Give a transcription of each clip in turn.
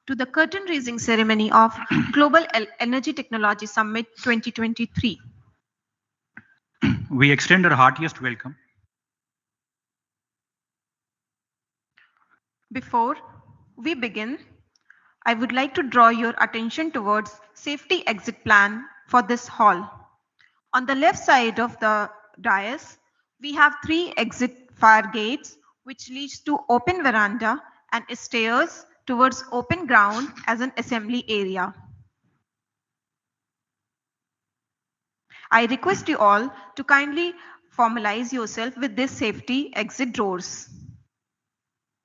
to the curtain raising ceremony of Global Energy Technology Summit 2023. We extend our heartiest welcome. Before we begin, I would like to draw your attention towards safety exit plan for this hall. On the left side of the dais, we have 3 exit fire gates which leads to open veranda and stairs towards open ground as an assembly area. I request you all to kindly formalize yourself with this safety exit doors.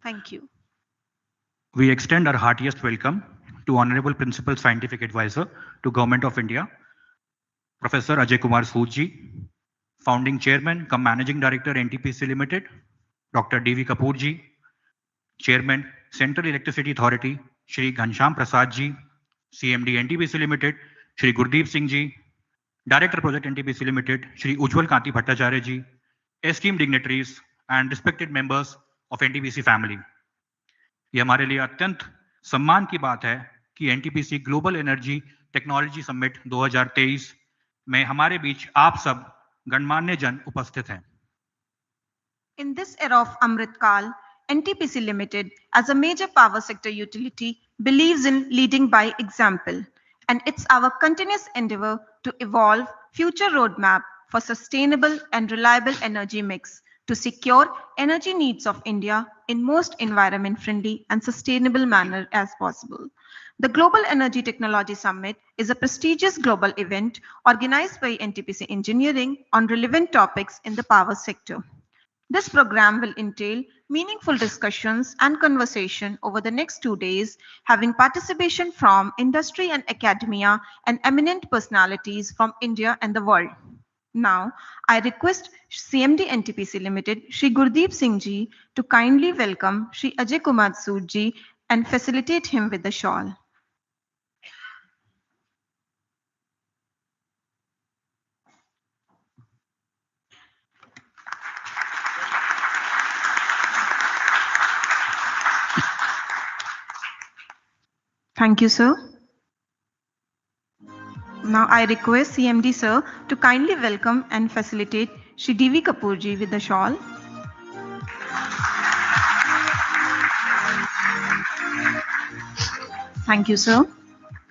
Thank you. We extend our heartiest welcome to Honorable Principal Scientific Advisor to Government of India, Professor Ajay Kumar Sood ji, Founding Chairman cum Managing Director NTPC Limited, Dr. D.V. Kapoor ji, Chairman Central Electricity Authority, Shri Ghanshyam Prasad ji, CMD NTPC Limited, Shri Gurdeep Singh ji, Director Project NTPC Limited, Shri Ujjwal Kanti Bhattacharya ji, esteemed dignitaries and respected members of NTPC family. ये हमारे लिए अत्यंत सम्मान की बात है कि NTPC global energy technology summit 2023 में हमारे बीच आप सब गणमान्य जन उपस्थित हैं. In this era of Amrit Kal, NTPC Limited, as a major power sector utility, believes in leading by example, and it's our continuous endeavor to evolve future roadmap for sustainable and reliable energy mix to secure energy needs of India in most environment-friendly and sustainable manner as possible. The Global Energy Technology Summit is a prestigious global event organized by NTPC Engineering on relevant topics in the power sector. This program will entail meaningful discussions and conversation over the next 2 days, having participation from industry and academia and eminent personalities from India and the world. Now, I request CMD NTPC Limited, Shri Gurdeep Singh ji, to kindly welcome Shri Ajay Kumar Sood ji and facilitate him with the shawl. Thank you, sir. Now I request CMD sir to kindly welcome and facilitate Shri D.V. Kapoor ji with the shawl. Thank you, sir.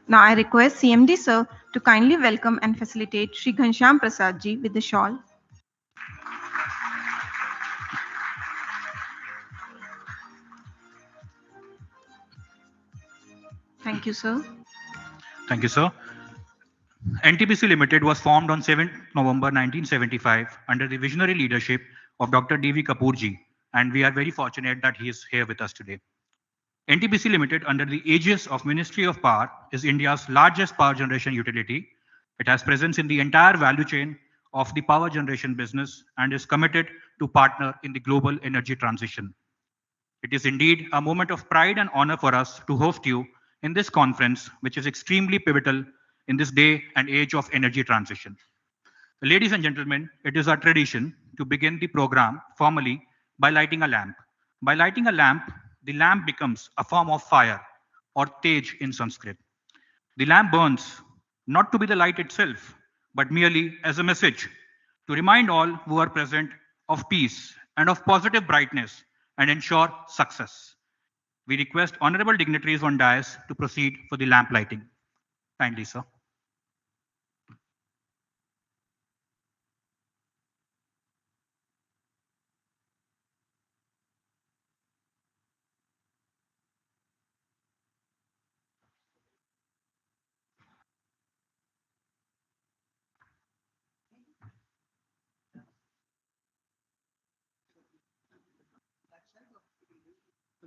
Now I request CMD sir to kindly welcome and facilitate Shri Ghanshyam Prasad ji with the shawl. Thank you, sir. Thank you, sir. NTPC Limited was formed on 7th November 1975 under the visionary leadership of Dr. D.V. Kapoor ji, and we are very fortunate that he is here with us today. NTPC Limited, under the aegis of Ministry of Power, is India's largest power generation utility. It has presence in the entire value chain of the power generation business and is committed to partner in the global energy transition. It is indeed a moment of pride and honor for us to host you in this conference, which is extremely pivotal in this day and age of energy transition. Ladies and gentlemen, it is our tradition to begin the program formally by lighting a lamp. By lighting a lamp, the lamp becomes a form of fire, or tej in Sanskrit. The lamp burns not to be the light itself, but merely as a message to remind all who are present of peace and of positive brightness and ensure success. We request honorable dignitaries on dais to proceed for the lamp lighting. Kindly, sir.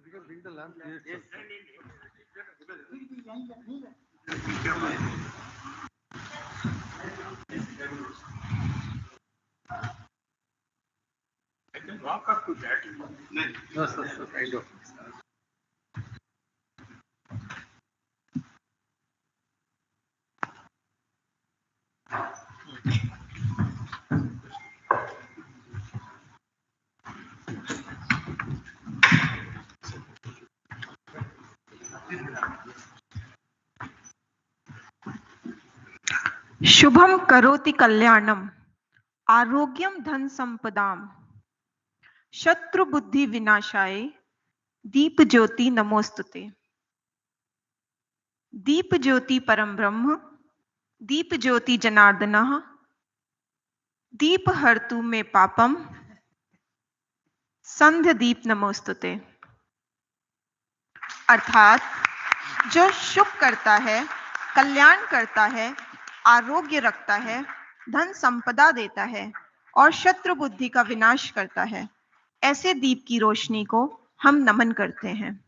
We can bring the lamp here. Yes. I can walk up to that. No, sir, I don't. Shubham करोति कल्याणम आरोग्यम धन संपदाम शत्रु बुद्धि विनाशाय दीप ज्योति नमोस्तुते। दीप ज्योति परम ब्रह्म दीप ज्योति जनार्दनः दीप हर्तु मे पापम संध्य दीप नमोस्तुते। अर्थात जो शुभ करता है, कल्याण करता है, आरोग्य रखता है, धन संपदा देता है और शत्रु बुद्धि का विनाश करता है, ऐसे दीप की रोशनी को हम नमन करते हैं।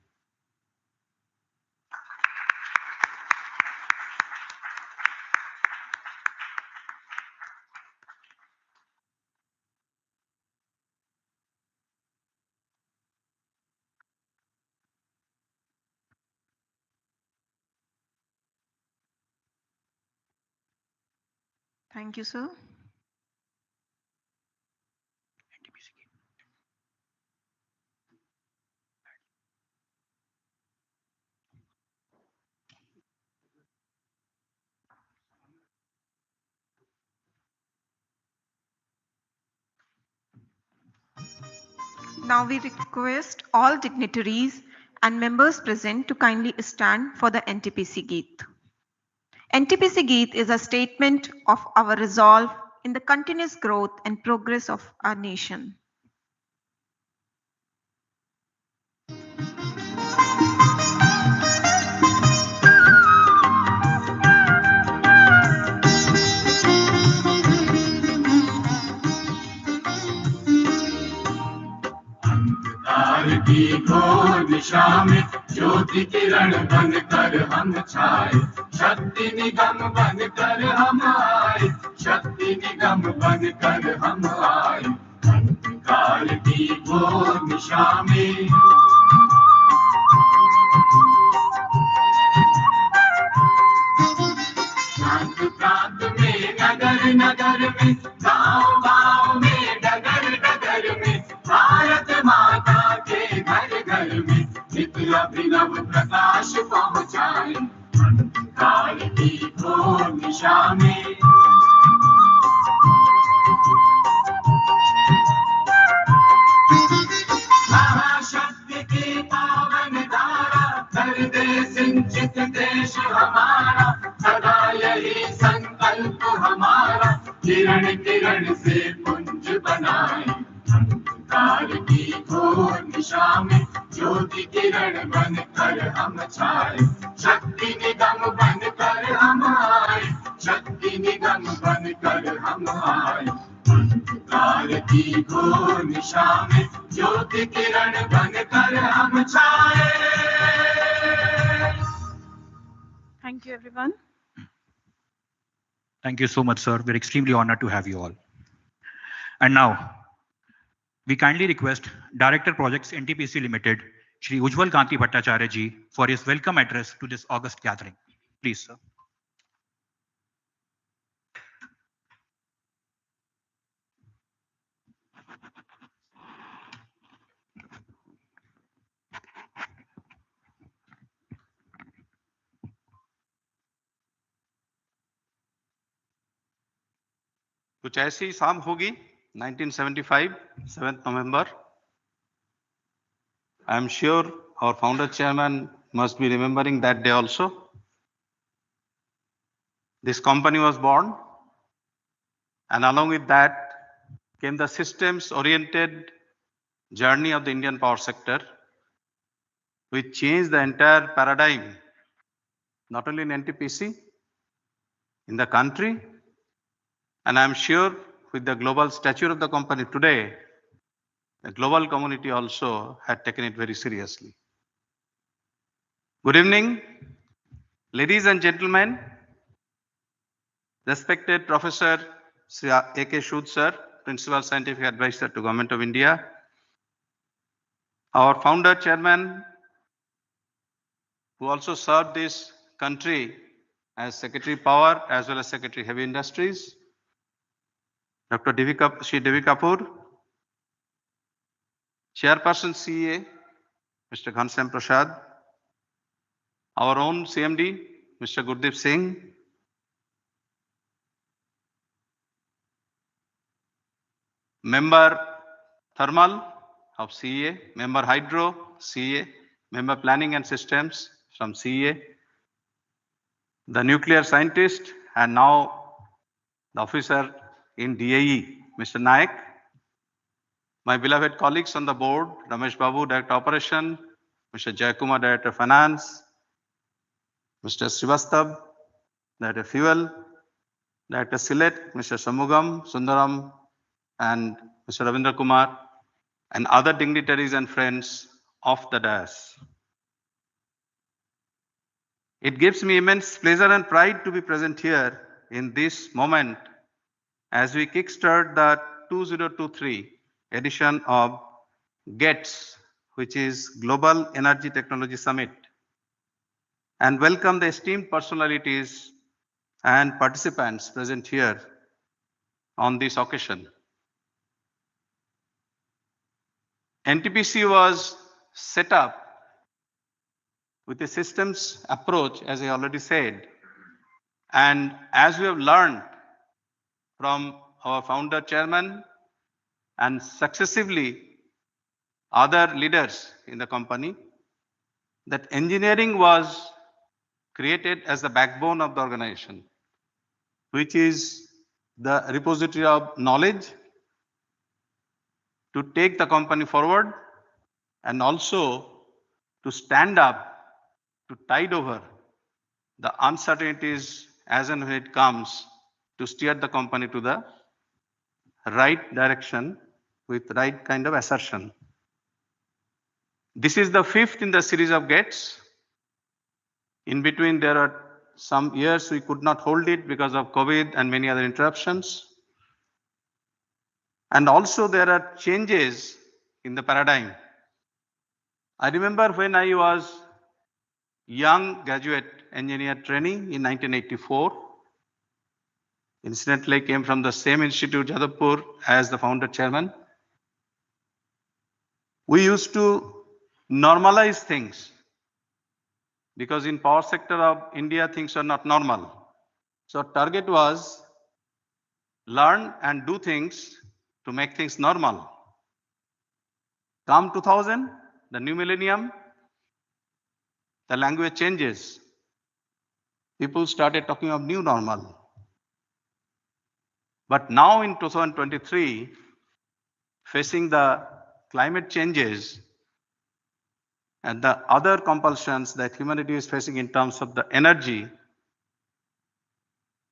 Thank you, sir. Now we request all dignitaries and members present to kindly stand for the NTPC Geet. NTPC Geet is a statement of our resolve in the continuous growth and progress of our nation. अंधकार की घोर दिशा में ज्योति किरण बनकर हम छाए, शक्ति निगम बनकर हम आए, शक्ति निगम बनकर हम आए। अंधकार की घोर दिशा में प्रांत प्रांत में, नगर नगर में, गांव गांव में, डगर डगर में, भारत माता के घर घर में नित अभिनव प्रकाश पहुंचाए। अंधकार की घोर दिशा में महाशक्ति की पावन धारा कर दे सिंचित देश हमारा, सदा यही संकल्प हमारा, किरण किरण से पुंज बनाए। अंधकार की घोर दिशा में ज्योति किरण बनकर हम छाए, शक्ति निगम बनकर हम आए, शक्ति निगम बनकर हम आए। अंधकार की घोर दिशा में ज्योति किरण बनकर हम छाए। Thank you, everyone. Thank you so much, sir. We're extremely honored to have you all. And now, we kindly request Director Projects NTPC Limited, Shri Ujjwal Kanti Bhattacharya ji, for his welcome address to this August gathering. Please, sir. कुछ ऐसी शाम होगी 1975 7th November. I am sure our founder chairman must be remembering that day also. This company was born, and along with that came the systems oriented journey of the Indian power sector, which changed the entire paradigm, not only in NTPC, in the country. And I'm sure with the global stature of the company today, the global community also had taken it very seriously. Good evening, ladies and gentlemen, respected Professor Sri A.K. Sood sir, Principal Scientific Advisor to Government of India, our founder chairman, who also served this country as Secretary Power as well as Secretary Heavy Industries, Dr. Shri Devi Kapoor, Chairperson CA, Mr. Ghanshyam Prasad, our own CMD, Mr. Gurdeep Singh, member thermal of CEA, member hydro, CEA, member planning and systems from CEA, the nuclear scientist, and now the officer in DAE, Mr. Naik, my beloved colleagues on the board, Ramesh Babu, Director Operation, Mr. Jayakumar, Director Finance, Mr. Srivastava, Director Fuel, Director Silet, Mr. Samugam, Sundaram, and Mr. Ravindra Kumar, and other dignitaries and friends of the dais. It gives me immense pleasure and pride to be present here in this moment as we kickstart the 2023 edition of GETS, which is Global Energy Technology Summit, and welcome the esteemed personalities and participants present here on this occasion. NTPC was set up with a systems approach, as I already said, and as we have learned from our founder chairman and successively other leaders in the company, that engineering was created as the backbone of the organization, which is the repository of knowledge to take the company forward and also to stand up, to tide over the uncertainties as and when it comes, to steer the company to the right direction with right kind of assertion. This is the fifth in the series of GETS. In between, there are some years we could not hold it because of COVID and many other interruptions. And also there are changes in the paradigm. I remember when I was young graduate engineer trainee in 1984, incidentally came from the same institute, Jadavpur, as the founder chairman. We used to normalize things because in power sector of India, things are not normal. So target was learn and do things to make things normal. Come 2000, the new millennium, the language changes. People started talking of new normal. But now in 2023, facing the climate changes and the other compulsions that humanity is facing in terms of the energy,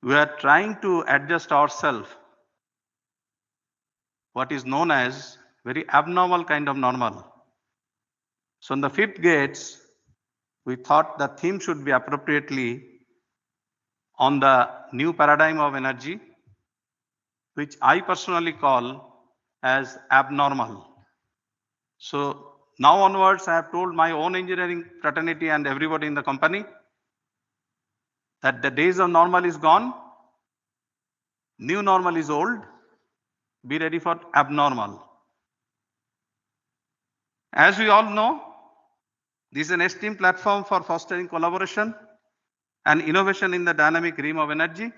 we are trying to adjust ourselves, what is known as very abnormal kind of normal. So in the fifth GATES, we thought the theme should be appropriately on the new paradigm of energy, which I personally call as abnormal. So now onwards, I have told my own engineering fraternity and everybody in the company that the days of normal is gone, new normal is old, be ready for abnormal. As we all know, this is an esteemed platform for fostering collaboration and innovation in the dynamic realm of energy.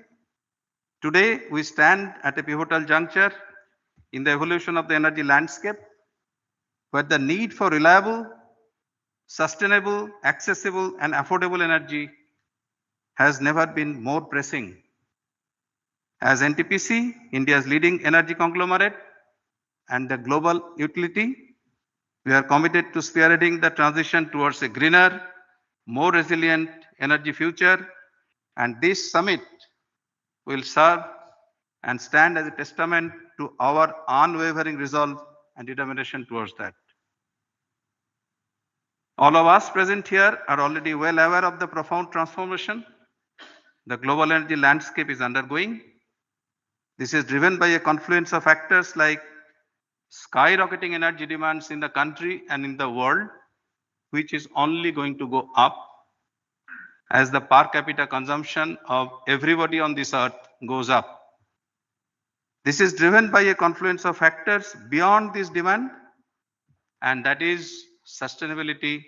Today, we stand at a pivotal juncture in the evolution of the energy landscape, where the need for reliable, sustainable, accessible, and affordable energy has never been more pressing. As NTPC, India's leading energy conglomerate and the global utility, we are committed to spearheading the transition towards a greener, more resilient energy future, and this summit will serve and stand as a testament to our unwavering resolve and determination towards that. All of us present here are already well aware of the profound transformation the global energy landscape is undergoing. This is driven by a confluence of factors like skyrocketing energy demands in the country and in the world, which is only going to go up as the per capita consumption of everybody on this earth goes up. This is driven by a confluence of factors beyond this demand, and that is sustainability,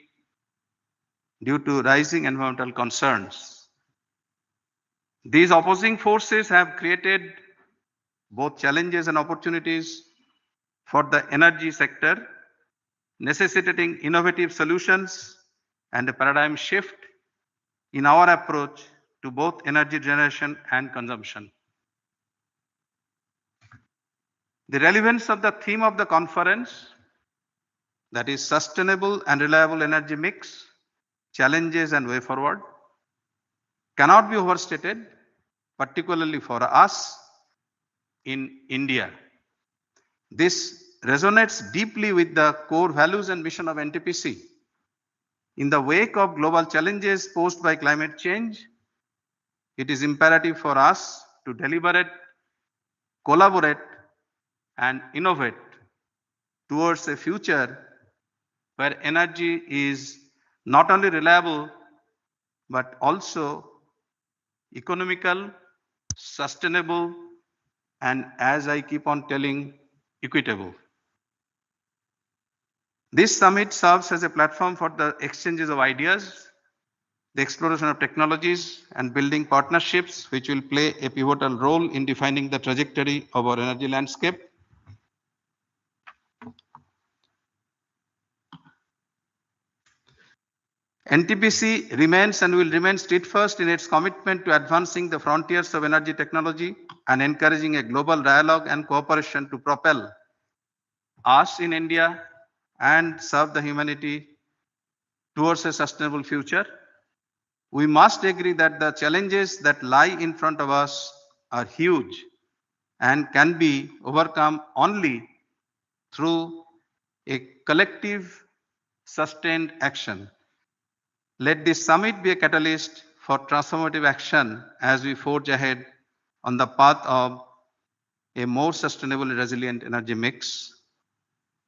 due to rising environmental concerns. These opposing forces have created both challenges and opportunities for the energy sector, necessitating innovative solutions and a paradigm shift in our approach to both energy generation and consumption. The relevance of the theme of the conference, that is sustainable and reliable energy mix, challenges and way forward, cannot be overstated, particularly for us in India. This resonates deeply with the core values and mission of NTPC. In the wake of global challenges posed by climate change, it is imperative for us to deliberate, collaborate, and innovate towards a future where energy is not only reliable but also economical, sustainable, and as I keep on telling, equitable. This summit serves as a platform for the exchanges of ideas, the exploration of technologies, and building partnerships which will play a pivotal role in defining the trajectory of our energy landscape. NTPC remains and will remain steadfast in its commitment to advancing the frontiers of energy technology and encouraging a global dialogue and cooperation to propel us in India and serve the humanity towards a sustainable future. We must agree that the challenges that lie in front of us are huge and can be overcome only through a collective, sustained action. Let this summit be a catalyst for transformative action as we forge ahead on the path of a more sustainable and resilient energy mix.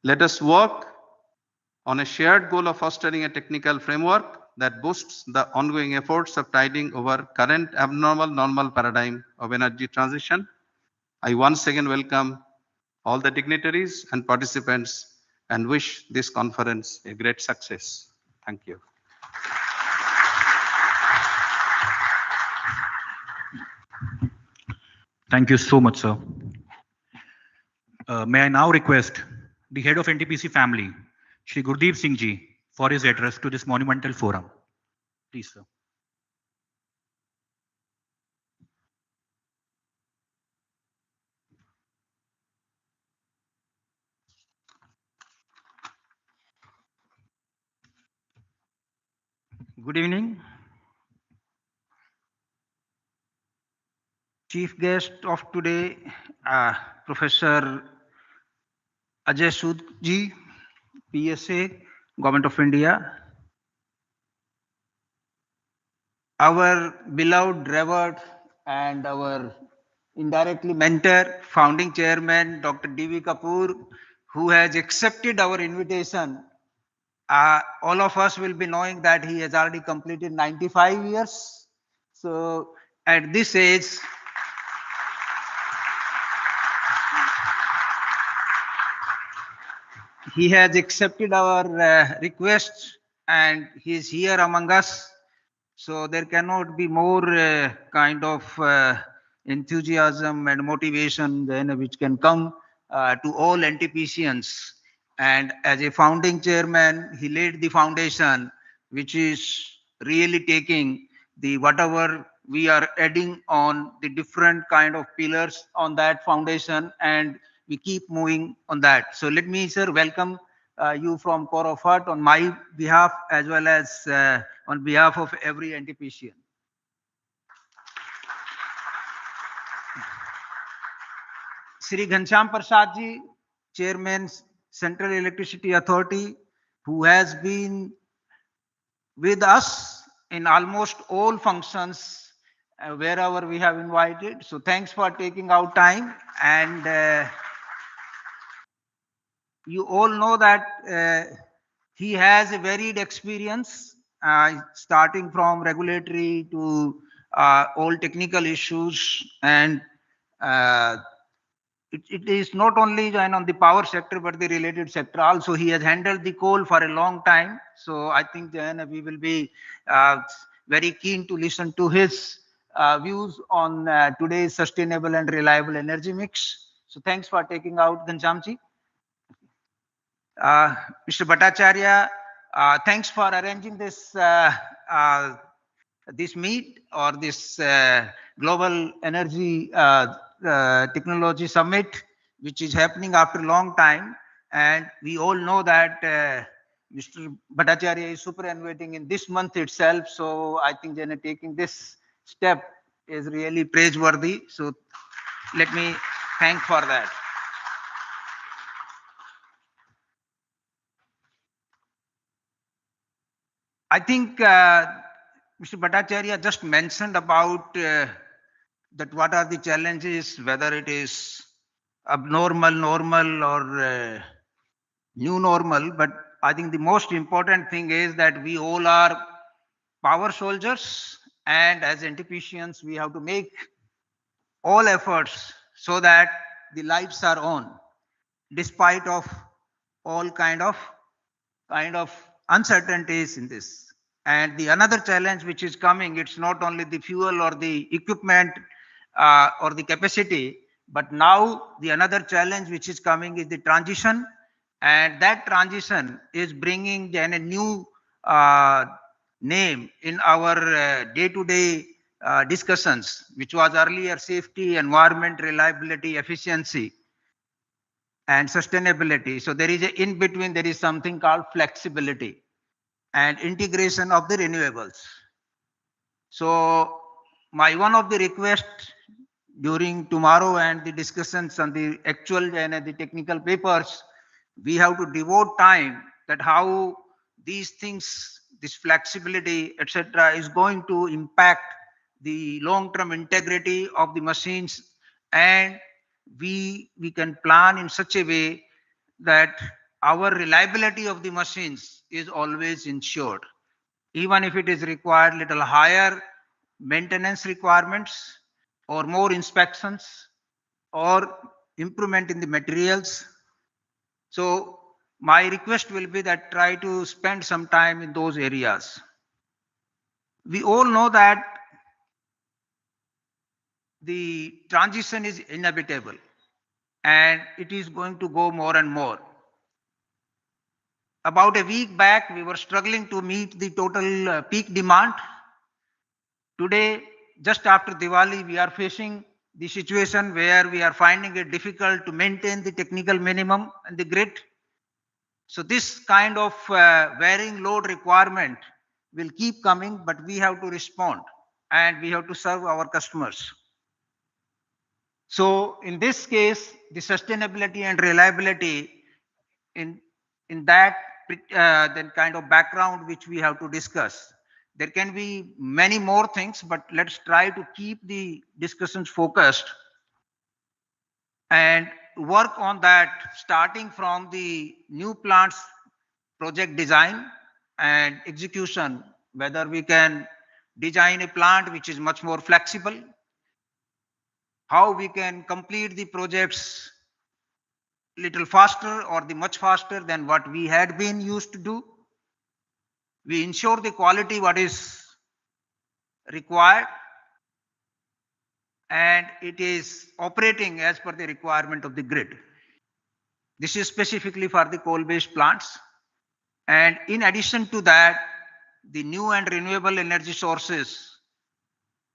Let us work on a shared goal of fostering a technical framework that boosts the ongoing efforts of tiding over current abnormal normal paradigm of energy transition. I once again welcome all the dignitaries and participants and wish this conference a great success. Thank you. Thank you so much, sir. May I now request the head of NTPC family, Shri Gurdeep Singh Ji, for his address to this monumental forum. Please, sir. Good evening. Chief guest of today, Professor Ajay Sood Ji, PSA, Government of India. Our beloved, revered, and our indirectly mentor, founding chairman, Dr. D.V. Kapoor, who has accepted our invitation. All of us will be knowing that he has already completed 95 years. So at this age, he has accepted our request and he is here among us. So there cannot be more kind of enthusiasm and motivation than which can come to all NTPCians. And as a founding chairman, he laid the foundation, which is really taking the whatever we are adding on the different kind of pillars on that foundation, and we keep moving on that. So let me, sir, welcome you from core of heart on my behalf as well as on behalf of every NTPCian. Sri Ghanshyam Prasad Ji, Chairman, Central Electricity Authority, who has been with us in almost all functions wherever we have invited. So thanks for taking out time. And you all know that he has a varied experience, starting from regulatory to all technical issues and it is not only on the power sector, but the related sector also. He has handled the coal for a long time. So I think we will be very keen to listen to his views on today's sustainable and reliable energy mix. So thanks for taking out Ghanshyamji. Mr. Bhattacharya, thanks for arranging this this meet or this global energy technology summit, which is happening after a long time. And we all know that Mr. Bhattacharya is superannuating in this month itself. So I think taking this step is really praiseworthy. So let me thank for that. I think Mr. Bhattacharya just mentioned about that what are the challenges, whether it is abnormal, normal, or new normal. But I think the most important thing is that we all are power soldiers, and as NTPCians, we have to make all efforts so that the lights are on, despite of all kind of uncertainties in this. And the another challenge which is coming, it's not only the fuel or the equipment or the capacity, but now the another challenge which is coming is the transition. And that transition is bringing then a new name in our day-to-day discussions, which was earlier safety, environment, reliability, efficiency, and sustainability. So there is a in between, there is something called flexibility and integration of the renewables. So my one of the requests during tomorrow and the discussions on the actual and the technical papers, we have to devote time that how these things, this flexibility, etc., is going to impact the long-term integrity of the machines, and we can plan in such a way that our reliability of the machines is always ensured, even if it is required little higher maintenance requirements or more inspections or improvement in the materials. So my request will be that try to spend some time in those areas. We all know that the transition is inevitable and it is going to go more and more. About a week back, we were struggling to meet the total peak demand. Today, just after Diwali, we are facing the situation where we are finding it difficult to maintain the technical minimum and the grid. So this kind of varying load requirement will keep coming, but we have to respond and we have to serve our customers. So in this case, the sustainability and reliability in that then kind of background which we have to discuss. There can be many more things, but let's try to keep the discussions focused and work on that, starting from the new plants project design and execution, whether we can design a plant which is much more flexible, how we can complete the projects little faster or the much faster than what we had been used to do. We ensure the quality what is required and it is operating as per the requirement of the grid. This is specifically for the coal-based plants. And in addition to that, the new and renewable energy sources,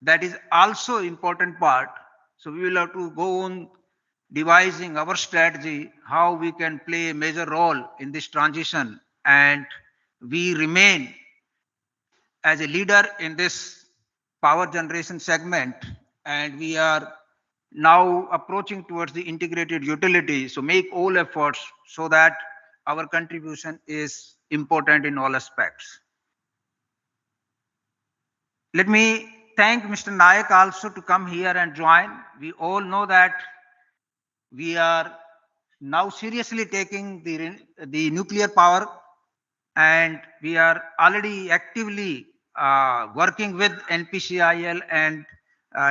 that is also important part. So we will have to go on devising our strategy, how we can play a major role in this transition, and we remain as a leader in this power generation segment, and we are now approaching towards the integrated utility. So make all efforts so that our contribution is important in all aspects. Let me thank Mr. Nayak also to come here and join. We all know that we are now seriously taking the nuclear power, and we are already actively working with NPCIL and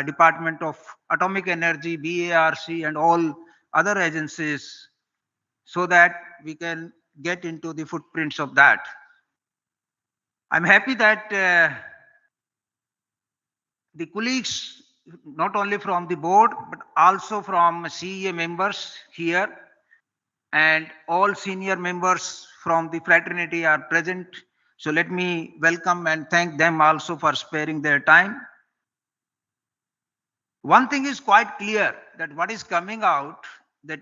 Department of Atomic Energy, BARC, and all other agencies so that we can get into the footprints of that. I'm happy that the colleagues, not only from the board, but also from CEA members here, and all senior members from the fraternity are present. So let me welcome and thank them also for sparing their time. One thing is quite clear, that what is coming out, that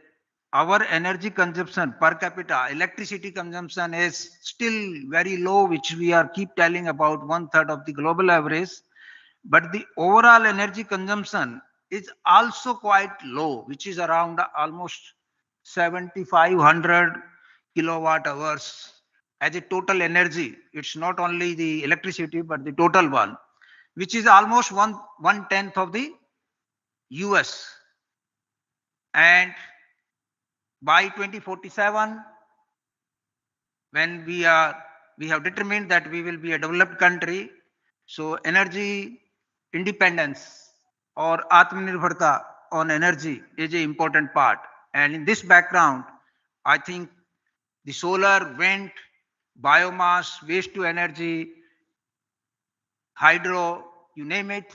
our energy consumption per capita, electricity consumption is still very low, which we are keep telling about 1/3 of the global average. But the overall energy consumption is also quite low, which is around almost 7,500 kilowatt hours as a total energy. It's not only the electricity, but the total one, which is almost one tenth of the US. And by 2047, when we have determined that we will be a developed country, so energy independence or Atmanirbharta on energy is an important part. And in this background, I think the solar, wind, biomass, waste to energy, hydro, you name it,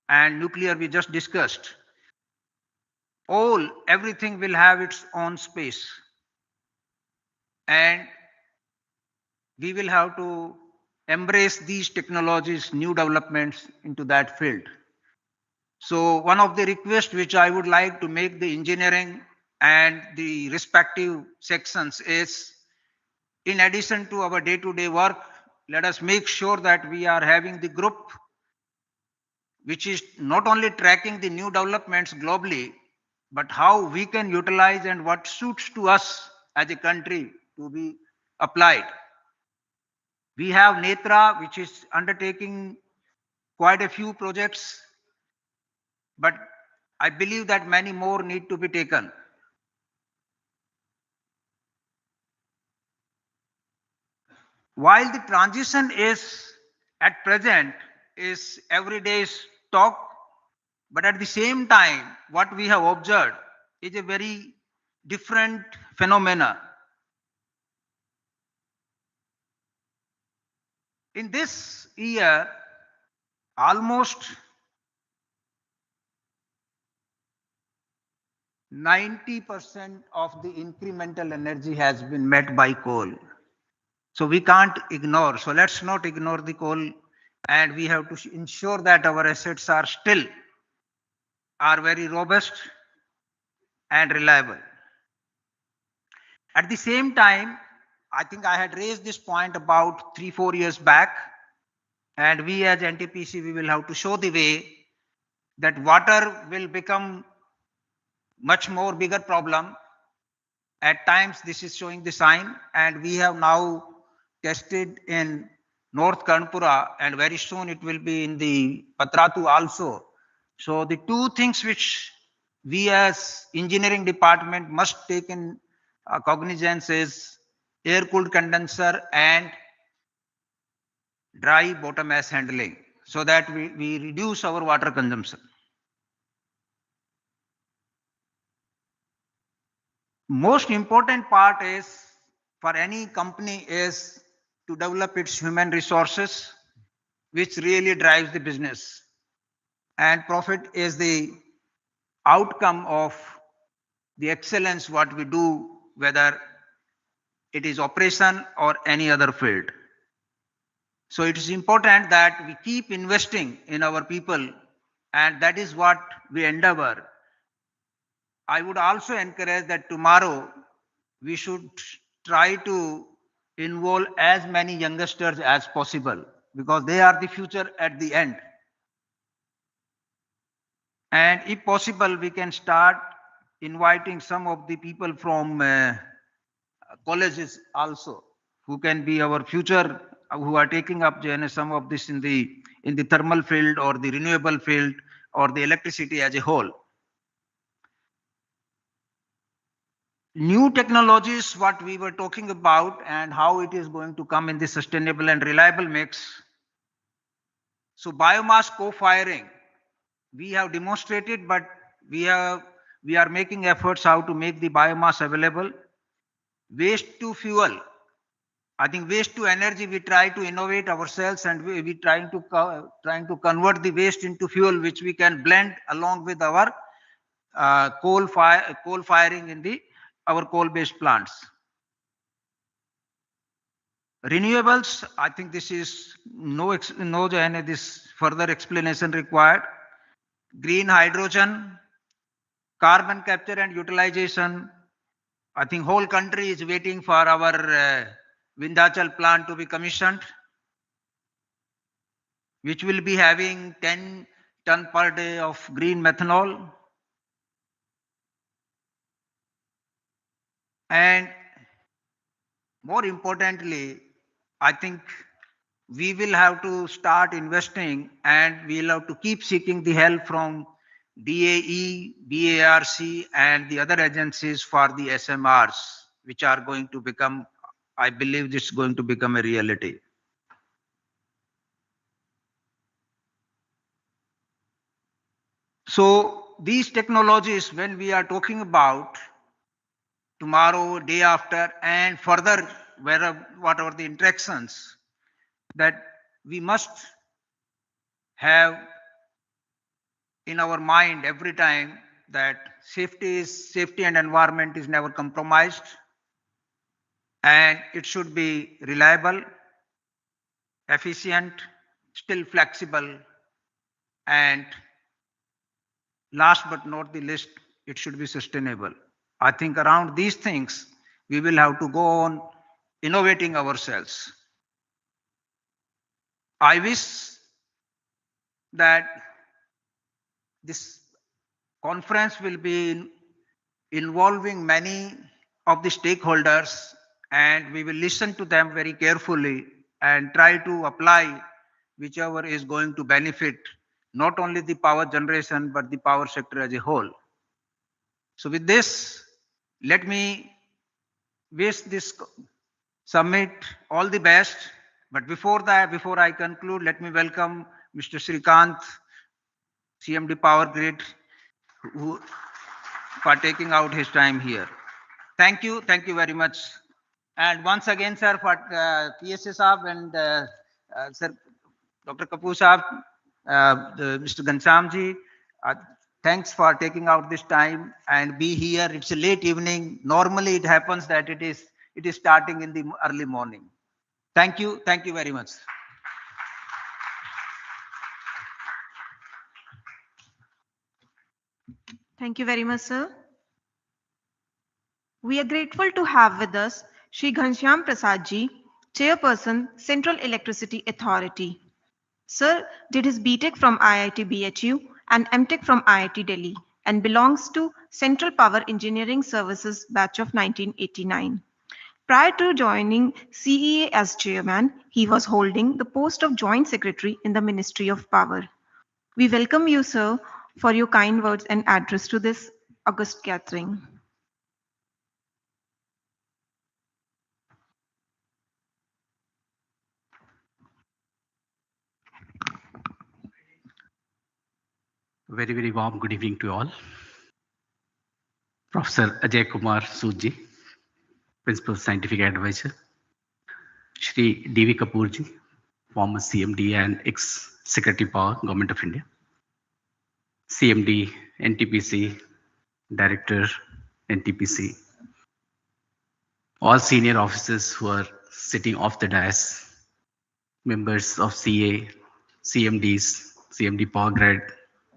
and nuclear we just discussed, everything will have its own space. And we will have to embrace these technologies, new developments into that field. So one of the requests which I would like to make the engineering and the respective sections is, in addition to our day-to-day work, let us make sure that we are having the group which is not only tracking the new developments globally, but how we can utilize and what suits to us as a country to be applied. We have Netra, which is undertaking quite a few projects, but I believe that many more need to be taken. While the transition is at present is every day's talk, but at the same time, what we have observed is a very different phenomena. In this year, almost 90% of the incremental energy has been met by coal. So we can't ignore. So let's not ignore the coal, and we have to ensure that our assets are still very robust and reliable. At the same time, I think I had raised this point about 3-4 years back, and we as NTPC, we will have to show the way that water will become much more bigger problem. At times this is showing the sign, and we have now tested in North Kanpura, and very soon it will be in the Patratu also. So the two things which we as engineering department must take in cognizance is air-cooled condenser and dry bottom mass handling, so that we reduce our water consumption. Most important part is for any company is to develop its human resources, which really drives the business, and profit is the outcome of the excellence what we do, whether it is operation or any other field. So it is important that we keep investing in our people, and that is what we endeavor. I would also encourage that tomorrow we should try to involve as many youngsters as possible, because they are the future at the end. And if possible, we can start inviting some of the people from colleges also, who can be our future, who are taking up some of this in the thermal field or the renewable field or the electricity as a whole. New technologies, what we were talking about, and how it is going to come in the sustainable and reliable mix. So biomass co-firing, we have demonstrated, but we have we are making efforts how to make the biomass available. Waste to fuel. I think waste to energy, we try to innovate ourselves, and we trying to convert the waste into fuel, which we can blend along with our coal firing in our coal-based plants. Renewables, I think this is no this further explanation required. Green hydrogen, carbon capture and utilization. I think whole country is waiting for our Vindhyachal plant to be commissioned, which will be having 10 ton per day of green methanol. And more importantly, I think we will have to start investing, and we'll have to keep seeking the help from DAE, BARC, and the other agencies for the SMRs, which are going to become, I believe this is going to become a reality. So these technologies, when we are talking about tomorrow, day after, and further, whatever the interactions, that we must have in our mind every time that safety and environment is never compromised, and it should be reliable, efficient, still flexible, and last but not the least, it should be sustainable. I think around these things, we will have to go on innovating ourselves. I wish that this conference will be involving many of the stakeholders, and we will listen to them very carefully and try to apply whichever is going to benefit not only the power generation but the power sector as a whole. So with this, let me wish this summit all the best. But before that, before I conclude, let me welcome Mr. Srikanth, CMD Power Grid, who for taking out his time here. Thank you very much. And once again, sir, for PSA Saab and sir, Dr. Kapoor Saab, Mr. Ghanshyamji, thanks for taking out this time and be here. It's a late evening. Normally, it happens that it is starting in the early morning. Thank you very much. Thank you very much, sir. We are grateful to have with us Shri Ghanshyam Prasad ji, Chairperson, Central Electricity Authority. Sir did his BTech from IIT BHU and MTech from IIT Delhi and belongs to Central Power Engineering Services batch of 1989. Prior to joining CEA as chairman, he was holding the post of Joint Secretary in the Ministry of Power. We welcome you, sir, for your kind words and address to this august gathering. Very, very warm good evening to all. Professor Ajay Kumar Sood, Principal Scientific Advisor. Shri D.V. Kapoor ji, former CMD and ex-Secretary Power, Government of India. CMD, NTPC, Director, NTPC. All senior officers who are sitting off the dais, members of CA, CMDs, CMD Power Grid,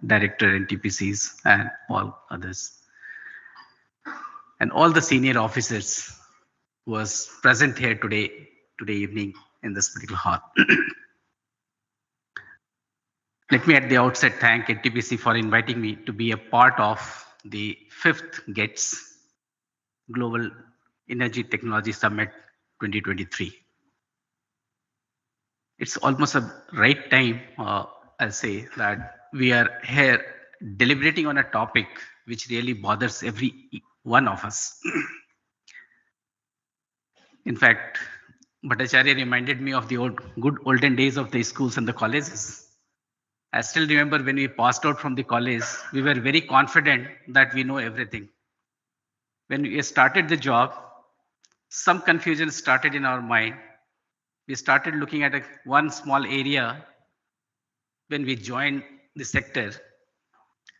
Director, NTPCs, and all others. And all the senior officers who was present here today evening in this particular hall. Let me at the outset thank NTPC for inviting me to be a part of the 5th GETS Global Energy Technology Summit 2023. It's almost a right time, I'll say, that we are here deliberating on a topic which really bothers every one of us. In fact, Bhattacharya reminded me of the good olden days of the schools and the colleges, I still remember when we passed out from the college, we were very confident that we know everything. When we started the job, some confusion started in our mind. We started looking at one small area when we joined the sector.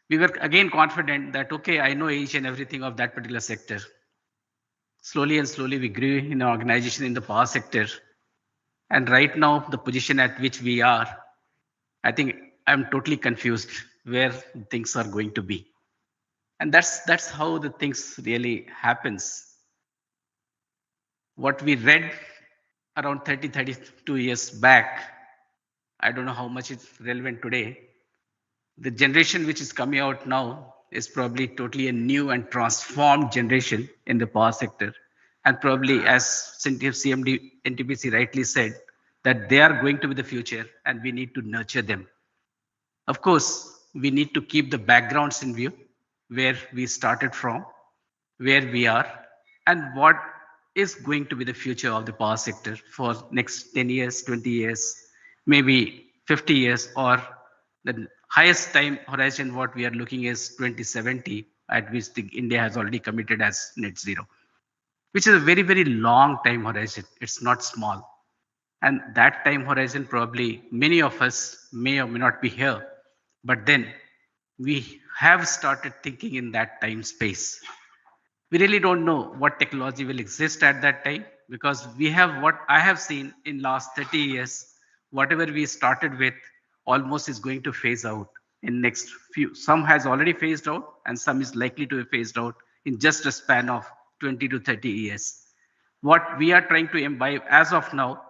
We were again confident that, okay, I know each and everything of that particular sector. Slowly and slowly, we grew in our organization in the power sector. And right now, the position at which we are, I think I'm totally confused where things are going to be. And that's how the things really happens. What we read around 32 years back, I don't know how much it's relevant today. The generation which is coming out now is probably totally a new and transformed generation in the power sector. And probably, as CMD NTPC rightly said, that they are going to be the future and we need to nurture them. Of course, we need to keep the backgrounds in view, where we started from, where we are, and what is going to be the future of the power sector for next 10 years, 20 years, maybe 50 years, or the highest time horizon what we are looking is 2070, at which India has already committed as net zero, which is a very, very long time horizon. It's not small. And that time horizon, probably many of us may or may not be here, but then we have started thinking in that time space. We really don't know what technology will exist at that time, because we have, what I have seen in last 30 years, whatever we started with almost is going to phase out in next few. Some has already phased out and some is likely to be phased out in just a span of 20 to 30 years. What we are trying to imbibe as of now,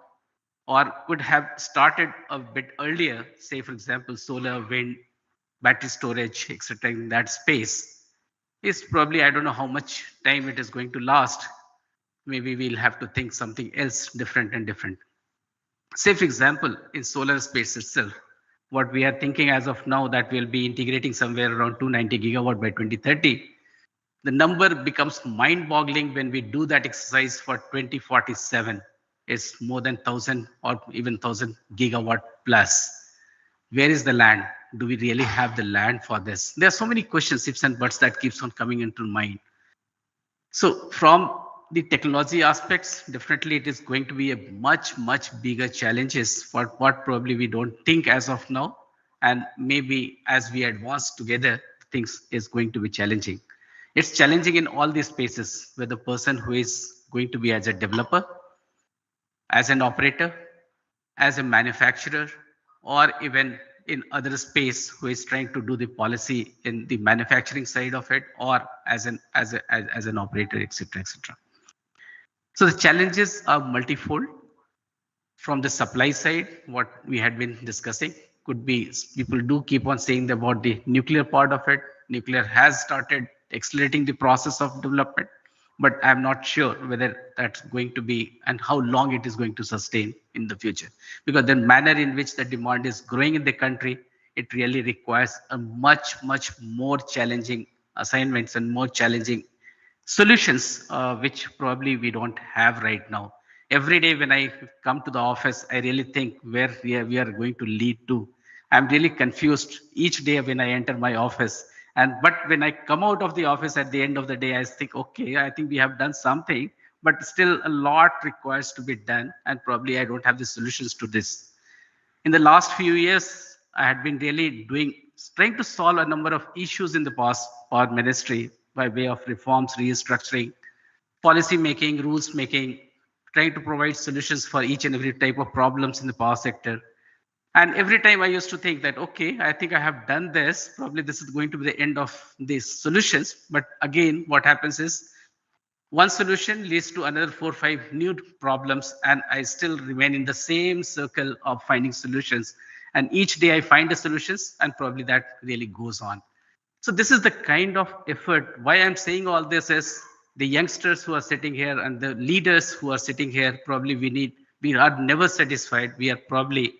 or could have started a bit earlier, say for example, solar, wind, battery storage, etc. in that space, is probably, I don't know how much time it is going to last. Maybe we'll have to think something else different and different. Say for example, in solar space itself, what we are thinking as of now that we'll be integrating somewhere around 290 gigawatt by 2030. The number becomes mind-boggling when we do that exercise for 2047. It's more than 1,000 or even 1,000 gigawatt plus. Where is the land? Do we really have the land for this? There are so many questions, ifs and buts, that keeps on coming into mind. So from the technology aspects, definitely it is going to be a much, much bigger challenges for what probably we don't think as of now. And maybe as we advance together, things is going to be challenging. It's challenging in all these spaces, where the person who is going to be as a developer, as an operator, as a manufacturer, or even in other space who is trying to do the policy in the manufacturing side of it, or as an operator, etc., etc. So the challenges are multifold. From the supply side, what we had been discussing could be, people do keep on saying about the nuclear part of it. Nuclear has started accelerating the process of development, but I'm not sure whether that's going to be and how long it is going to sustain in the future. Because the manner in which the demand is growing in the country, it really requires a much, much more challenging assignments and more challenging solutions, which probably we don't have right now. Every day when I come to the office, I really think where we are going to lead to. I'm really confused each day when I enter my office. But when I come out of the office at the end of the day, I think, okay, I think we have done something, but still a lot requires to be done. And probably I don't have the solutions to this. In the last few years, I had been really trying to solve a number of issues in the power ministry by way of reforms, restructuring, policy making, rules making, trying to provide solutions for each and every type of problems in the power sector. And every time I used to think that, okay, I think I have done this, probably this is going to be the end of these solutions. But again, what happens is one solution leads to another 4 or 5 new problems, and I still remain in the same circle of finding solutions. And each day I find the solutions, and probably that really goes on. So this is the kind of effort. Why I'm saying all this is the youngsters who are sitting here and the leaders who are sitting here, probably we are never satisfied. We are probably,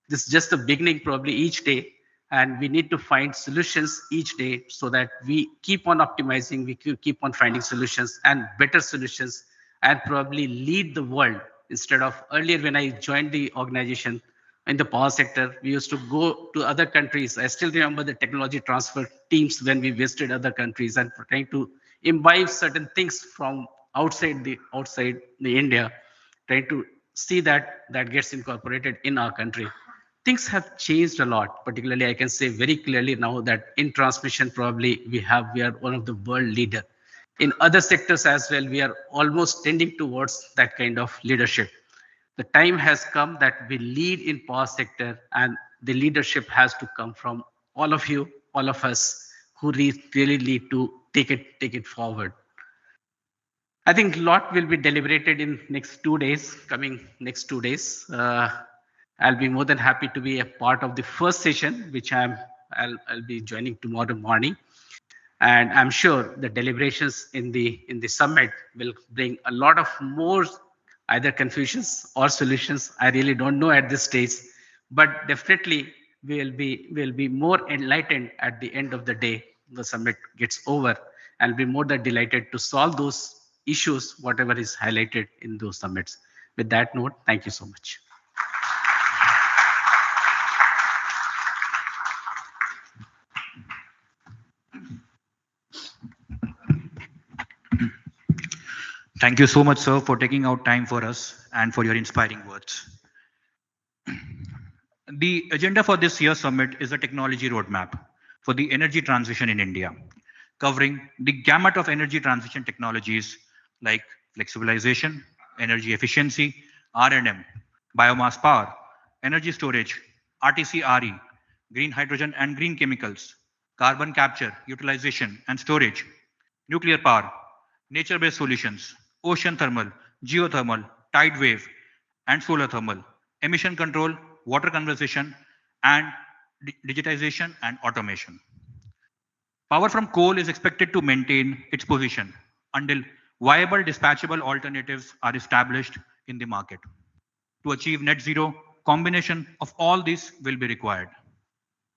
this is just the beginning probably each day. And we need to find solutions each day so that we keep on optimizing, we keep on finding solutions and better solutions, and probably lead the world. Instead of earlier when I joined the organization, in the power sector. We used to go to other countries. I still remember the technology transfer teams when we visited other countries and trying to imbibe certain things from outside the India, trying to see that that gets incorporated in our country. Things have changed a lot. Particularly, I can say very clearly now that in transmission, probably we are one of the world leader. In other sectors as well, we are almost tending towards that kind of leadership. The time has come that we lead in power sector, and the leadership has to come from all of you, all of us who really need to take it forward. I think a lot will be deliberated in next 2 days, coming next 2 days. I'll be more than happy to be a part of the first session, which I'll be joining tomorrow morning. And I'm sure the deliberations in the summit will bring a lot of more either confusions or solutions. I really don't know at this stage, but definitely we'll be more enlightened at the end of the day. The summit gets over, and be more than delighted to solve those issues, whatever is highlighted in those summits. With that note, thank you so much. Thank you so much, sir, for taking out time for us and for your inspiring words. The agenda for this year's summit is a technology roadmap for the energy transition in India, covering the gamut of energy transition technologies like flexibilization, energy efficiency, R&M, biomass power, energy storage, RTC-RE, green hydrogen and green chemicals, carbon capture, utilization and storage, nuclear power, nature-based solutions, ocean thermal, geothermal, tide wave, and solar thermal, emission control, water conservation, and digitization and automation. Power from coal is expected to maintain its position until viable dispatchable alternatives are established in the market. To achieve net zero, combination of all these will be required.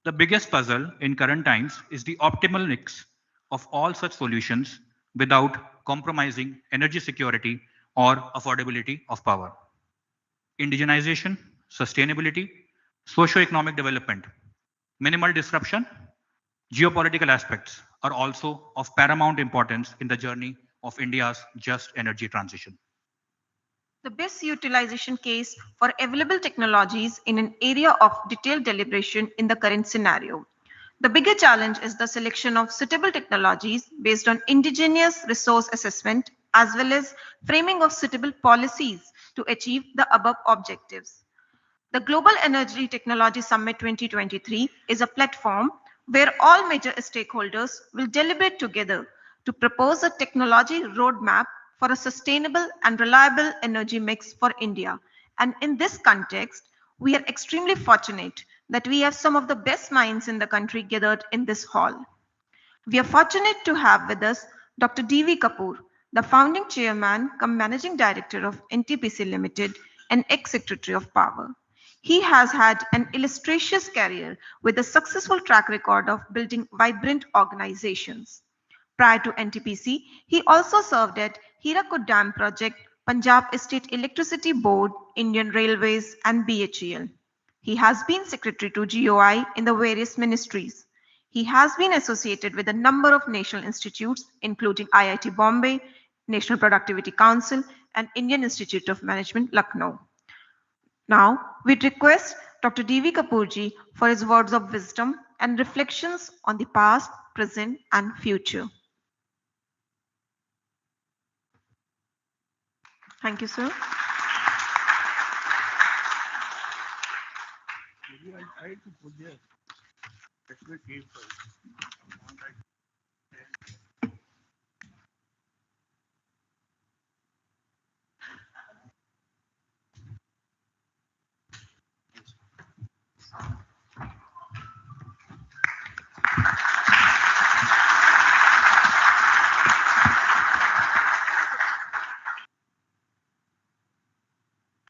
The biggest puzzle in current times is the optimal mix of all such solutions without compromising energy security or affordability of power. Indigenization, sustainability, socio-economic development, minimal disruption, geopolitical aspects are also of paramount importance in the journey of India's just energy transition. The best utilization case for available technologies in an area of detailed deliberation in the current scenario. The bigger challenge is the selection of suitable technologies based on indigenous resource assessment as well as framing of suitable policies to achieve the above objectives. The Global Energy Technology Summit 2023 is a platform where all major stakeholders will deliberate together to propose a technology roadmap for a sustainable and reliable energy mix for India. And in this context, we are extremely fortunate that we have some of the best minds in the country gathered in this hall. We are fortunate to have with us Dr. D.V. Kapoor, the founding chairman cum managing director of NTPC Limited and ex-secretary of Power. He has had an illustrious career with a successful track record of building vibrant organizations. Prior to NTPC, he also served at Hirakud Dam Project, Punjab State Electricity Board, Indian Railways, and BHEL. He has been secretary to GOI in the various ministries. He has been associated with a number of national institutes, including IIT Bombay, National Productivity Council, and Indian Institute of Management, Lucknow. Now, we request Dr. D.V. Kapoorji for his words of wisdom and reflections on the past, present, and future. Thank you, sir.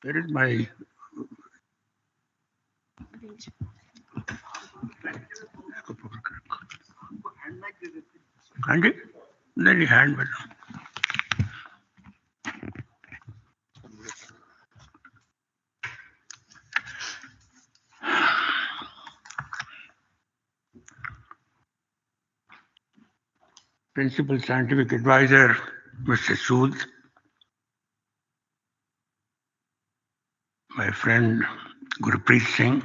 Where is my handy? Then you hand but Principal Scientific Advisor, Mr. Sood, my friend Gurpreet Singh,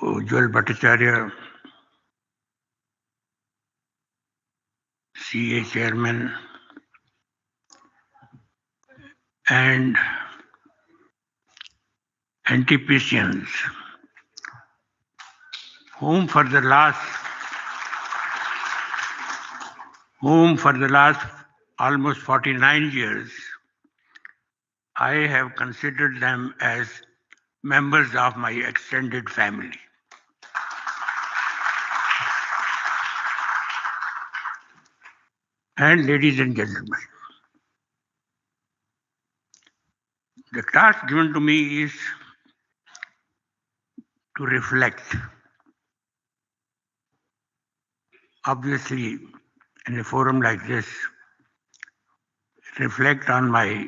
Ujjwal Bhattacharya, CA Chairman, and NTPCians, whom for the last almost 49 years, I have considered them as members of my extended family. And ladies and gentlemen, the task given to me is to reflect. Obviously, in a forum like this, reflect on my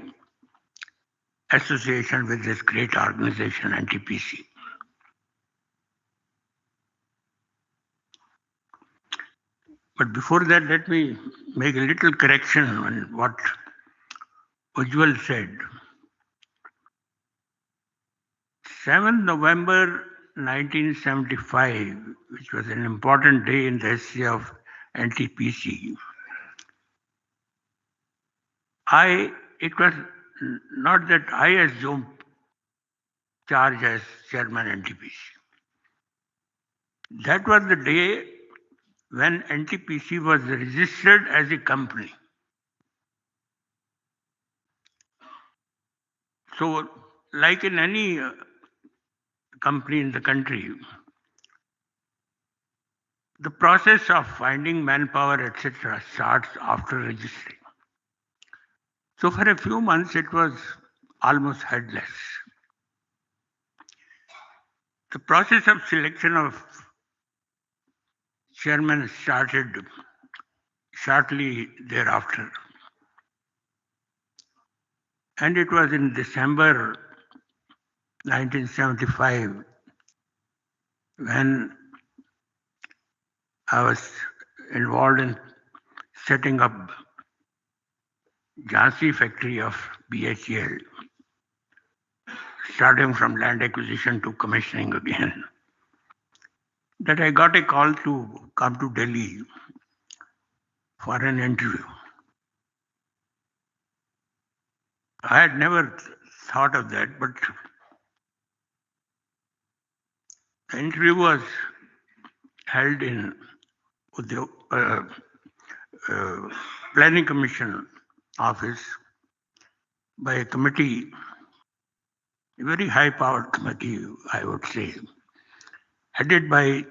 association with this great organization, NTPC. But before that, let me make a little correction on what Ujjwal said. 7th November 1975, which was an important day in the history of NTPC, it was not that I assumed charge as chairman NTPC. That was the day when NTPC was registered as a company. So, like in any company in the country, the process of finding manpower, etc., starts after registering. So, for a few months, it was almost headless. The process of selection of chairman started shortly thereafter. And it was in December 1975 when I was involved in setting up Jhansi factory of BHEL, starting from land acquisition to commissioning again, that I got a call to come to Delhi for an interview. I had never thought of that, but the interview was held in the Planning Commission office by a committee, a very high-powered committee, I would say, headed by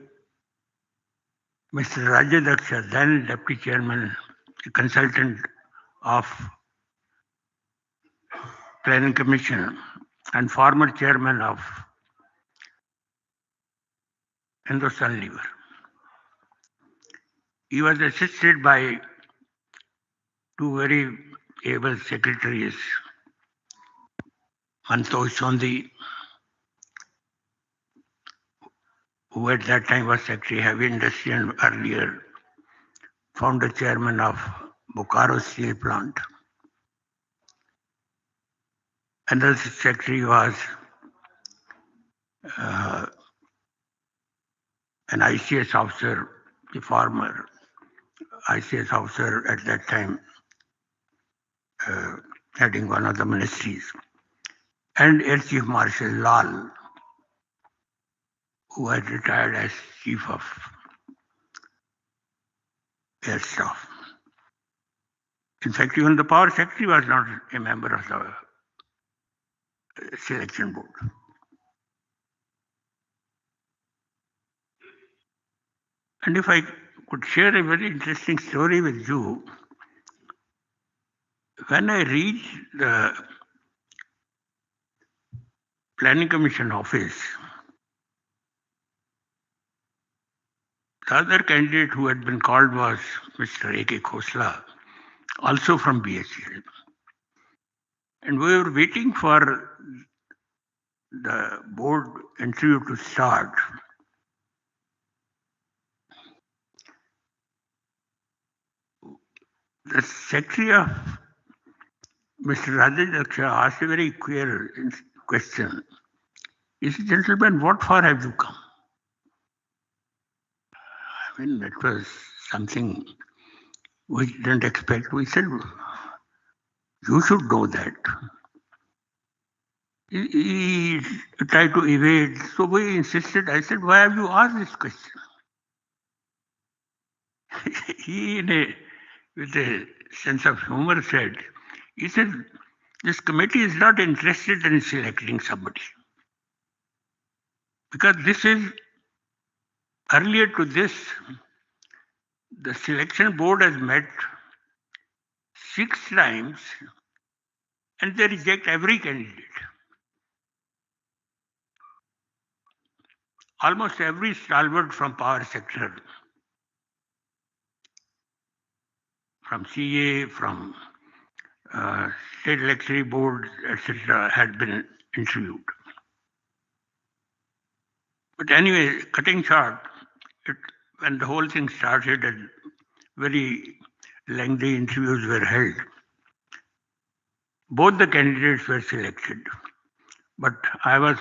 Mr. Rajadaksha, then Deputy Chairman, a consultant of Planning Commission and former Chairman of Hindustan Lever. He was assisted by two very able secretaries, Mantosh Sondhi, who at that time was Secretary Heavy Industry and earlier founder chairman of Bokaro Steel Plant. Another secretary was an ICS officer, the former ICS officer at that time, heading one of the ministries, and Air Chief Marshal Lal, who had retired as Chief of Air Staff. In fact, even the Power Secretary was not a member of the selection board. And if I could share a very interesting story with you, when I reached the Planning Commission office, the other candidate who had been called was Mr. A.K. Khosla, also from BHEL. And we were waiting for the board interview to start. the secretary of Mr. Rajajaksha asked a very queer question. He said, gentlemen, what for have you come? I mean, that was something we didn't expect. We said, you should know that. He tried to evade. So we insisted. I said, why have you asked this question? He, with a sense of humor, said, he said, this committee is not interested in selecting somebody. Because this is, earlier to this, the selection board has met 6 times and they reject every candidate. Almost every stalwart from power sector, from CA, from state electoral board, etc., had been interviewed. But anyway, cutting short, when the whole thing started and very lengthy interviews were held, both the candidates were selected, but I was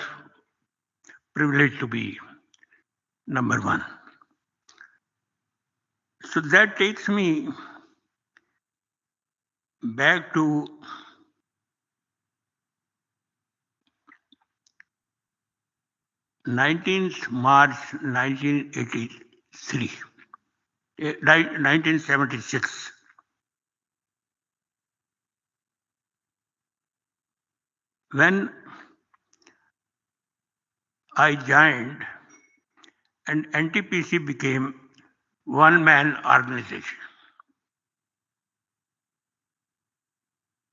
privileged to be number 1. So that takes me back to 19th March 1983, 1976. When I joined and NTPC became one-man organization.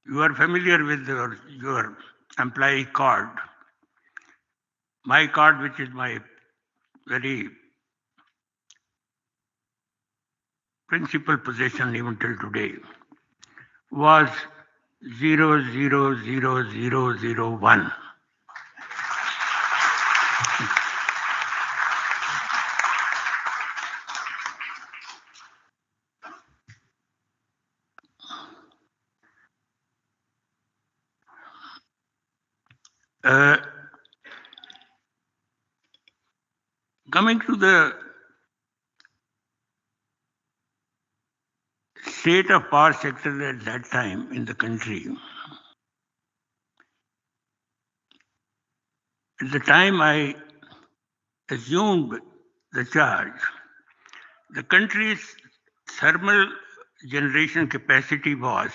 You are familiar with your employee card. My card, which is my very principal possession even till today, was 000001. Coming to the state of power sector at that time in the country, at the time I assumed the charge, the country's thermal generation capacity was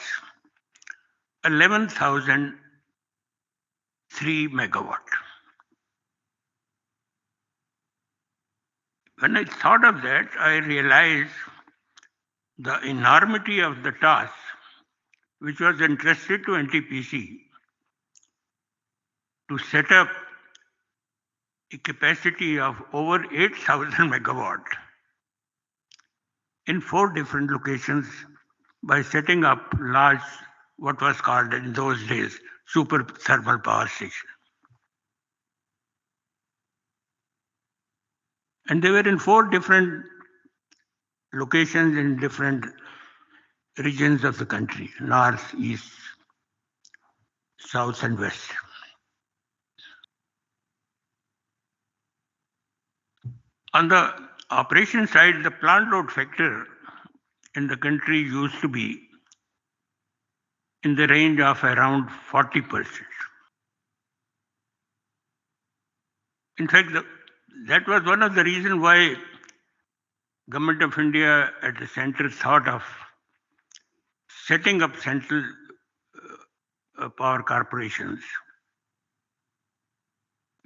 11,003 megawatt. When I thought of that, I realized the enormity of the task which was entrusted to NTPC to set up a capacity of over 8,000 megawatt in 4 different locations by setting up large, what was called in those days, super thermal power station. And they were in 4 different locations in different regions of the country, north, east, south, and west. On the operation side, the plant load factor in the country used to be in the range of around 40%. In fact, that was one of the reasons why Government of India at the center thought of setting up central power corporations,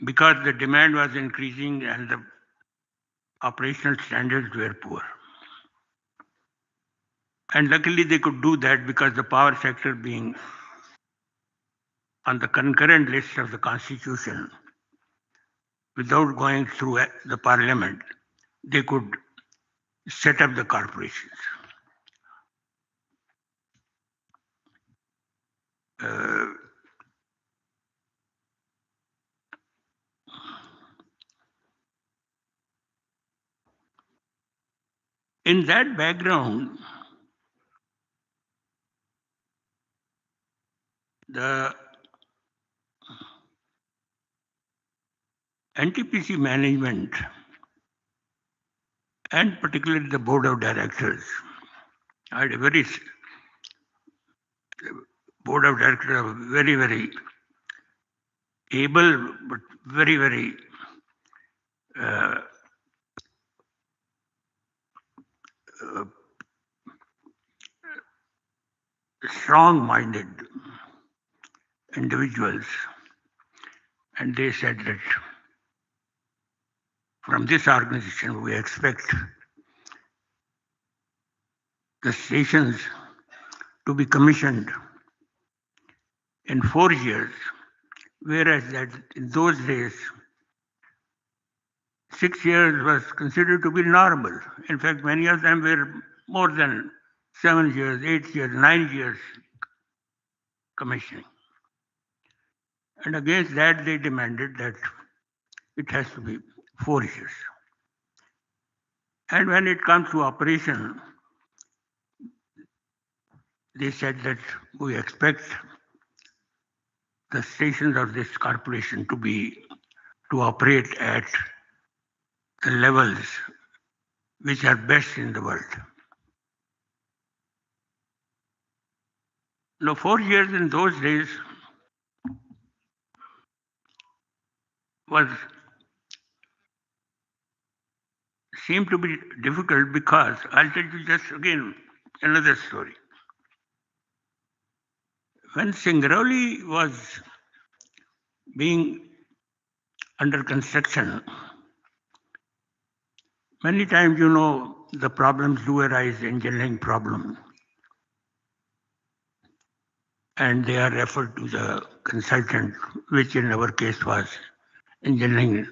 because the demand was increasing and the operational standards were poor. And luckily they could do that because the power sector being on the concurrent list of the constitution, without going through the parliament, they could set up the corporations. In that background, the NTPC management and particularly the board of directors had a board of directors of very able but very uh, uh, strong-minded individuals, and they said that from this organization we expect the stations to be commissioned in 4 years, whereas that in those days 6 years was considered to be normal. In fact, many of them were more than 7 years, 8 years, 9 years commissioning. And against that, they demanded that it has to be 4 years. And when it comes to operation, they said that we expect the stations of this corporation to operate at the levels which are best in the world. Now, 4 years in those days seemed to be difficult because I'll tell you just again another story. When Singrauli was being under construction, many times, the problems do arise, engineering problem, and they are referred to the consultant, which in our case was engineering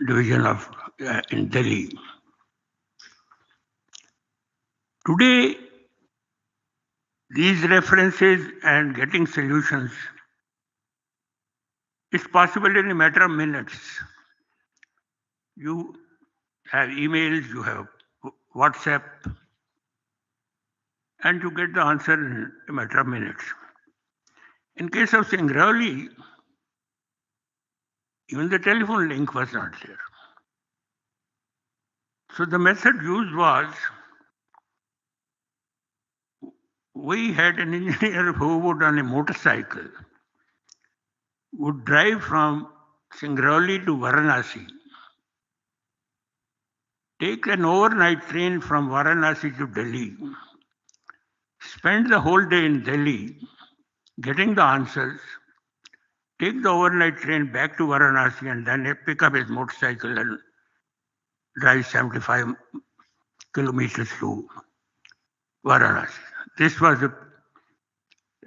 division of in Delhi. Today, these references and getting solutions is possible in a matter of minutes. You have emails, you have WhatsApp, and you get the answer in a matter of minutes. In case of Singrauli, even the telephone link was not there. So the method used was, we had an engineer who would on a motorcycle would drive from Singrauli to Varanasi, take an overnight train from Varanasi to Delhi, spend the whole day in Delhi getting the answers, take the overnight train back to Varanasi, and then pick up his motorcycle and drive 75 kilometers to Varanasi. This was a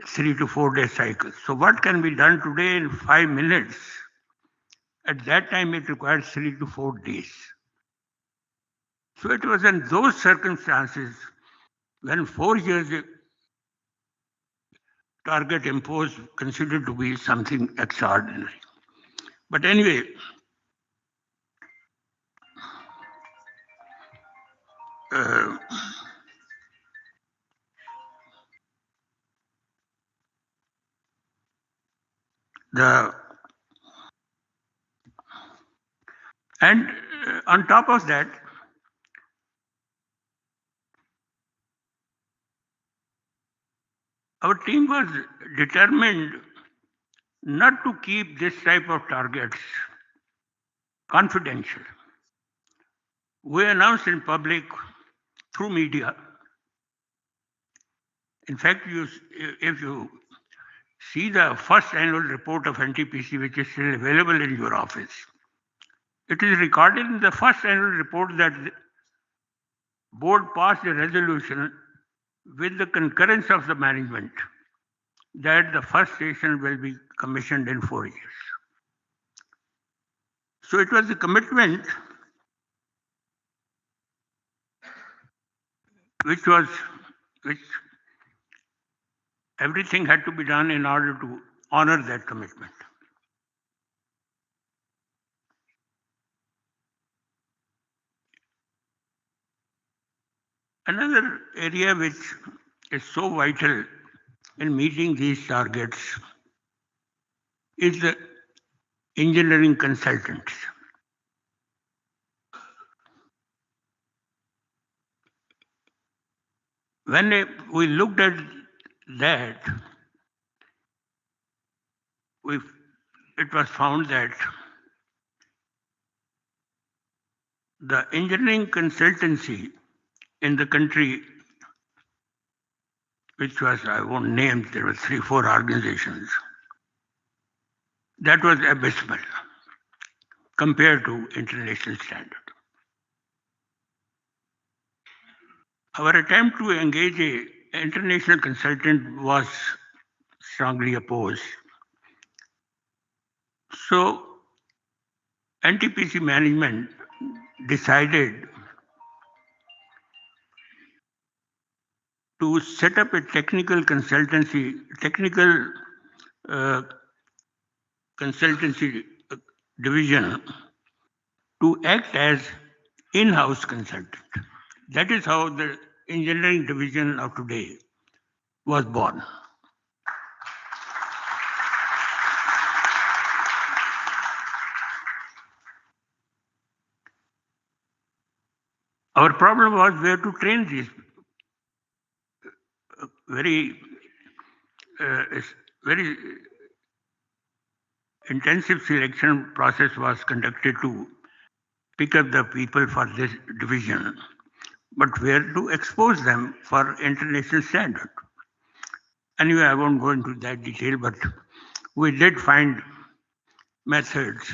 3 to 4 day cycle. So what can be done today in 5 minutes? At that time, it required 3 to 4 days. So it was in those circumstances when 4 years target imposed considered to be something extraordinary. But anyway, on top of that, our team was determined not to keep this type of targets confidential. We announced in public through media. In fact, if you see the first annual report of NTPC, which is still available in your office, it is recorded in the first annual report that the board passed a resolution with the concurrence of the management that the first station will be commissioned in 4 years. So it was a commitment which everything had to be done in order to honor that commitment. Another area which is so vital in meeting these targets is the engineering consultants. When we looked at that, it was found that the engineering consultancy in the country, which was, I won't name, there were 3-4 organizations, that was abysmal compared to international standard. Our attempt to engage an international consultant was strongly opposed. So NTPC management decided to set up a technical consultancy division to act as in-house consultant. That is how the engineering division of today was born. Our problem was where to train these very intensive selection process was conducted to pick up the people for this division, but where to expose them for international standard. Anyway, I won't go into that detail, but we did find methods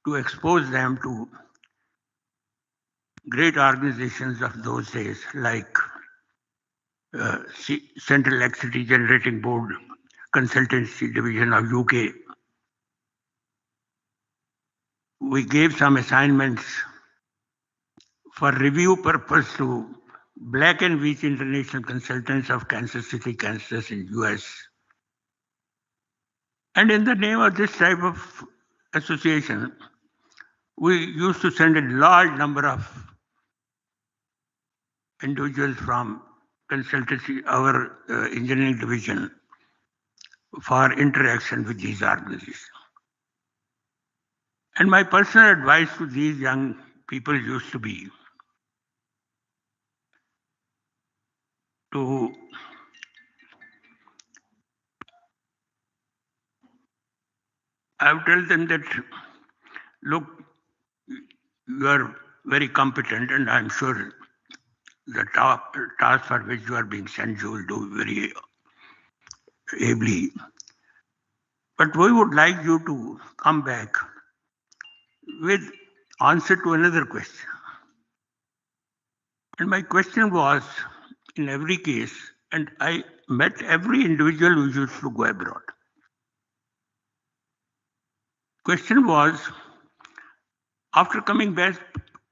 to expose them to great organizations of those days, like Central Electricity Generating Board Consultancy Division of UK. We gave some assignments for review purpose to Black and Veatch International Consultants of Kansas City, Kansas in US. And in the name of this type of association, we used to send a large number of individuals from consultancy, our engineering division, for interaction with these organizations. And my personal advice to these young people used to be to I would tell them that, look, you are very competent, and I'm sure the task for which you are being sent, you will do very ably. But we would like you to come back with answer to another question. And my question was, in every case, and I met every individual who used to go abroad. Question was, after coming back,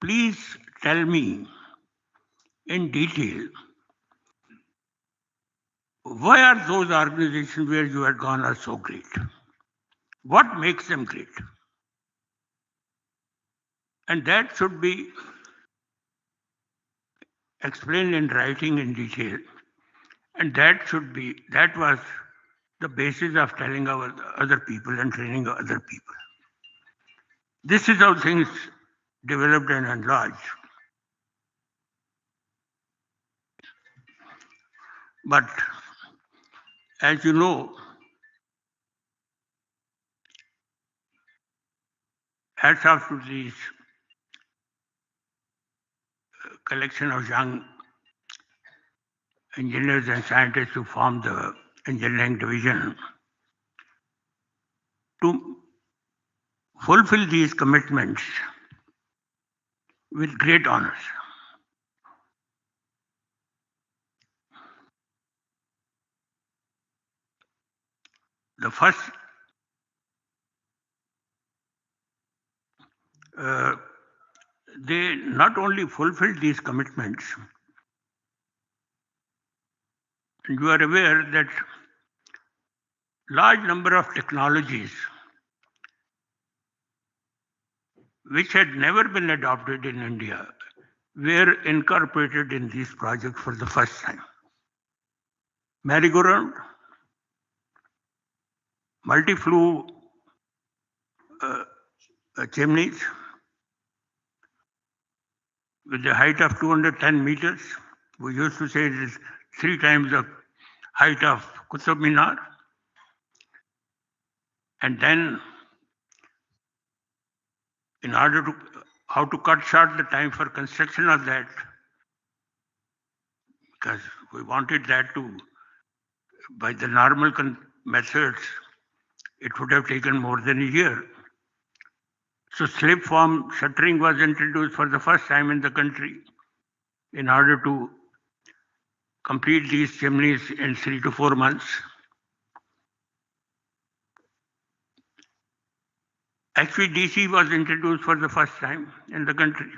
please tell me in detail, why are those organizations where you had gone are so great? What makes them great? And that should be explained in writing in detail. And that was the basis of telling our other people and training other people. This is how things developed and enlarged. But as you know, hats off to these collection of young engineers and scientists who formed the engineering division to fulfill these commitments with great honors. The first they not only fulfilled these commitments, and you are aware that large number of technologies which had never been adopted in India were incorporated in these projects for the first time. Merry-go-round, multi-flue chimneys with a height of 210 meters. We used to say it is 3 times the height of Qutub Minar. And then, in order to how to cut short the time for construction of that, because we wanted that to, by the normal methods, it would have taken more than a year. So slip form shuttering was introduced for the first time in the country in order to complete these chimneys in 3 to 4 months. HVDC was introduced for the first time in the country.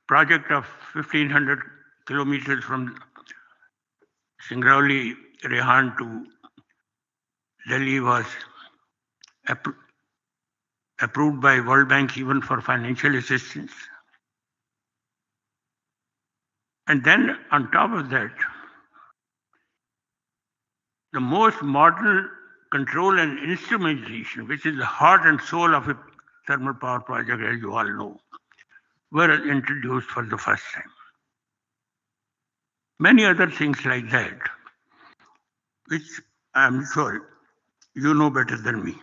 Project of 1500 kilometers from Singrauli, Rehan to Delhi was approved by World Bank even for financial assistance. And then on top of that, the most modern control and instrumentation, which is the heart and soul of a thermal power project, as you all know, were introduced for the first time. Many other things like that, which I'm sure you know better than me.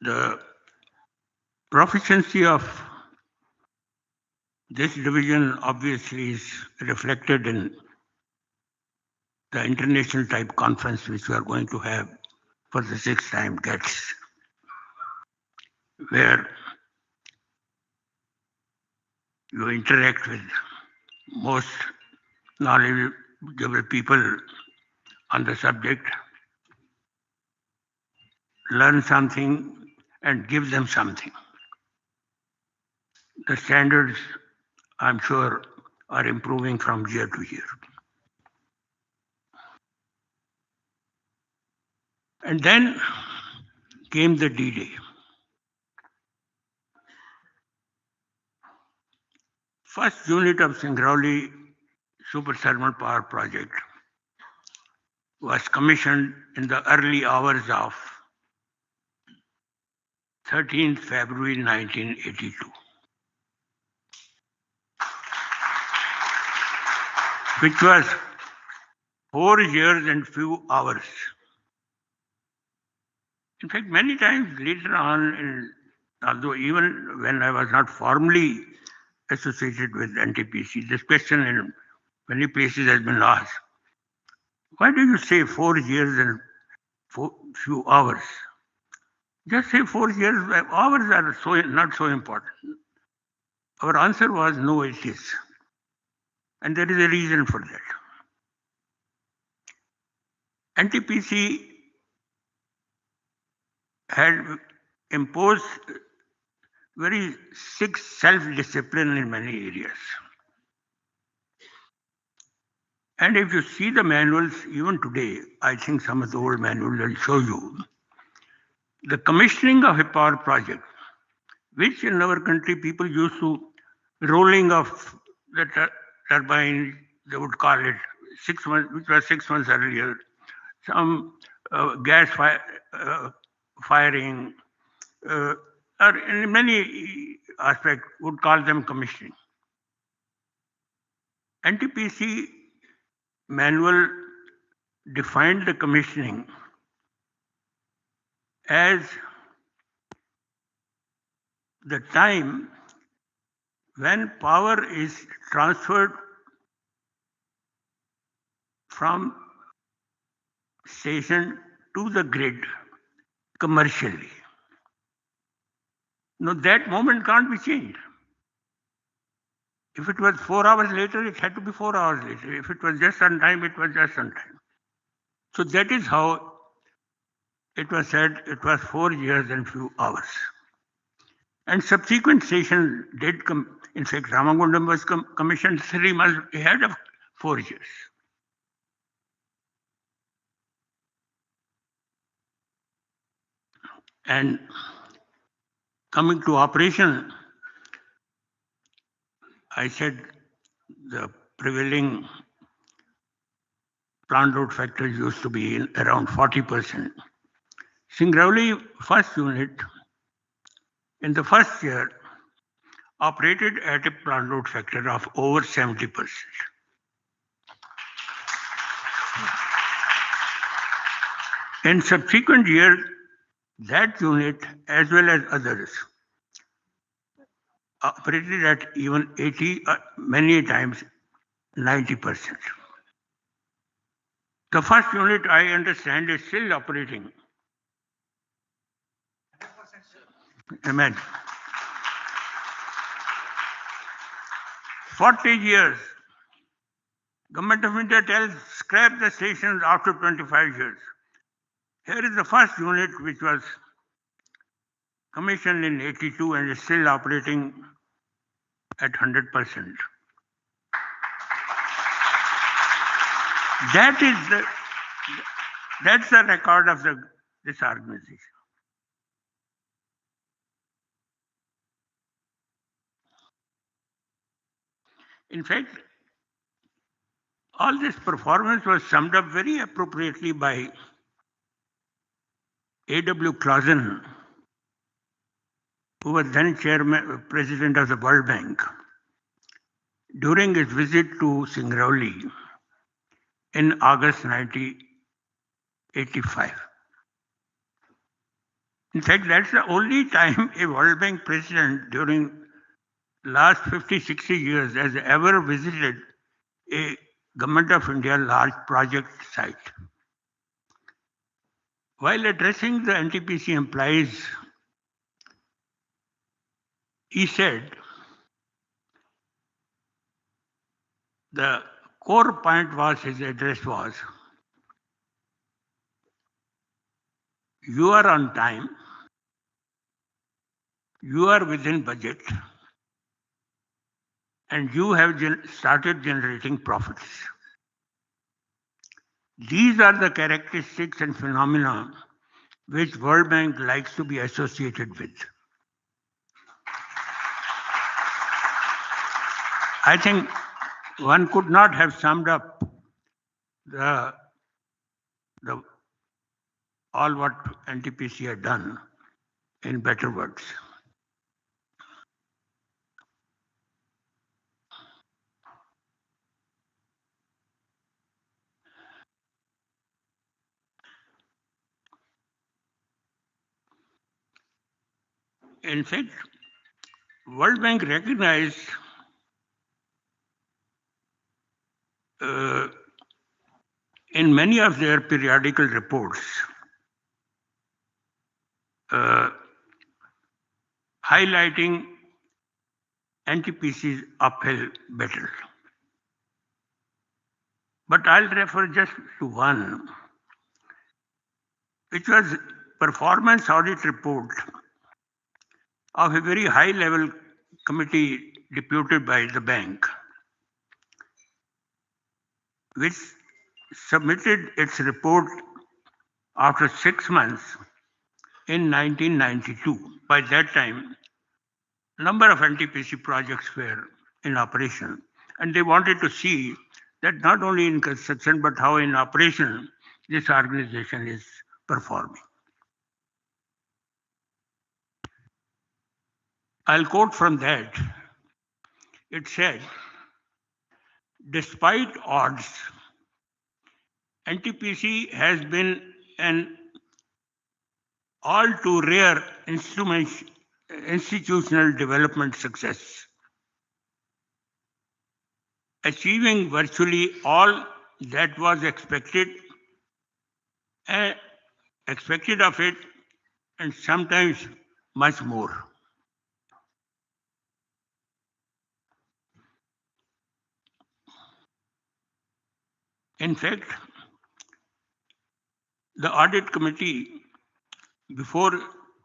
The proficiency of this division obviously is reflected in the international type conference which we are going to have for the 6th time GATS, where you interact with most knowledgeable people on the subject, learn something and give them something. The standards, I'm sure, are improving from year to year. And then came the D-Day. First unit of Singrauli Super Thermal Power Project was commissioned in the early hours of 13th February 1982. Which was 4 years and few hours. In fact, many times later on, although even when I was not formally associated with NTPC, this question in many places has been asked. Why do you say 4 years and few hours? Just say 4 years, hours are not so important. Our answer was no, it is. And there is a reason for that. NTPC had imposed very strict self-discipline in many areas. And if you see the manuals, even today, I think some of the old manuals will show you, the commissioning of a power project, which in our country people used to rolling of the turbine, they would call it 6 months, which was 6 months earlier, some gas firing, or in many aspects would call them commissioning. NTPC manual defined the commissioning as the time when power is transferred from station to the grid commercially. Now that moment can't be changed. If it was 4 hours later, it had to be 4 hours later. If it was just on time, it was just on time. So that is how it was said it was 4 years and few hours. And subsequent stations did come. In fact, Ramagundam was commissioned 3 months ahead of 4 years. And coming to operation, I said the prevailing plant load factor used to be in around 40%. Singrauli first unit in the first year operated at a plant load factor of over 70%. In subsequent years, that unit as well as others operated at even 80, many times 90%. The first unit, I understand, is still operating. Amen. 40 years. Government of India tells scrap the stations after 25 years. Here is the first unit which was commissioned in 82 and is still operating at 100%. That's the record of this organization. In fact, all this performance was summed up very appropriately by A.W. Clausen, who was then president of the World Bank, during his visit to Singrauli in August 1985. In fact, that's the only time a World Bank president during last 50, 60 years has ever visited a Government of India large project site. While addressing the NTPC employees, he said, the core point was, his address was, you are on time, you are within budget, and you have started generating profits. These are the characteristics and phenomena which World Bank likes to be associated with. I think one could not have summed up all what NTPC had done in better words. In fact, World Bank recognized in many of their periodical reports highlighting NTPC's uphill battle. But I'll refer just to one, which was performance audit report of a very high-level committee deputed by the bank, which submitted its report after 6 months in 1992. By that time, a number of NTPC projects were in operation, and they wanted to see that not only in construction, but how in operation this organization is performing. I'll quote from that. It said, despite odds, NTPC has been an all too rare institutional development success, achieving virtually all that was expected of it, and sometimes much more. In fact, the audit committee, before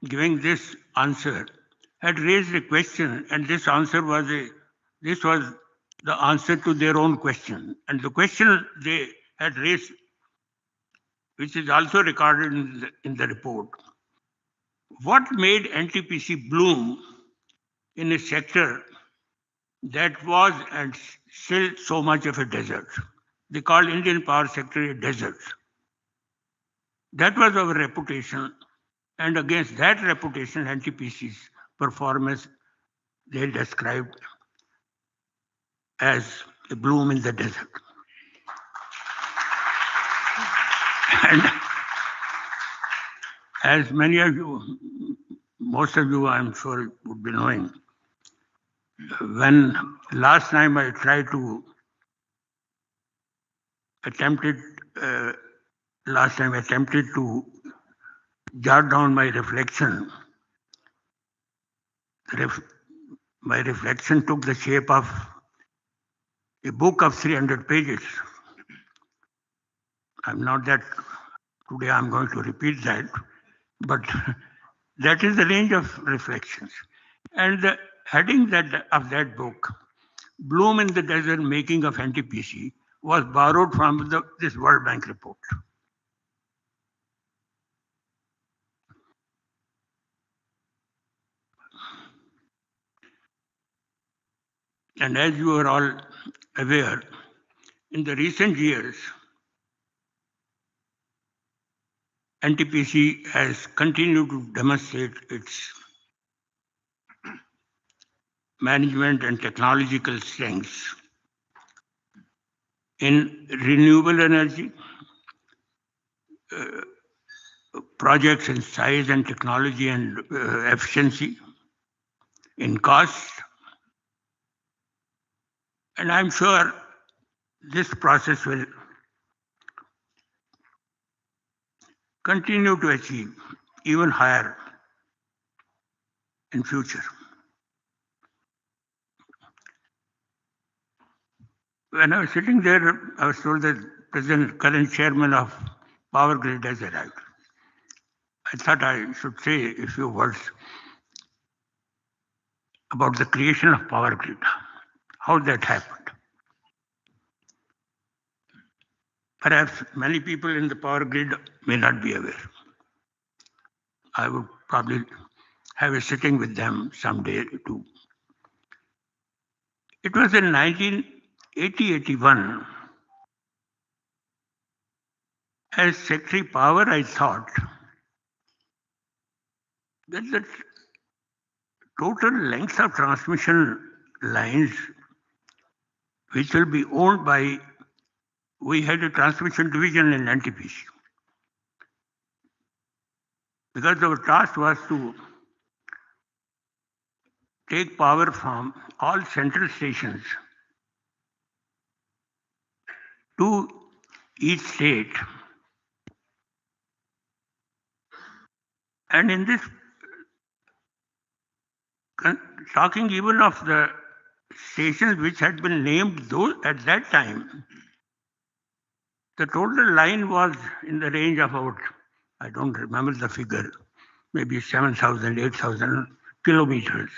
giving this answer, had raised a question, and this was the answer to their own question. And the question they had raised, which is also recorded in the report, what made NTPC bloom in a sector that was and still so much of a desert? They called Indian power sector a desert. That was our reputation, and against that reputation, NTPC's performance they described as a bloom in the desert. And as many of you, most of you, I'm sure, would be knowing, when last time I tried to attempted to jot down my reflection. My reflection took the shape of a book of 300 pages. I'm not that today I'm going to repeat that, but that is the range of reflections. And the heading of that book, Bloom in the Desert Making of NTPC, was borrowed from this World Bank report. And as you are all aware, in the recent years, NTPC has continued to demonstrate its management and technological strengths in renewable energy, projects in size and technology and efficiency, in cost. And I'm sure this process will continue to achieve even higher in future. When I was sitting there, I was told that current chairman of Power Grid has arrived. I thought I should say a few words about the creation of Power Grid, how that happened. Perhaps many people in the Power Grid may not be aware. I would probably have a sitting with them someday too. It was in 1980-81, as Secretary Power, I thought that the total length of transmission lines which will be owned by, we had a transmission division in NTPC. Because our task was to take power from all central stations to each state. And in this, talking even of the stations which had been named those at that time, the total line was in the range of about, I don't remember the figure, maybe 7,000, 8,000 kilometers,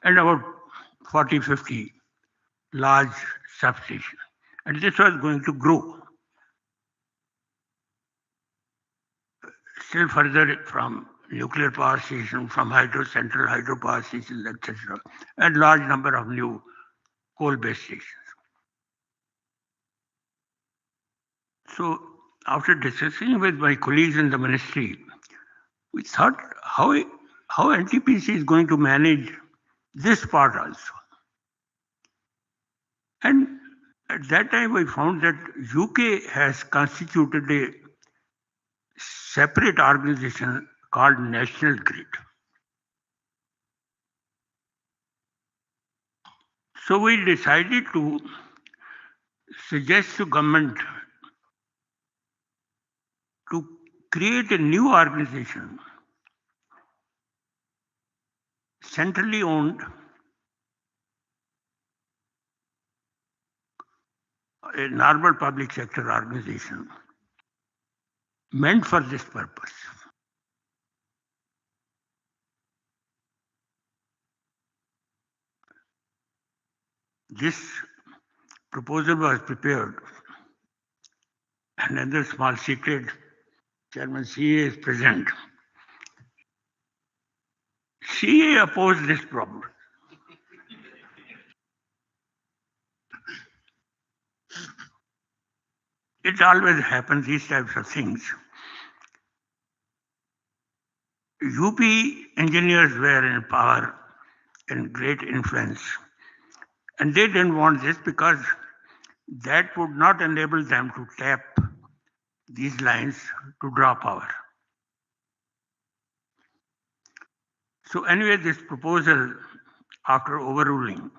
and about 40, 50 large substations. And this was going to grow still further from nuclear power station, from central hydropower stations, etc., and large number of new coal-based stations. So after discussing with my colleagues in the ministry, we thought how NTPC is going to manage this part also. And at that time, we found that UK has constituted a separate organization called National Grid. So we decided to suggest to government to create a new organization, centrally owned, a normal public sector organization meant for this purpose. This proposal was prepared. Another small secret, Chairman CA is present. CA opposed this problem. It always happens, these types of things. UP engineers were in power and great influence. And they didn't want this because that would not enable them to tap these lines to draw power. So anyway, this proposal, after overruling,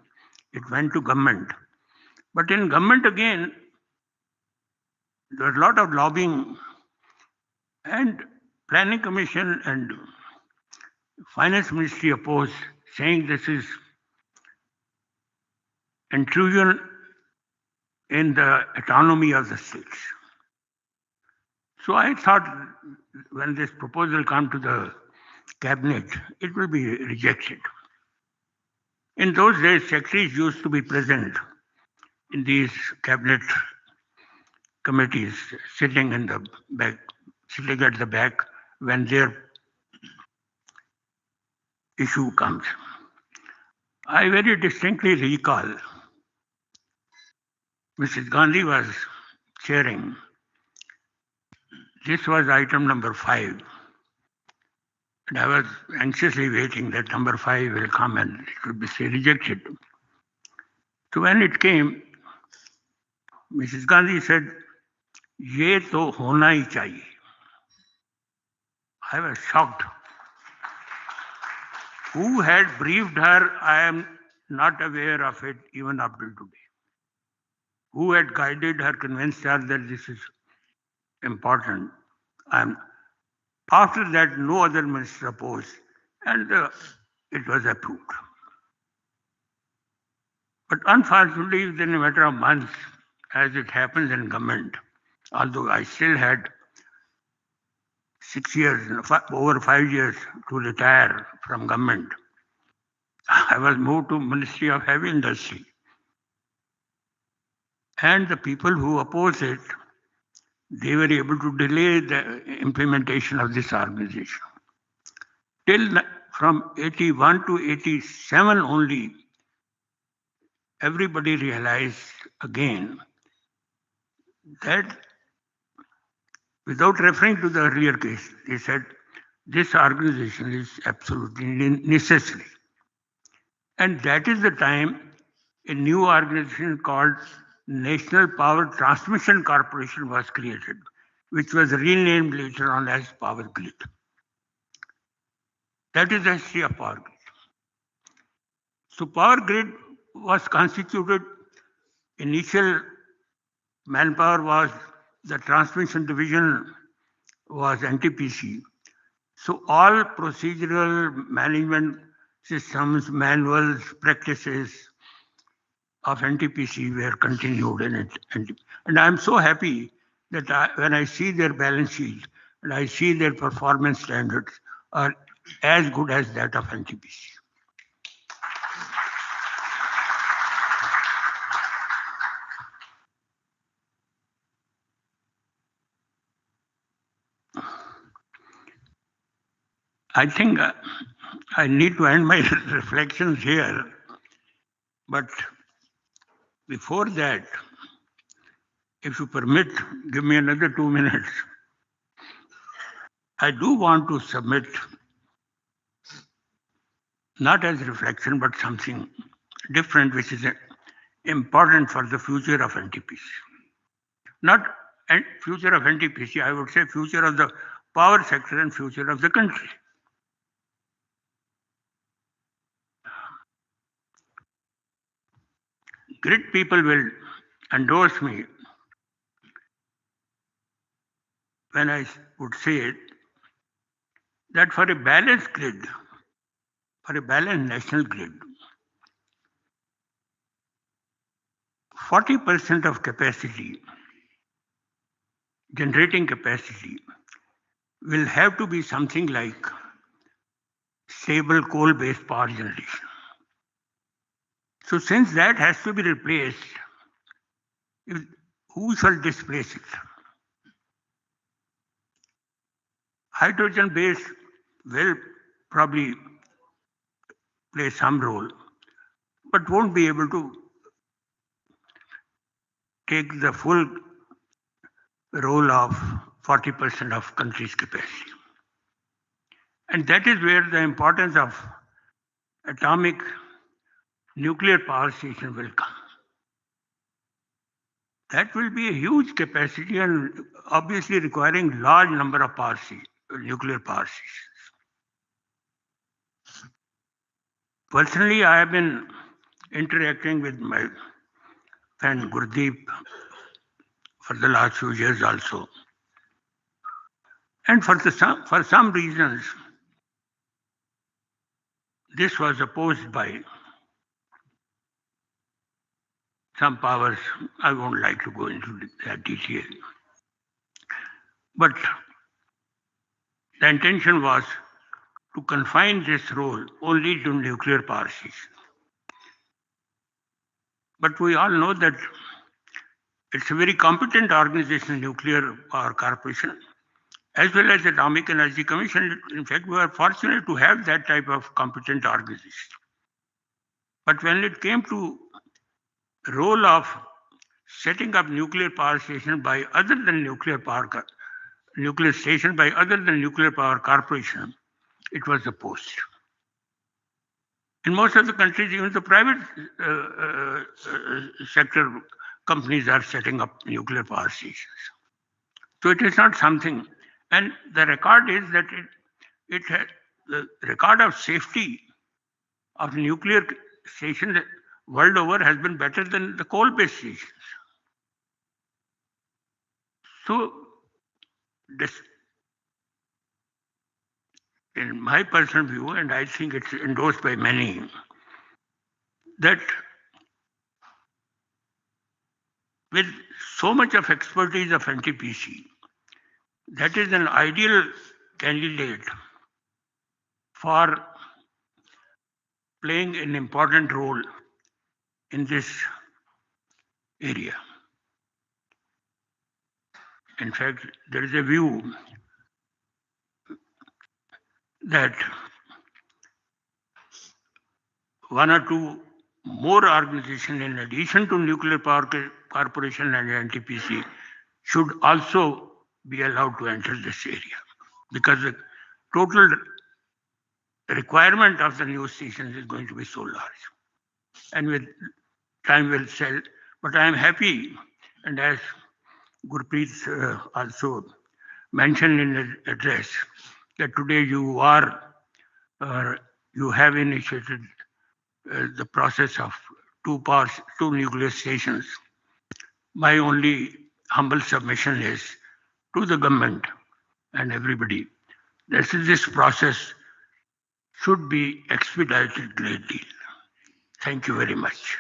it went to government. But in government again, there was a lot of lobbying, and Planning Commission and Finance Ministry opposed, saying this is intrusion in the autonomy of the states. So I thought when this proposal come to the cabinet, it will be rejected. In those days, secretaries used to be present in these cabinet committees, sitting in the back, sitting at the back when their issue comes. I very distinctly recall Mrs. Gandhi was chairing. This was item number 5. And I was anxiously waiting that number 5 will come and it will be say rejected. So when it came, Mrs. Gandhi said, "Ye to hona hi chahiye." I was shocked. Who had briefed her? I am not aware of it even up till today. Who had guided her, convinced her that this is important? After that, no other minister opposed, and it was approved. But unfortunately, within a matter of months, as it happens in government, although I still had 6 years, over 5 years to retire from government, I was moved to Ministry of Heavy Industry. And the people who opposed it, they were able to delay the implementation of this organization. Till from 81 to 87 only, everybody realized again that without referring to the earlier case, they said this organization is absolutely necessary. And that is the time a new organization called National Power Transmission Corporation was created, which was renamed later on as Power Grid. That is the history of Power Grid. So Power Grid was constituted, initial manpower was the transmission division was NTPC. So all procedural management systems, manuals, practices of NTPC were continued in it. And I'm so happy that when I see their balance sheet and I see their performance standards are as good as that of NTPC. I think I need to end my reflections here, but before that, if you permit, give me another 2 minutes. I do want to submit, not as reflection, but something different, which is important for the future of NTPC. Not future of NTPC, I would say future of the power sector and future of the country. Grid people will endorse me when I would say that for a balanced grid, for a balanced national grid, 40% of capacity, generating capacity, will have to be something like stable coal-based power generation. So since that has to be replaced, who shall displace it? Hydrogen-based will probably play some role, but won't be able to take the full role of 40% of country's capacity. And that is where the importance of atomic nuclear power station will come. That will be a huge capacity and obviously requiring large number of nuclear power stations. Personally, I have been interacting with my friend Gurdeep for the last few years also. And for some reasons, this was opposed by some powers. I won't like to go into that detail. But the intention was to confine this role only to nuclear power stations. But we all know that it's a very competent organization, Nuclear Power Corporation, as well as Atomic Energy Commission. In fact, we are fortunate to have that type of competent organization. But when it came to the role of setting up nuclear power station by other than nuclear station by other than Nuclear Power Corporation, it was opposed. In most of the countries, even the private sector companies are setting up nuclear power stations. So it is not something, and the record is that the record of safety of nuclear stations world over has been better than the coal-based stations. So this, in my personal view, and I think it's endorsed by many, that with so much of expertise of NTPC, that is an ideal candidate for playing an important role in this area. In fact, there is a view that one or two more organizations in addition to Nuclear Power Corporation and NTPC should also be allowed to enter this area, because the total requirement of the new stations is going to be so large. And with time will tell, but I am happy, and as Gurpreet also mentioned in his address, that today you have initiated the process of two nuclear stations. My only humble submission is to the government and everybody, this process should be expedited greatly. Thank you very much.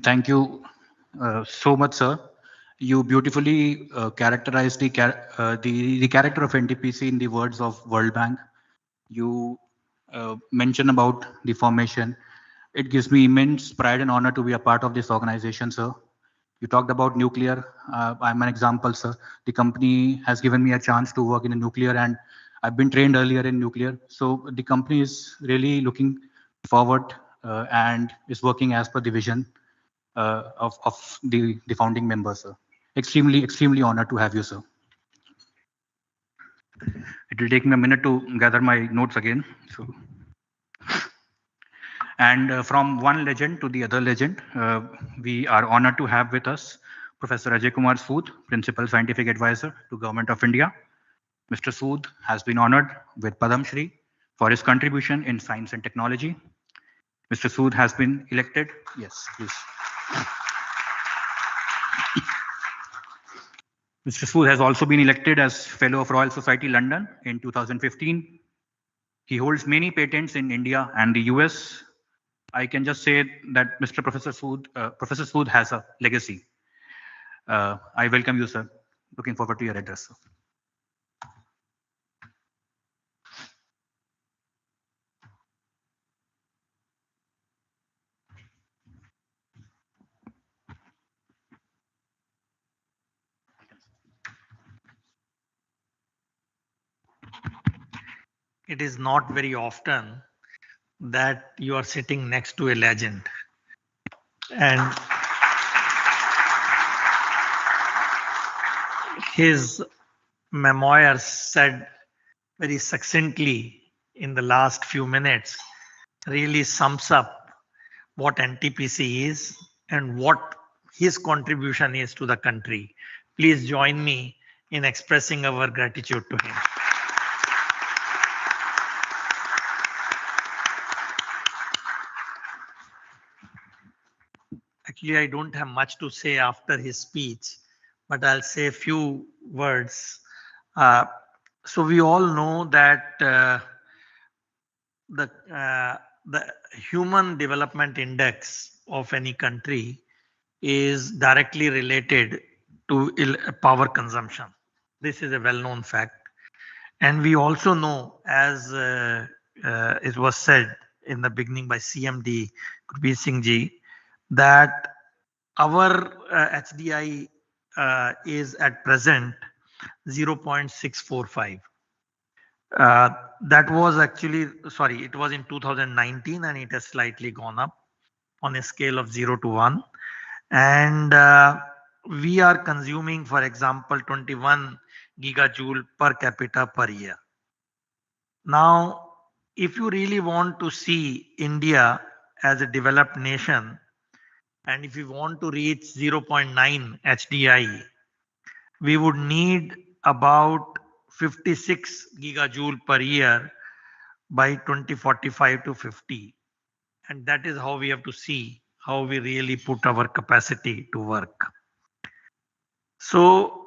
Thank you so much, sir. You beautifully characterized the character of NTPC in the words of World Bank. You mentioned about the formation. It gives me immense pride and honor to be a part of this organization, sir. You talked about nuclear. I'm an example, sir. The company has given me a chance to work in a nuclear, and I've been trained earlier in nuclear. So the company is really looking forward and is working as per the vision of the founding members, sir. Extremely honored to have you, sir. It will take me a minute to gather my notes again. So, and from one legend to the other legend, we are honored to have with us Professor Ajay Kumar Sood, Principal Scientific Advisor to Government of India. Mr. Sood has been honored with Padam Shri for his contribution in science and technology. Mr. Sood has been elected. Yes, please. Mr. Sood has also been elected as Fellow of Royal Society London in 2015. He holds many patents in India and the US. I can just say that Professor Sood has a legacy. I welcome you, sir. Looking forward to your address, sir. It is not very often that you are sitting next to a legend. And his memoirs said very succinctly in the last few minutes really sums up what NTPC is and what his contribution is to the country. Please join me in expressing our gratitude to him. Actually, I don't have much to say after his speech, but I'll say a few words. So we all know that the Human Development Index of any country is directly related to power consumption. This is a well-known fact. And we also know, as it was said in the beginning by CMD Gurpreet Singh ji, that our HDI is at present 0.645. That was actually, sorry, it was in 2019 and it has slightly gone up on a scale of 0 to 1. And we are consuming, for example, 21 gigajoule per capita per year. Now, if you really want to see India as a developed nation, and if we want to reach 0.9 HDI, we would need about 56 gigajoule per year by 2045 to 50. And that is how we have to see how we really put our capacity to work. So,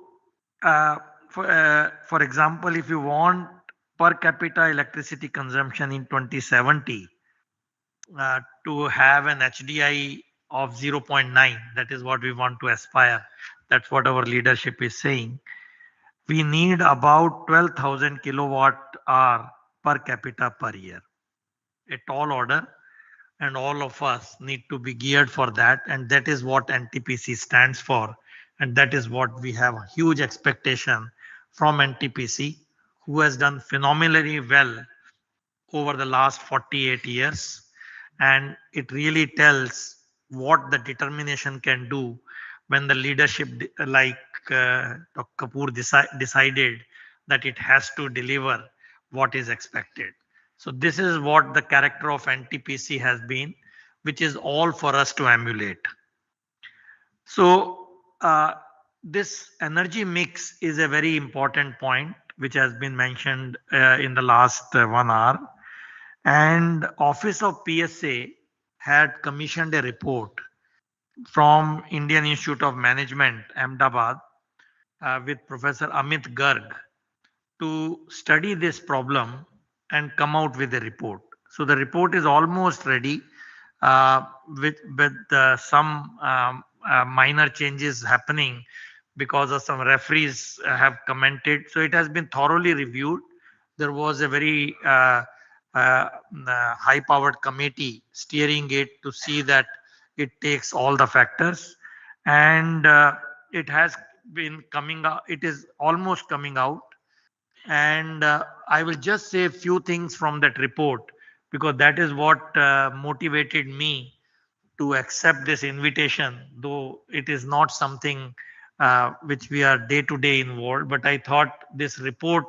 for example, if you want per capita electricity consumption in 2070 to have an HDI of 0.9, that is what we want to aspire. That's what our leadership is saying. We need about 12,000 kilowatt hour per capita per year. A tall order, and all of us need to be geared for that. And that is what NTPC stands for. And that is what we have a huge expectation from NTPC, who has done phenomenally well over the last 48 years. And it really tells what the determination can do when the leadership like Dr. Kapoor decided that it has to deliver what is expected. So this is what the character of NTPC has been, which is all for us to emulate. So this energy mix is a very important point, which has been mentioned in the last 1 hour. And Office of PSA had commissioned a report from Indian Institute of Management, Ahmedabad, with Professor Amit Garg to study this problem and come out with a report. So the report is almost ready with some minor changes happening because of some referees have commented. So it has been thoroughly reviewed. There was a very high-powered committee steering it to see that it takes all the factors, and it has been coming out. It is almost coming out, and I will just say a few things from that report, because that is what motivated me to accept this invitation, though it is not something which we are day to day involved. But I thought this report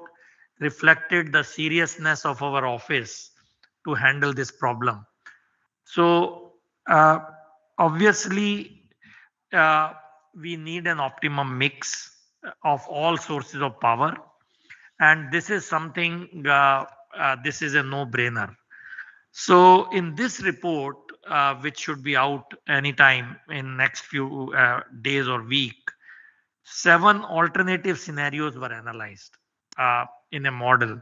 reflected the seriousness of our office to handle this problem. So, obviously, uh, we need an optimum mix of all sources of power, and this is something, this is a no brainer. So in this report, which should be out anytime in next few days or week, 7 alternative scenarios were analyzed in a model.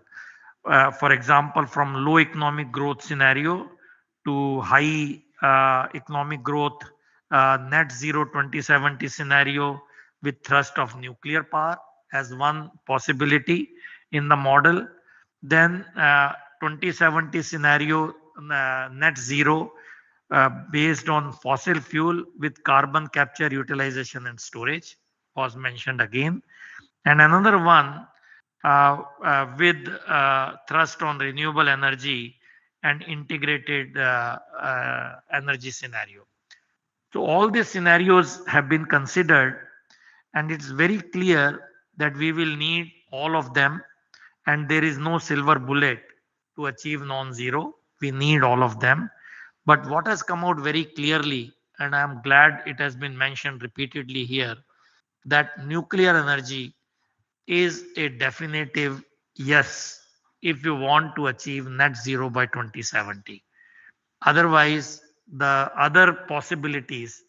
For example, from low economic growth scenario to high economic growth, net zero 2070 scenario with thrust of nuclear power as one possibility in the model. Then 2070 scenario, net zero based on fossil fuel with carbon capture, utilization and storage was mentioned again. And another one with thrust on renewable energy and integrated energy scenario. So all these scenarios have been considered, and it's very clear that we will need all of them, and there is no silver bullet to achieve non-zero. We need all of them. But what has come out very clearly, and I'm glad it has been mentioned repeatedly here, that nuclear energy is a definitive yes if you want to achieve net zero by 2070. Otherwise, the other possibilities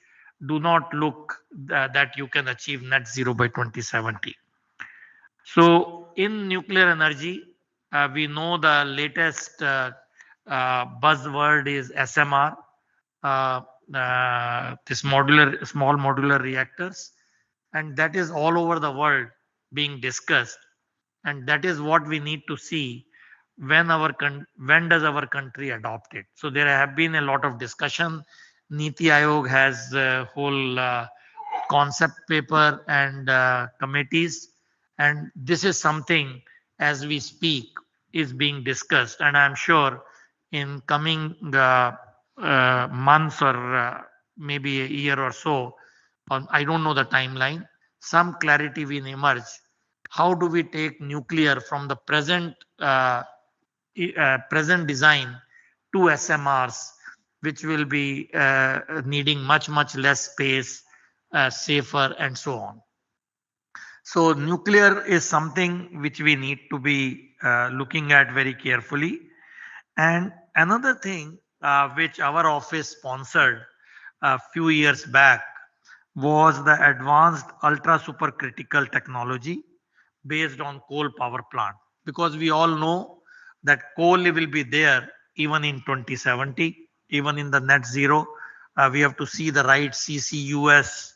do not look that you can achieve net zero by 2070. So, in nuclear energy, we know the latest buzzword is SMR, this modular, small modular reactors, and that is all over the world being discussed, and that is what we need to see when does our country adopt it. So there have been a lot of discussion. Niti Aayog has a whole concept paper and committees, and this is something as we speak is being discussed, and I'm sure in coming months or maybe a year or so, or I don't know the timeline, some clarity will emerge. How do we take nuclear from the present design to SMRs, which will be needing much less space, safer, and so on. So nuclear is something which we need to be looking at very carefully. And another thing which our office sponsored a few years back was the advanced ultra supercritical technology based on coal power plant, because we all know that coal will be there even in 2070, even in the net zero. We have to see the right CCUS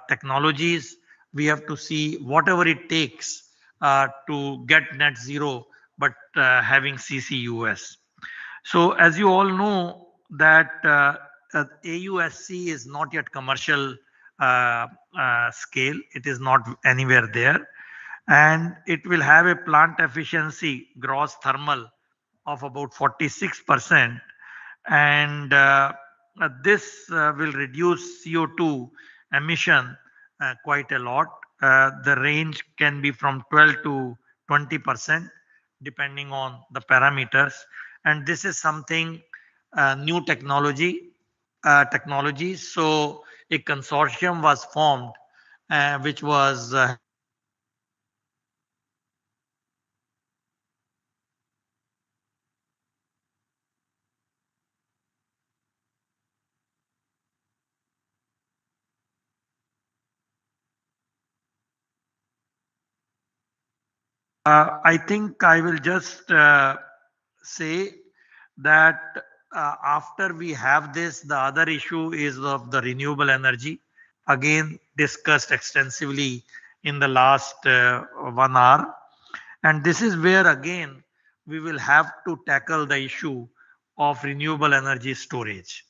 technologies. We have to see whatever it takes to get net zero, but having CCUS. So as you all know that AUSC is not yet commercial scale. It is not anywhere there, and it will have a plant efficiency gross thermal of about 46%, and this will reduce CO2 emission quite a lot. The range can be from 12 to 20% depending on the parameters, and this is something new technology. So a consortium was formed which was I think I will just say that after we have this, the other issue is of the renewable energy, again discussed extensively in the last 1 hour. And this is where again we will have to tackle the issue of renewable energy storage.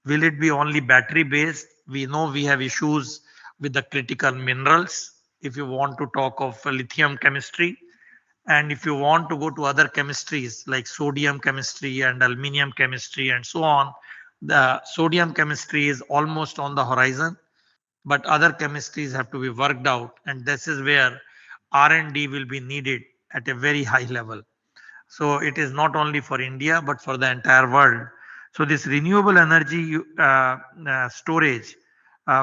Will it be only battery based? We know we have issues with the critical minerals. If you want to talk of lithium chemistry, And if you want to go to other chemistries like sodium chemistry and aluminum chemistry and so on, the sodium chemistry is almost on the horizon, but other chemistries have to be worked out. And this is where R&D will be needed at a very high level. So it is not only for India, but for the entire world. So this renewable energy storage,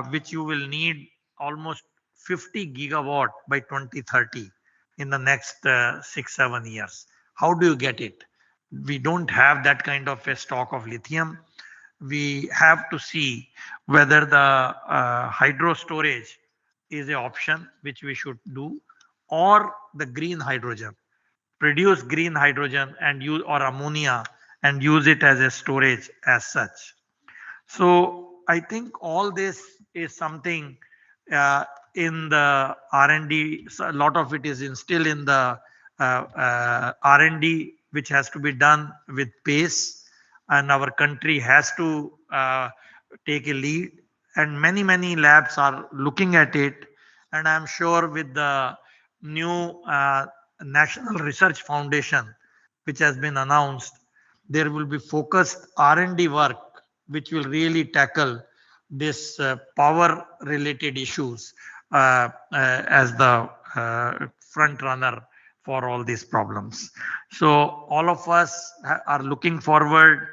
which you will need almost 50 gigawatt by 2030 in the next 6-7 years. How do you get it? We don't have that kind of a stock of lithium. We have to see whether the hydro storage is an option which we should do, or the green hydrogen, produce green hydrogen and use, or ammonia, and use it as a storage as such. So I think all this is something in the R&D. So a lot of it is still in the R&D, which has to be done with pace, and our country has to take a lead. And many labs are looking at it, and I'm sure with the new National Research Foundation, which has been announced, there will be focused R&D work which will really tackle this power related issues as the front runner for all these problems. So all of us are looking forward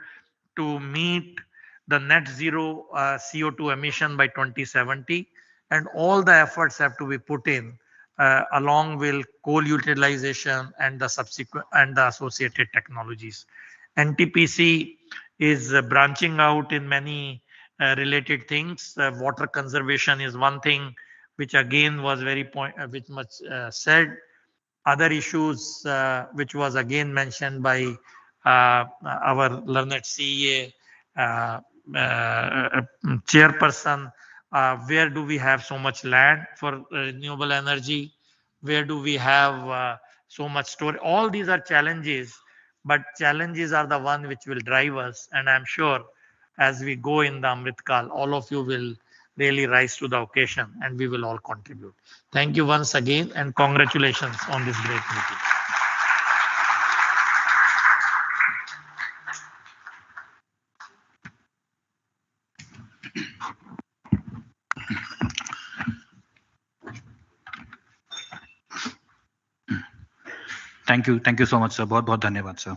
to meet the net zero CO2 emission by 2070, and all the efforts have to be put in along with coal utilization and the subsequent and the associated technologies. NTPC is branching out in many related things. Water conservation is one thing, which again was very which much said. Other issues which was again mentioned by our learned CEA chairperson, where do we have so much land for renewable energy? Where do we have so much storage? All these are challenges, but challenges are the one which will drive us. And I'm sure as we go in the Amritkal, all of you will really rise to the occasion and we will all contribute. Thank you once again and congratulations on this great meeting. Thank you so much, sir. बहुत बहुत धन्यवाद, sir.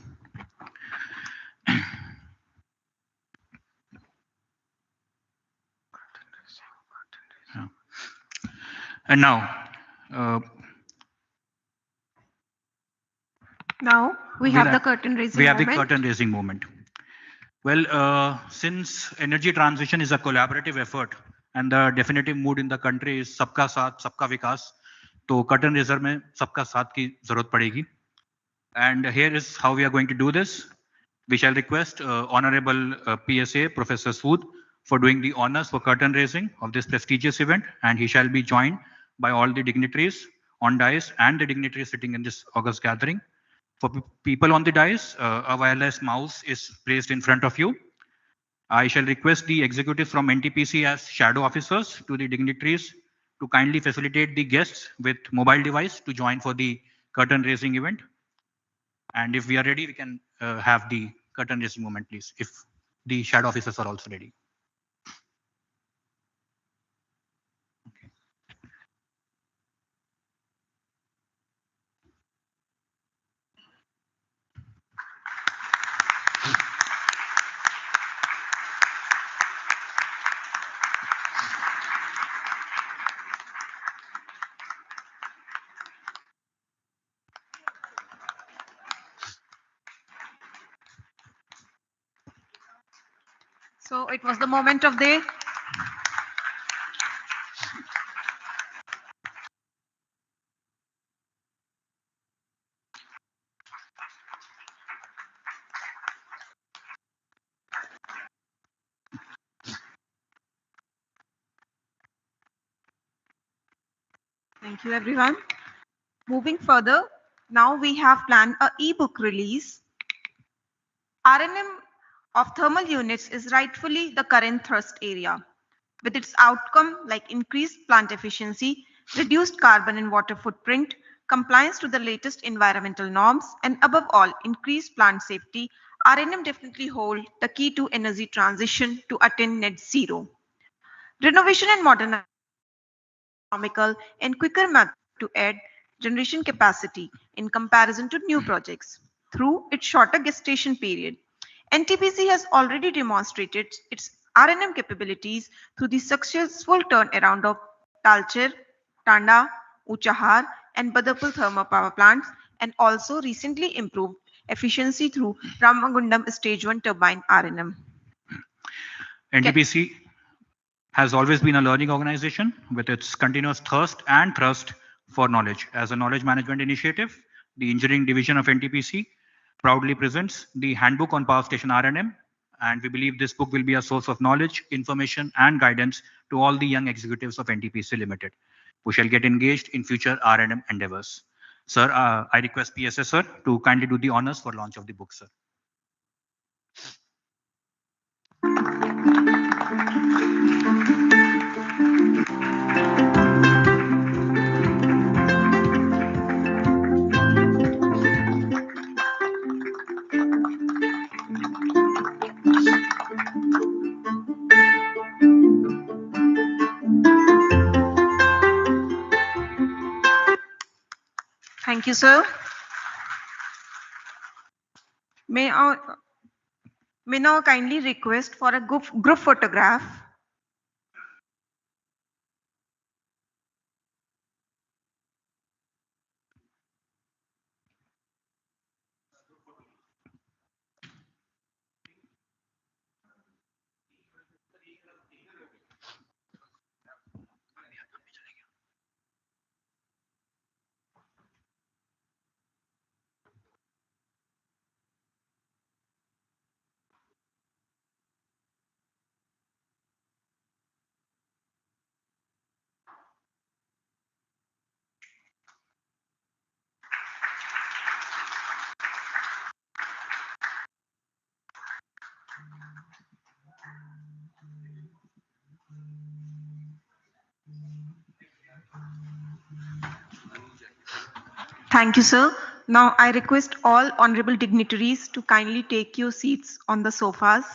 And now we have the curtain raising we have moment. the curtain raising moment. Well, since energy transition is a collaborative effort and the definitive mood in the country is सबका साथ सबका विकास, तो curtain raiser में सबका साथ की जरूरत पड़ेगी. And here is how we are going to do this. We shall request Honorable PSA Professor Sood for doing the honors for curtain raising of this prestigious event, and he shall be joined by all the dignitaries on dais and the dignitaries sitting in this august gathering. For people on the dais, a wireless mouse is placed in front of you. I shall request the executives from NTPC as shadow officers to the dignitaries to kindly facilitate the guests with mobile device to join for the curtain raising event. And if we are ready, we can have the curtain raising moment, please, if the shadow officers are also ready. So it was the moment of the Thank you, everyone. Moving further, now we have planned a e-book release. RNM of thermal units is rightfully the current thrust area, with its outcome like increased plant efficiency, reduced carbon and water footprint, compliance to the latest environmental norms, and above all, increased plant safety, R&M definitely hold the key to energy transition to attain net zero. Renovation and modernization is an economical and quicker method to add generation capacity in comparison to new projects. Through its shorter gestation period, NTPC has already demonstrated its R&M capabilities through the successful turnaround of Talcher, Tanda, Uchahar, and Badapur thermal power plants, and also recently improved efficiency through Ramagundam Stage 1 turbine R&M. NTPC has always been a learning organization with its continuous thirst and thrust for knowledge. As a knowledge management initiative, the engineering division of NTPC proudly presents the Handbook on Power Station R&M, and we believe this book will be a source of knowledge, information, and guidance to all the young executives of NTPC Limited who shall get engaged in future R&M endeavors. Sir, I request PSS sir to kindly do the honors for launch of the book, sir. Thank you, sir. May now kindly request for a group photograph. Thank you, sir. Now I request all honorable dignitaries to kindly take your seats on the sofas.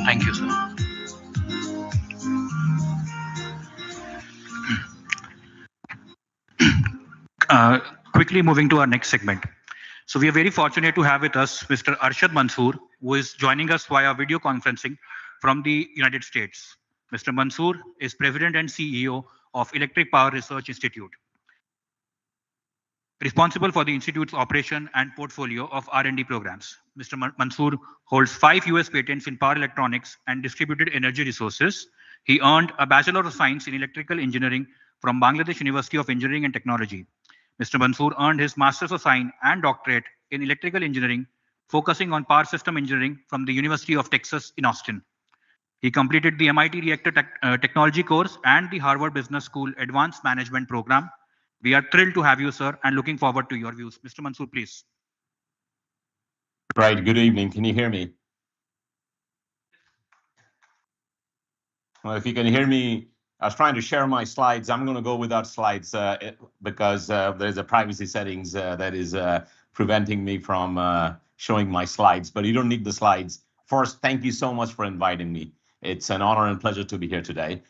Thank you, sir. Quickly moving to our next segment. So we are very fortunate to have with us Mr. Arshad Mansoor, who is joining us via video conferencing from the United States. Mr. Mansoor is President and CEO of Electric Power Research Institute, responsible for the institute's operation and portfolio of R&D programs. Mr. Mansoor holds 5 US patents in power electronics and distributed energy resources. He earned a Bachelor of Science in Electrical Engineering from Bangladesh University of Engineering and Technology. Mr. Mansoor earned his Masters of Science and Doctorate in Electrical Engineering, focusing on power system engineering from the University of Texas in Austin. He completed the MIT Reactor Technology course and the Harvard Business School Advanced Management Program. We are thrilled to have you, sir, and looking forward to your views. Mr. Mansoor, please. Right. Good evening. Can you hear me? Well, if you can hear me, I was trying to share my slides. I'm going to go without slides because there's a privacy settings that is preventing me from showing my slides. But you don't need the slides. First, thank you so much for inviting me. It's an honor and pleasure to be here today.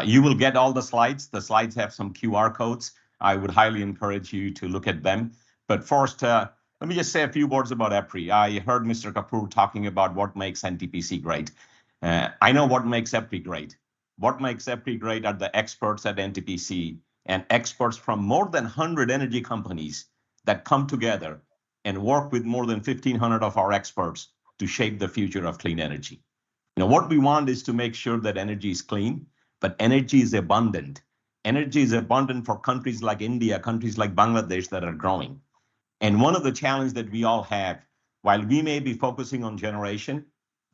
You will get all the slides. The slides have some QR codes. I would highly encourage you to look at them. But first, let me just say a few words about EPRI. I heard Mr. Kapoor talking about what makes NTPC great. I know what makes EPRI great. What makes EPRI great are the experts at NTPC and experts from more than 100 energy companies that come together and work with more than 1,500 of our experts to shape the future of clean energy. You know, what we want is to make sure that energy is clean, but energy is abundant. Energy is abundant for countries like India, countries like Bangladesh that are growing. And one of the challenges that we all have, while we may be focusing on generation,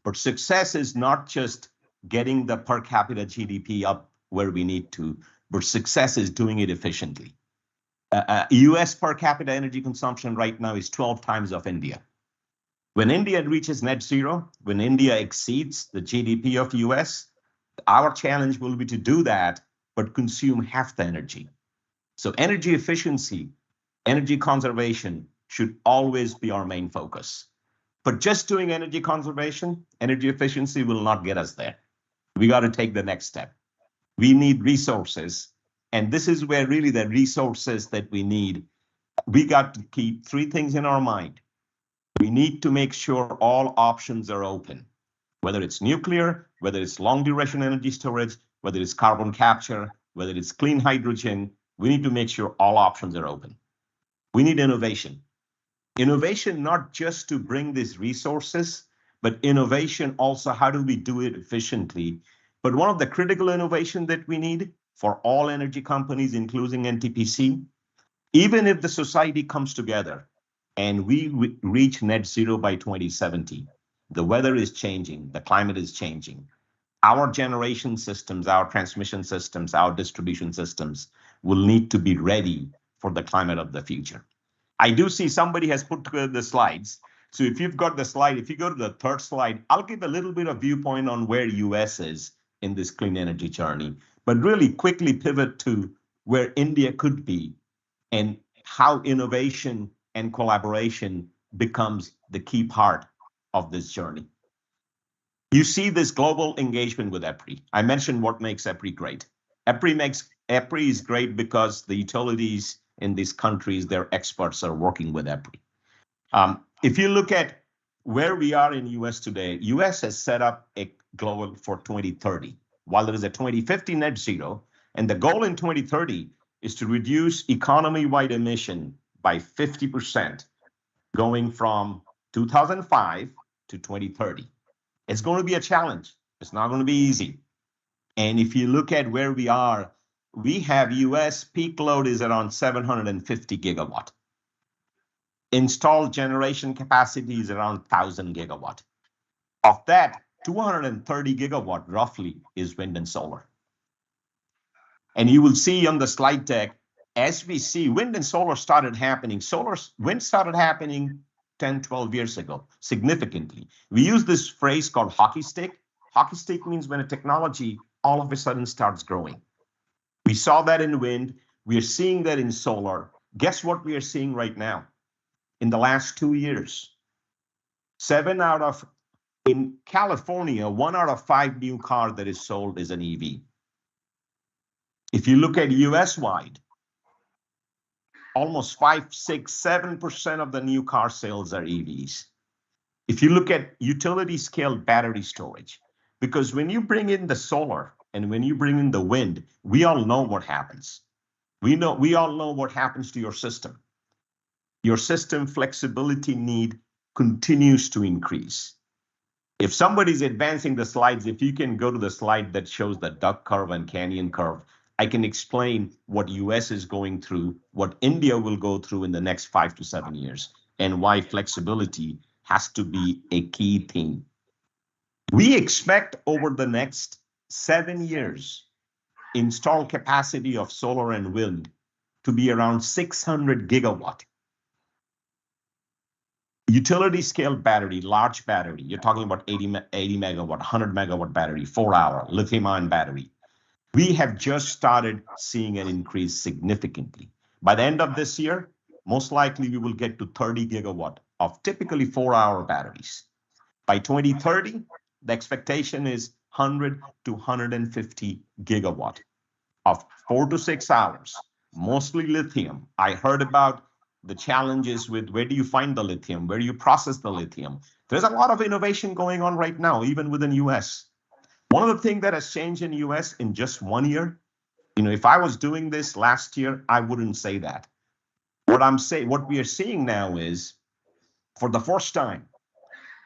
but success is not just getting the per capita GDP up where we need to, but success is doing it efficiently. US per capita energy consumption right now is 12 times of India. When India reaches net zero, when India exceeds the GDP of US, our challenge will be to do that, but consume half the energy. So energy efficiency, energy conservation should always be our main focus. But just doing energy conservation, energy efficiency will not get us there. We got to take the next step. We need resources. And this is where really the resources that we need, we got to keep three things in our mind. We need to make sure all options are open, whether it's nuclear, whether it's long duration energy storage, whether it's carbon capture, whether it's clean hydrogen. We need to make sure all options are open. We need innovation. Innovation, not just to bring these resources, but innovation also, how do we do it efficiently? But one of the critical innovation that we need for all energy companies, including NTPC, even if the society comes together and we reach net zero by 2070, the weather is changing, the climate is changing. Our generation systems, our transmission systems, our distribution systems will need to be ready for the climate of the future. I do see somebody has put together the slides. So if you've got the slide, if you go to the third slide, I'll give a little bit of viewpoint on where US is in this clean energy journey, but really quickly pivot to where India could be and how innovation and collaboration becomes the key part of this journey. You see this global engagement with EPRI. I mentioned what makes EPRI great. EPRI is great because the utilities in these countries, their experts are working with EPRI. If you look at where we are in US today, US has set up a goal for 2030, while there is a 2050 net zero, and the goal in 2030 is to reduce economy-wide emission by 50%, going from 2005 to 2030. It's going to be a challenge. It's not going to be easy. And if you look at where we are, we have US peak load is around 750 gigawatt. Installed generation capacity is around 1,000 gigawatt. Of that, 230 gigawatt roughly is wind and solar. And you will see on the slide deck, as we see wind and solar started happening, wind started happening 10, 12 years ago, significantly. We use this phrase called hockey stick. Hockey stick means when a technology all of a sudden starts growing. We saw that in wind. We are seeing that in solar. Guess what we are seeing right now? In the last 2 years, in California, 1 out of 5 new cars that is sold is an EV. If you look at US wide, almost 5, 6, 7% of the new car sales are EVs. If you look at utility scale battery storage, because when you bring in the solar and when you bring in the wind, we all know what happens. We all know what happens to your system. Your system flexibility need continues to increase. If somebody's advancing the slides, if you can go to the slide that shows the duck curve and canyon curve, I can explain what US is going through, what India will go through in the next 5 to 7 years, and why flexibility has to be a key theme. We expect over the next 7 years, installed capacity of solar and wind to be around 600 gigawatt. Utility scale battery, large battery, you're talking about 80 megawatt, 100 megawatt battery, 4-hour lithium ion battery. We have just started seeing an increase significantly. By the end of this year, most likely we will get to 30 gigawatt of typically 4-hour batteries. By 2030, the expectation is 100 to 150 gigawatt of 4 to 6 hours, mostly lithium. I heard about the challenges with where do you find the lithium, where do you process the lithium. There's a lot of innovation going on right now, even within US. One of the things that has changed in US in just 1 year, if I was doing this last year, I wouldn't say that. What we are seeing now is, for the first time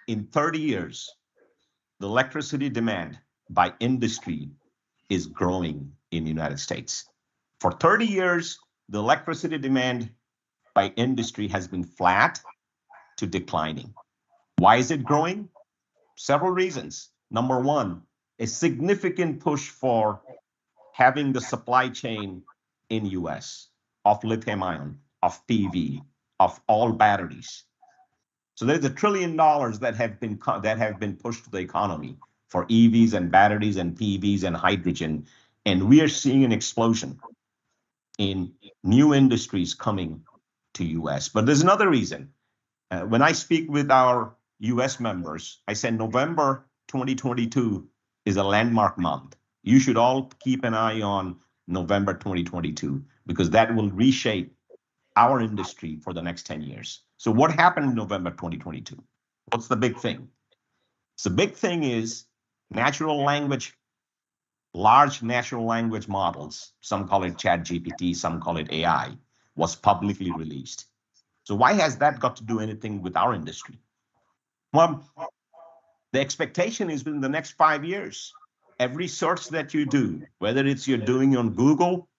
in 30 years, the electricity demand by industry is growing in the United States. For 30 years, the electricity demand by industry has been flat to declining. Why is it growing? Several reasons. Number one, a significant push for having the supply chain in US of lithium ion, of PV, of all batteries. So there's $1 trillion that have been pushed to the economy for EVs and batteries and PVs and hydrogen. And we are seeing an explosion in new industries coming to US. But there's another reason. When I speak with our US members, I said November 2022 is a landmark month. You should all keep an eye on November 2022 because that will reshape our industry for the next 10 years. So what happened in November 2022? What's the big thing? So the big thing is large natural language models, some call it ChatGPT, some call it AI, was publicly released. So why has that got to do anything with our industry? Well, the expectation is within the next 5 years, every search that you do, whether it's you're doing on Google,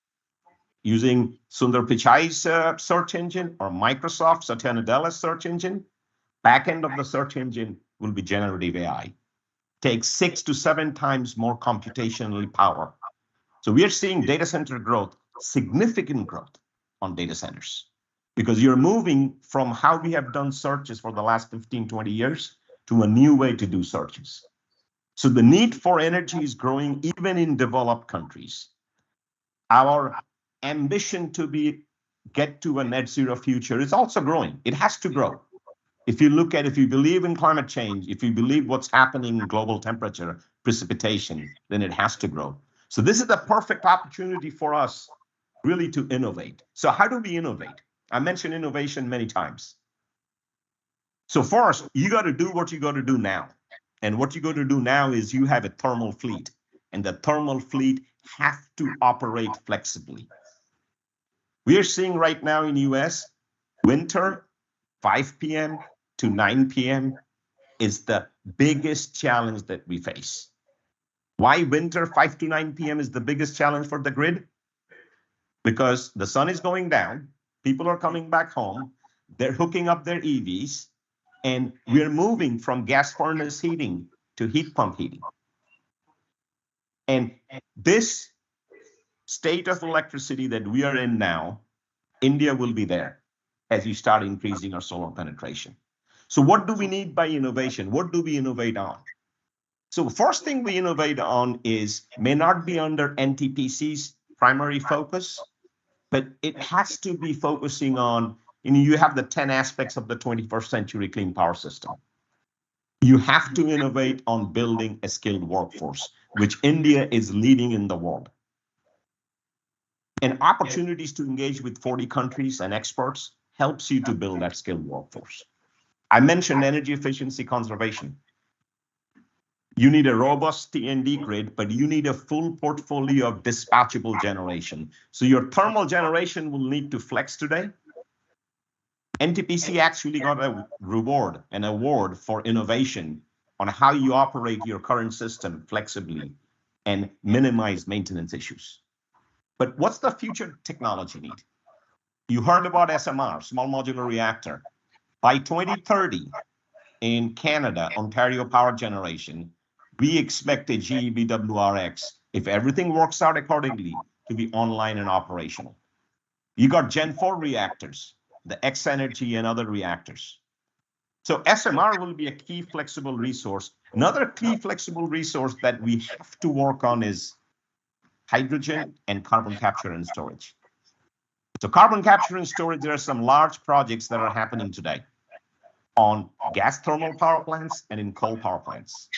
using Sundar Pichai's search engine or Microsoft Satya Nadella's search engine, back end of the search engine will be generative AI. Takes 6 to 7 times more computational power. So we are seeing data center growth, significant growth on data centers, because you're moving from how we have done searches for the last 15, 20 years to a new way to do searches. So the need for energy is growing even in developed countries. Our ambition to get to a net zero future is also growing. It has to grow. If you believe in climate change, if you believe what's happening in global temperature, precipitation, then it has to grow. So this is the perfect opportunity for us really to innovate. So how do we innovate? I mentioned innovation many times. So first, you got to do what you got to do now. And what you got to do now is you have a thermal fleet, and the thermal fleet have to operate flexibly. We are seeing right now in US, winter, 5 p.m. to 9 p.m. is the biggest challenge that we face. Why winter 5 to 9 p.m. is the biggest challenge for the grid? Because the sun is going down, people are coming back home, they're hooking up their EVs, and we're moving from gas furnace heating to heat pump heating. And this state of electricity that we are in now, India will be there as we start increasing our solar penetration. So what do we need by innovation? What do we innovate on? So the first thing we innovate on may not be under NTPC's primary focus, but it has to be focusing on, you have the 10 aspects of the 21st century clean power system. You have to innovate on building a skilled workforce, which India is leading in the world. And opportunities to engage with 40 countries and experts helps you to build that skilled workforce. I mentioned energy efficiency conservation. You need a robust T&D grid, but you need a full portfolio of dispatchable generation. So your thermal generation will need to flex today. NTPC actually got an award for innovation on how you operate your current system flexibly and minimize maintenance issues. But what's the future technology need? You heard about SMR, small modular reactor. By 2030, in Canada, Ontario Power Generation, we expect a GEBWRX, if everything works out accordingly, to be online and operational. You got Gen 4 reactors, the X-Energy and other reactors. So SMR will be a key flexible resource. Another key flexible resource that we have to work on is hydrogen and carbon capture and storage. So carbon capture and storage, there are some large projects that are happening today on gas thermal power plants and in coal power plants.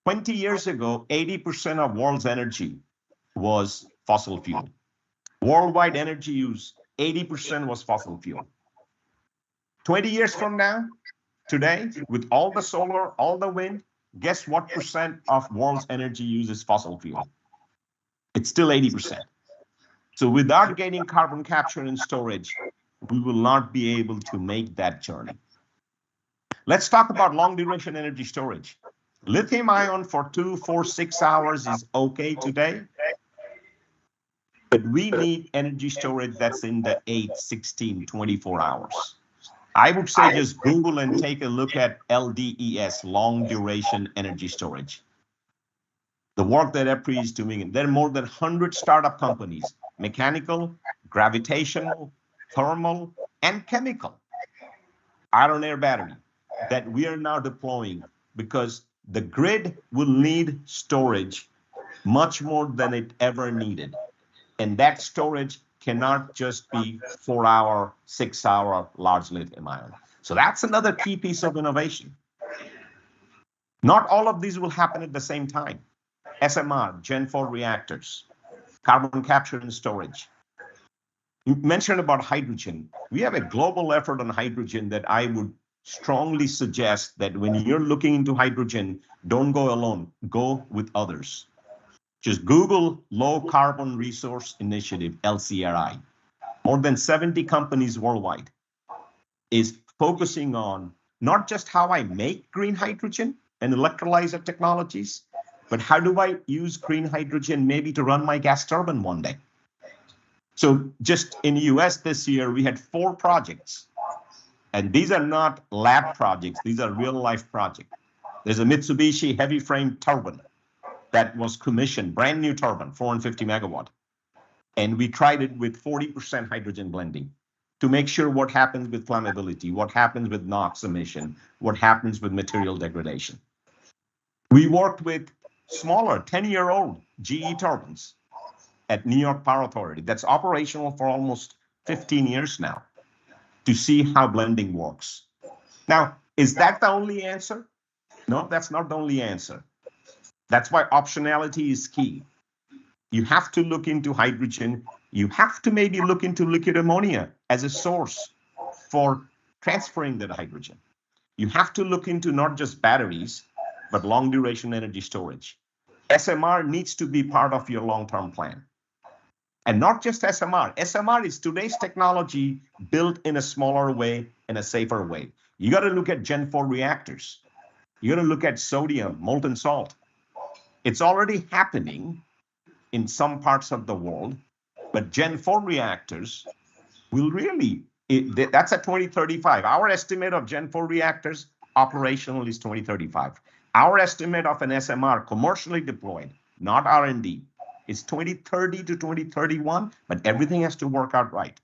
20 years ago, 80% of world's energy was fossil fuel. Worldwide energy use, 80% was fossil fuel. 20 years from now, today, with all the solar, all the wind, guess what percent of world's energy use is fossil fuel? It's still 80%. So without getting carbon capture and storage, we will not be able to make that journey. Let's talk about long duration energy storage. Lithium ion for 2, 4, 6 hours is okay today, but we need energy storage that's in the 8, 16, 24 hours. I would say just Google and take a look at LDES, long duration energy storage. The work that EPRI is doing, and there are more than 100 startup companies, mechanical, gravitational, thermal, and chemical, iron air battery, that we are now deploying because the grid will need storage much more than it ever needed. And that storage cannot just be 4-hour, 6-hour large lithium ion. So that's another key piece of innovation. Not all of these will happen at the same time. SMR, Gen 4 reactors, carbon capture and storage. You mentioned about hydrogen. We have a global effort on hydrogen that I would strongly suggest that when you're looking into hydrogen, don't go alone, go with others. Just Google Low Carbon Resource Initiative, LCRI. More than 70 companies worldwide is focusing on not just how I make green hydrogen and electrolyzer technologies, but how do I use green hydrogen maybe to run my gas turbine one day? So just in the US this year, we had 4 projects. And these are not lab projects, these are real life projects. There's a Mitsubishi heavy frame turbine that was commissioned, brand new turbine, 450 megawatt. And we tried it with 40% hydrogen blending to make sure what happens with flammability, what happens with NOx emission, what happens with material degradation. We worked with smaller 10-year-old GE turbines at New York Power Authority that's operational for almost 15 years now to see how blending works. Now, is that the only answer? No, that's not the only answer. That's why optionality is key. You have to look into hydrogen. You have to maybe look into liquid ammonia as a source for transferring that hydrogen. You have to look into not just batteries, but long duration energy storage. SMR needs to be part of your long-term plan. And not just SMR. SMR is today's technology built in a smaller way, in a safer way. You got to look at Gen 4 reactors. You got to look at sodium, molten salt. It's already happening in some parts of the world, but Gen 4 reactors will really, that's at 2035. Our estimate of Gen 4 reactors operational is 2035. Our estimate of an SMR commercially deployed, not R&D, is 2030 to 2031, but everything has to work out right.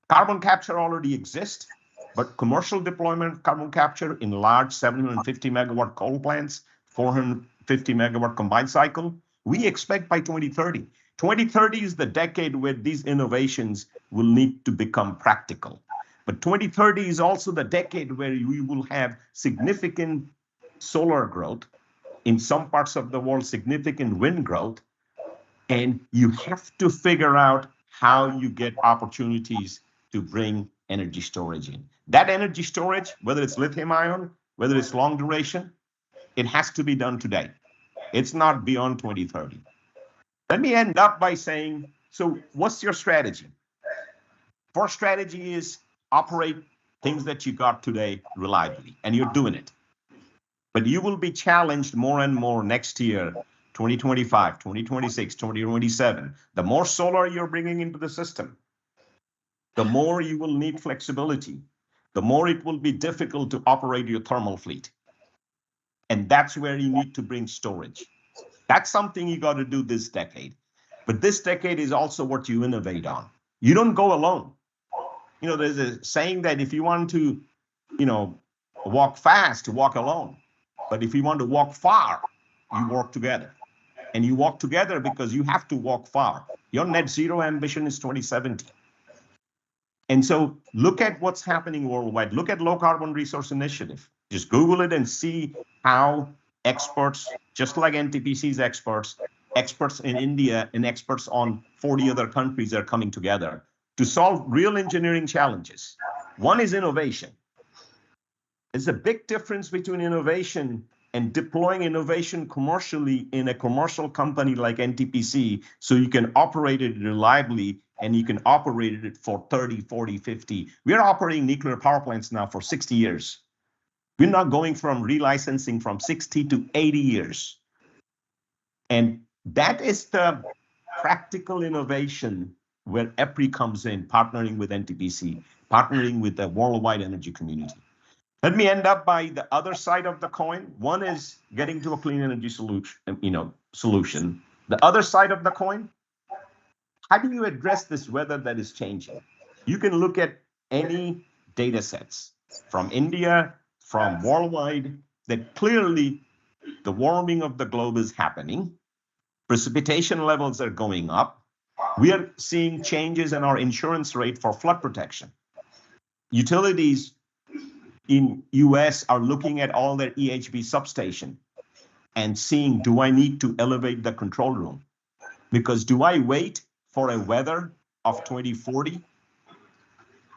Carbon capture already exists, but commercial deployment of carbon capture in large 750 megawatt coal plants, 450 megawatt combined cycle, we expect by 2030. 2030 is the decade where these innovations will need to become practical. But 2030 is also the decade where we will have significant solar growth, in some parts of the world, significant wind growth, and you have to figure out how you get opportunities to bring energy storage in. That energy storage, whether it's lithium ion, whether it's long duration, it has to be done today. It's not beyond 2030. Let me end up by saying, so what's your strategy? First strategy is operate things that you got today reliably, and you're doing it. But you will be challenged more and more next year, 2025, 2026, 2027. The more solar you're bringing into the system, the more you will need flexibility, the more it will be difficult to operate your thermal fleet. And that's where you need to bring storage. That's something you got to do this decade. But this decade is also what you innovate on. You don't go alone. You know, there's a saying that if you want to walk fast, walk alone. But if you want to walk far, you work together. And you walk together because you have to walk far. Your net zero ambition is 2070. And so look at what's happening worldwide. Look at Low Carbon Resource Initiative. Just Google it and see how experts, just like NTPC's experts in India and experts on 40 other countries are coming together to solve real engineering challenges. One is innovation. There's a big difference between innovation and deploying innovation commercially in a commercial company like NTPC so you can operate it reliably and you can operate it for 30, 40, 50. We're operating nuclear power plants now for 60 years. We're not going from relicensing from 60 to 80 years. And that is the practical innovation where EPRI comes in, partnering with NTPC, partnering with the worldwide energy community. Let me end up by the other side of the coin. One is getting to a clean energy solution. The other side of the coin, how do you address this weather that is changing? You can look at any data sets from India, from worldwide, that clearly the warming of the globe is happening. Precipitation levels are going up. We are seeing changes in our insurance rate for flood protection. Utilities in US are looking at all their EHV substation and seeing, do I need to elevate the control room? Because do I wait for a weather of 2040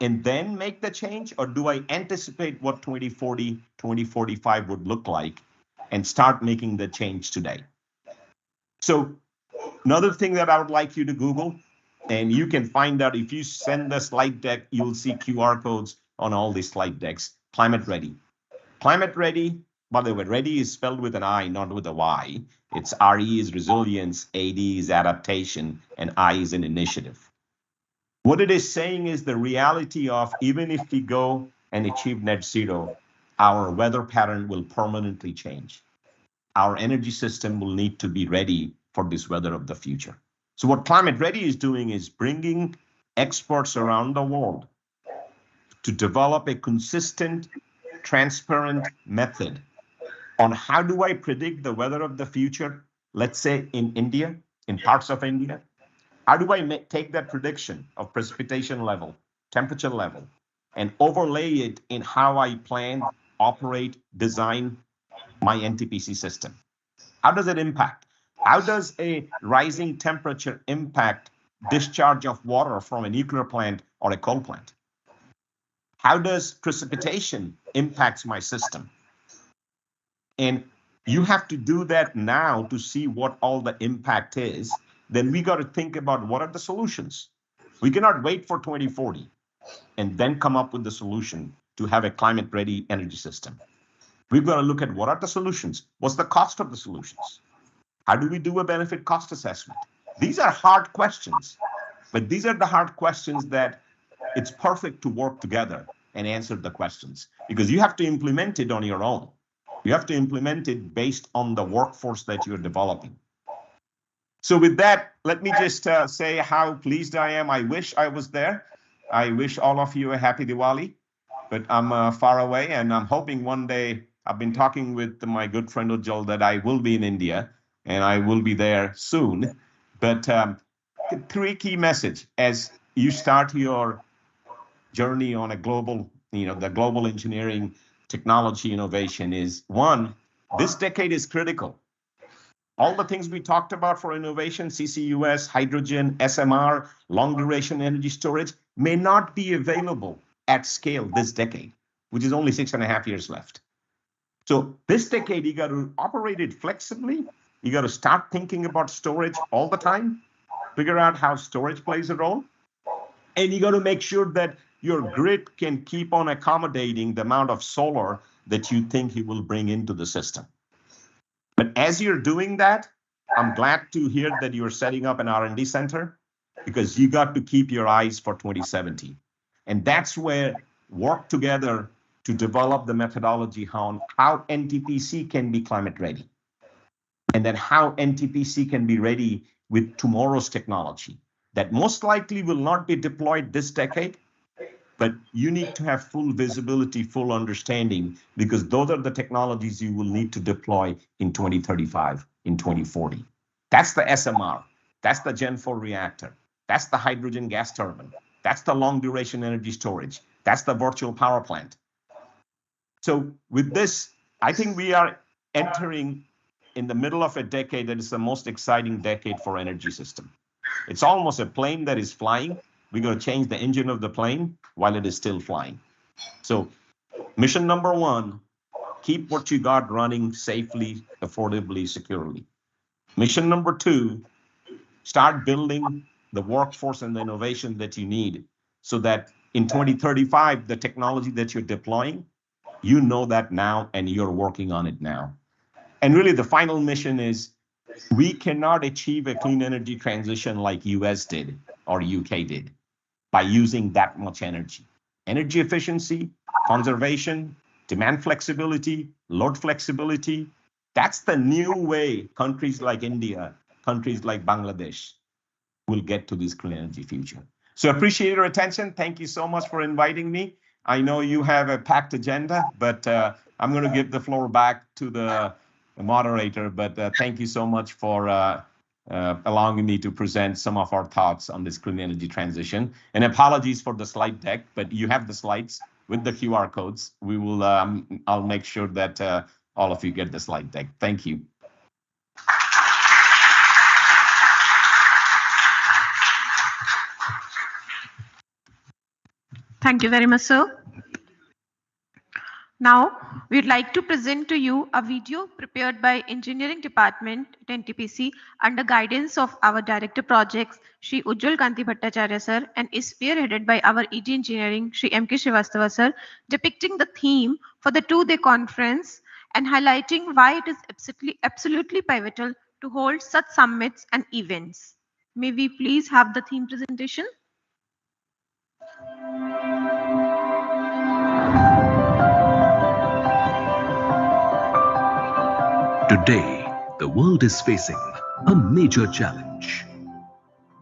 and then make the change? Or do I anticipate what 2040, 2045 would look like and start making the change today? So another thing that I would like you to Google, and you can find out if you send the slide deck, you'll see QR codes on all these slide decks. Climate ready. Climate ready, by the way, ready is spelled with an I, not with a Y. It's RE is resilience, AD is adaptation, and I is an initiative. What it is saying is the reality of even if we go and achieve net zero, our weather pattern will permanently change. Our energy system will need to be ready for this weather of the future. So what Climate Ready is doing is bringing experts around the world to develop a consistent, transparent method on how do I predict the weather of the future, let's say in India, in parts of India. How do I take that prediction of precipitation level, temperature level, and overlay it in how I plan, operate, design my NTPC system? How does it impact? How does a rising temperature impact discharge of water from a nuclear plant or a coal plant? How does precipitation impact my system? And you have to do that now to see what all the impact is. Then we got to think about what are the solutions. We cannot wait for 2040 and then come up with the solution to have a climate ready energy system. We've got to look at what are the solutions. What's the cost of the solutions? How do we do a benefit cost assessment? These are hard questions, but these are the hard questions that it's perfect to work together and answer the questions because you have to implement it on your own. You have to implement it based on the workforce that you're developing. So with that, let me just say how pleased I am. I wish I was there. I wish all of you a happy Diwali, but I'm far away and I'm hoping one day. I've been talking with my good friend Ujjal that I will be in India and I will be there soon. But three key messages as you start your journey on a global, the global engineering technology innovation is one, this decade is critical. All the things we talked about for innovation, CCUS, hydrogen, SMR, long duration energy storage may not be available at scale this decade, which is only 6.5 years left. So this decade, you got to operate it flexibly. You got to start thinking about storage all the time, figure out how storage plays a role. And you got to make sure that your grid can keep on accommodating the amount of solar that you think you will bring into the system. But as you're doing that, I'm glad to hear that you're setting up an R&D center because you got to keep your eyes for 2070. And that's where work together to develop the methodology on how NTPC can be climate ready. And then how NTPC can be ready with tomorrow's technology that most likely will not be deployed this decade, But you need to have full visibility, full understanding, because those are the technologies you will need to deploy in 2035, in 2040. That's the SMR. That's the Gen 4 reactor. That's the hydrogen gas turbine. That's the long duration energy storage. That's the virtual power plant. So with this, I think we are entering in the middle of a decade that is the most exciting decade for energy system. It's almost a plane that is flying. We're going to change the engine of the plane while it is still flying. So mission number one, keep what you got running safely, affordably, securely. Mission number two, start building the workforce and the innovation that you need so that in 2035, the technology that you're deploying, you know that now and you're working on it now. And really the final mission is we cannot achieve a clean energy transition like US did or UK did by using that much energy. Energy efficiency, conservation, demand flexibility, load flexibility, that's the new way countries like India, countries like Bangladesh will get to this clean energy future. So appreciate your attention. Thank you so much for inviting me. I know you have a packed agenda, but I'm going to give the floor back to the moderator. But thank you so much for allowing me to present some of our thoughts on this clean energy transition. And apologies for the slide deck, but you have the slides with the QR codes. We will. I'll make sure that all of you get the slide deck. Thank you. Thank you very much, sir. Now, we'd like to present to you a video prepared by Engineering Department at NTPC under guidance of our Director Projects, Shri Ujjwal Kanti Bhattacharya sir, and is spearheaded by our ED Engineering, Shri M.K. Srivastava sir, depicting the theme for the two-day conference and highlighting why it is absolutely pivotal to hold such summits and events. May we please have the theme presentation? Today, the world is facing a major challenge: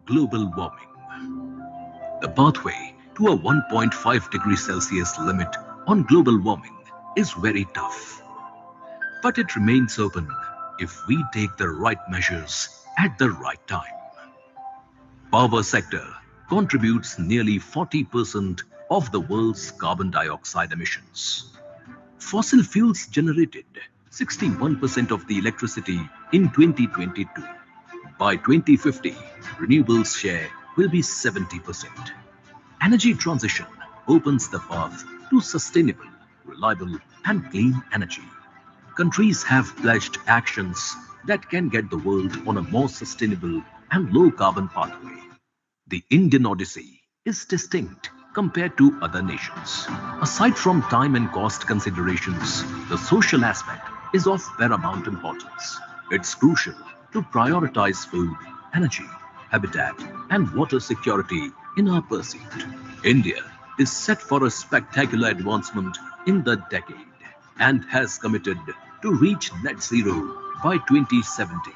global warming. The pathway to a 1.5 degrees Celsius limit on global warming is very tough. But it remains open if we take the right measures at the right time. Power sector contributes nearly 40% of the world's carbon dioxide emissions. Fossil fuels generated 61% of the electricity in 2022. By 2050, renewables share will be 70%. Energy transition opens the path to sustainable, reliable, and clean energy. Countries have pledged actions that can get the world on a more sustainable and low-carbon pathway. The Indian Odyssey is distinct compared to other nations. Aside from time and cost considerations, the social aspect is of paramount importance. It's crucial to prioritize food, energy, habitat, and water security in our pursuit. India is set for a spectacular advancement in the decade and has committed to reach net zero by 2070.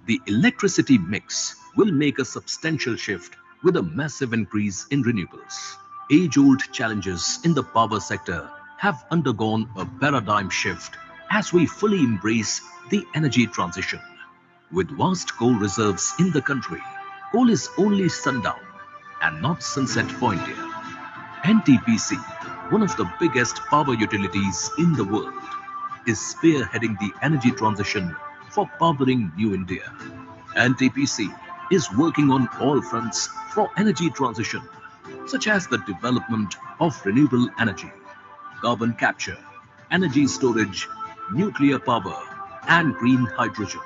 The electricity mix will make a substantial shift with a massive increase in renewables. Age-old challenges in the power sector have undergone a paradigm shift as we fully embrace the energy transition. With vast coal reserves in the country, coal is only sundown and not sunset point here. NTPC, one of the biggest power utilities in the world, is spearheading the energy transition for powering New India. NTPC is working on all fronts for energy transition, such as the development of renewable energy, carbon capture, energy storage, nuclear power, and green hydrogen.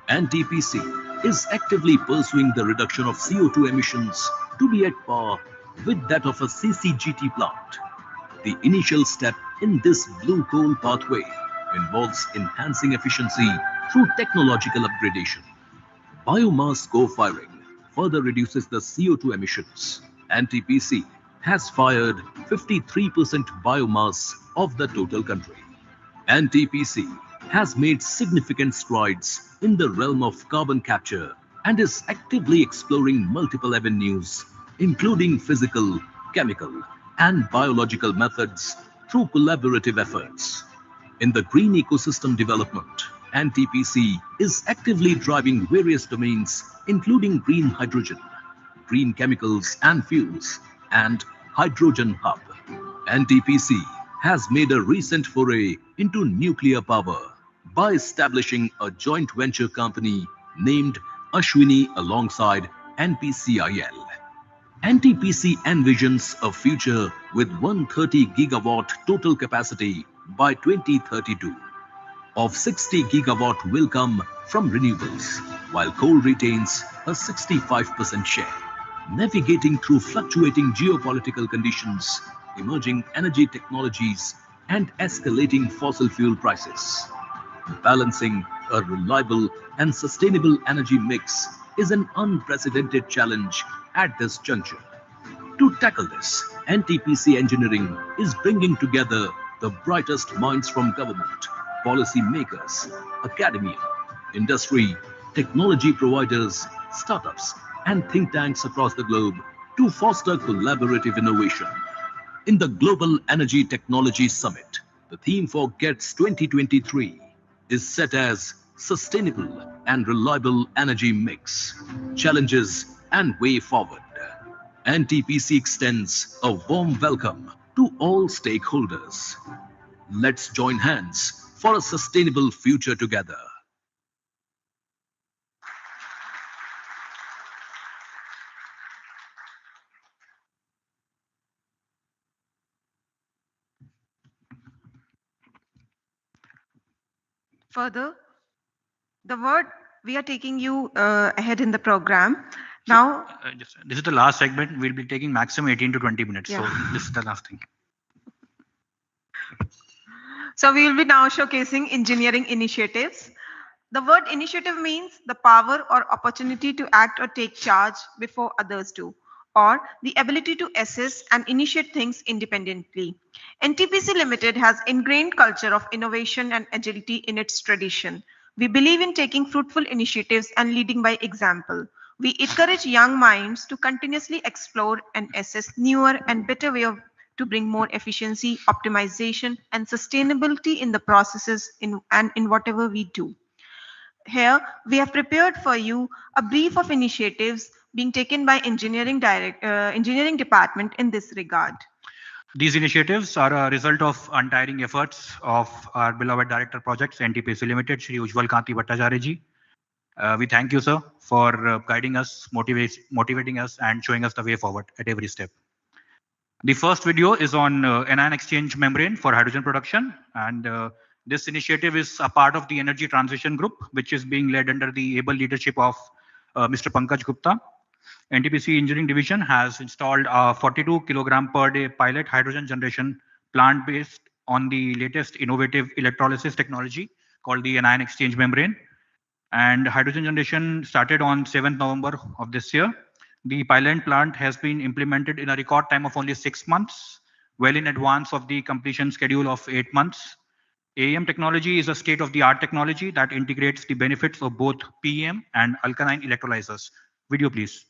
NTPC is actively pursuing the reduction of CO2 emissions to be at par with that of a CCGT plant. The initial step in this blue coal pathway involves enhancing efficiency through technological upgradation. Biomass co-firing further reduces the CO2 emissions. NTPC has fired 53% biomass of the total country. NTPC has made significant strides in the realm of carbon capture and is actively exploring multiple avenues, including physical, chemical, and biological methods through collaborative efforts. In the green ecosystem development, NTPC is actively driving various domains including green hydrogen, green chemicals and fuels, and hydrogen hub. NTPC has made a recent foray into nuclear power by establishing a joint venture company named Ashwini alongside NPCIL. NTPC envisions a future with 130 gigawatt total capacity by 2032. Of 60 gigawatt will come from renewables, while coal retains a 65% share. Navigating through fluctuating geopolitical conditions, emerging energy technologies, and escalating fossil fuel prices. Balancing a reliable and sustainable energy mix is an unprecedented challenge at this juncture. To tackle this, NTPC Engineering is bringing together the brightest minds from government, policy makers, academia, industry, technology providers, startups, and think tanks across the globe to foster collaborative innovation. In the Global Energy Technology Summit, the theme for GETS 2023 is set as Sustainable and Reliable Energy Mix, Challenges and Way Forward. NTPC extends a warm welcome to all stakeholders. Let's join hands for a sustainable future together. Further, the word we are taking you ahead in the program. Now, This is the last segment. We'll be taking maximum 18 to 20 minutes. Yeah. So this is the last thing. so we will be now showcasing engineering initiatives. The word initiative means the power or opportunity to act or take charge before others do, or the ability to assess and initiate things independently. NTPC Limited has ingrained culture of innovation and agility in its tradition. We believe in taking fruitful initiatives and leading by example. We encourage young minds to continuously explore and assess newer and better ways to bring more efficiency, optimization, and sustainability in the processes in whatever we do. Here, we have prepared for you a brief of initiatives being taken by engineering department in this regard. These initiatives are a result of untiring efforts of our beloved Director Projects, NTPC Limited, Shri Ujjwal Kanti Bhattacharya ji. We thank you, sir, for guiding us, motivating us, and showing us the way forward at every step. The first video is on anion exchange membrane for hydrogen production, and this initiative is a part of the Energy Transition Group, which is being led under the able leadership of Mr. Pankaj Gupta. NTPC Engineering Division has installed a 42 kilogram per day pilot hydrogen generation plant based on the latest innovative electrolysis technology called the anion exchange membrane. And hydrogen generation started on 7th November of this year. The pilot plant has been implemented in a record time of only 6 months, well in advance of the completion schedule of 8 months. AEM technology is a state-of-the-art technology that integrates the benefits of both PEM and alkaline electrolyzers. Video, please.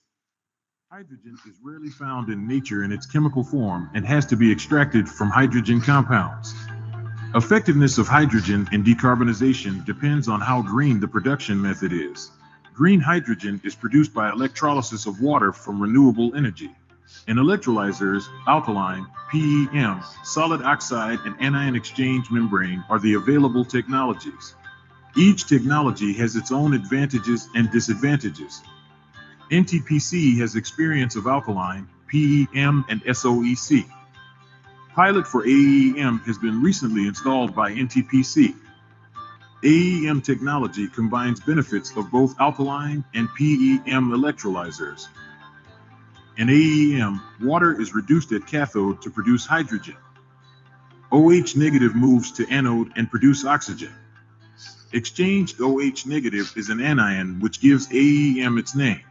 Hydrogen is rarely found in nature in its chemical form and has to be extracted from hydrogen compounds. Effectiveness of hydrogen in decarbonization depends on how green the production method is. Green hydrogen is produced by electrolysis of water from renewable energy. In electrolyzers, alkaline, PEM, solid oxide, and anion exchange membrane are the available technologies. Each technology has its own advantages and disadvantages. NTPC has experience of alkaline, PEM, and SOEC. Pilot for AEM has been recently installed by NTPC. AEM technology combines benefits of both alkaline and PEM electrolyzers. In AEM, water is reduced at cathode to produce hydrogen. OH negative moves to anode and produce oxygen. Exchanged OH negative is an anion which gives AEM its name.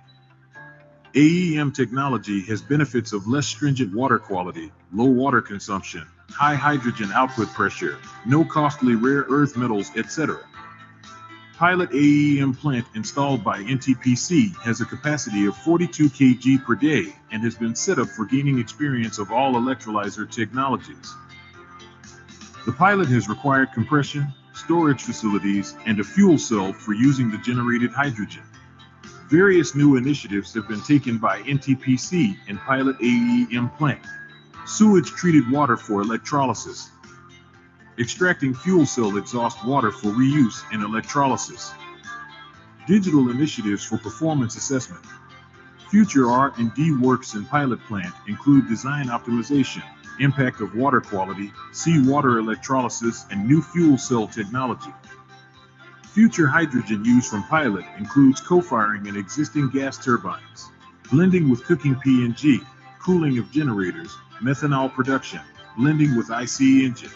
AEM technology has benefits of less stringent water quality, low water consumption, high hydrogen output pressure, no costly rare earth metals, etc. pilot AEM plant installed by NTPC has a capacity of 42 kg per day and has been set up for gaining experience of all electrolyzer technologies. The pilot has required compression, storage facilities, and a fuel cell for using the generated hydrogen. Various new initiatives have been taken by NTPC and pilot AEM plant. Sewage treated water for electrolysis. Extracting fuel cell exhaust water for reuse in electrolysis. Digital initiatives for performance assessment. Future R&D works in pilot plant include design optimization, impact of water quality, seawater electrolysis, and new fuel cell technology. Future hydrogen used from pilot includes co-firing in existing gas turbines, blending with cooking PNG, cooling of generators, methanol production, blending with IC engine.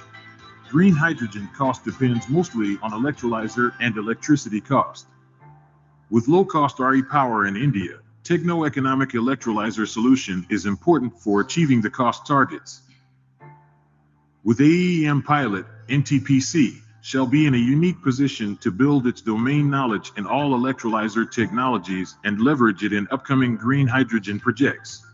Green hydrogen cost depends mostly on electrolyzer and electricity cost. With low-cost RE power in India, techno-economic electrolyzer solution is important for achieving the cost targets. With AEM pilot, NTPC shall be in a unique position to build its domain knowledge in all electrolyzer technologies and leverage it in upcoming green hydrogen projects.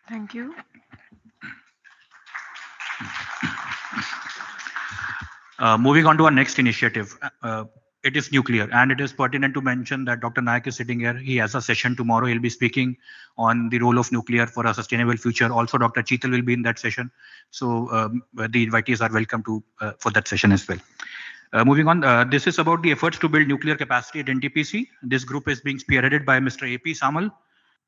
Thank you. Moving on to our next initiative, it is nuclear, and it is pertinent to mention that Dr. Nayak is sitting here. He has a session tomorrow. He'll be speaking on the role of nuclear for a sustainable future. Also, Dr. Cheetal will be in that session. So the invitees are welcome to for that session as well. Moving on, this is about the efforts to build nuclear capacity at NTPC. This group is being spearheaded by Mr. A.P. Samal.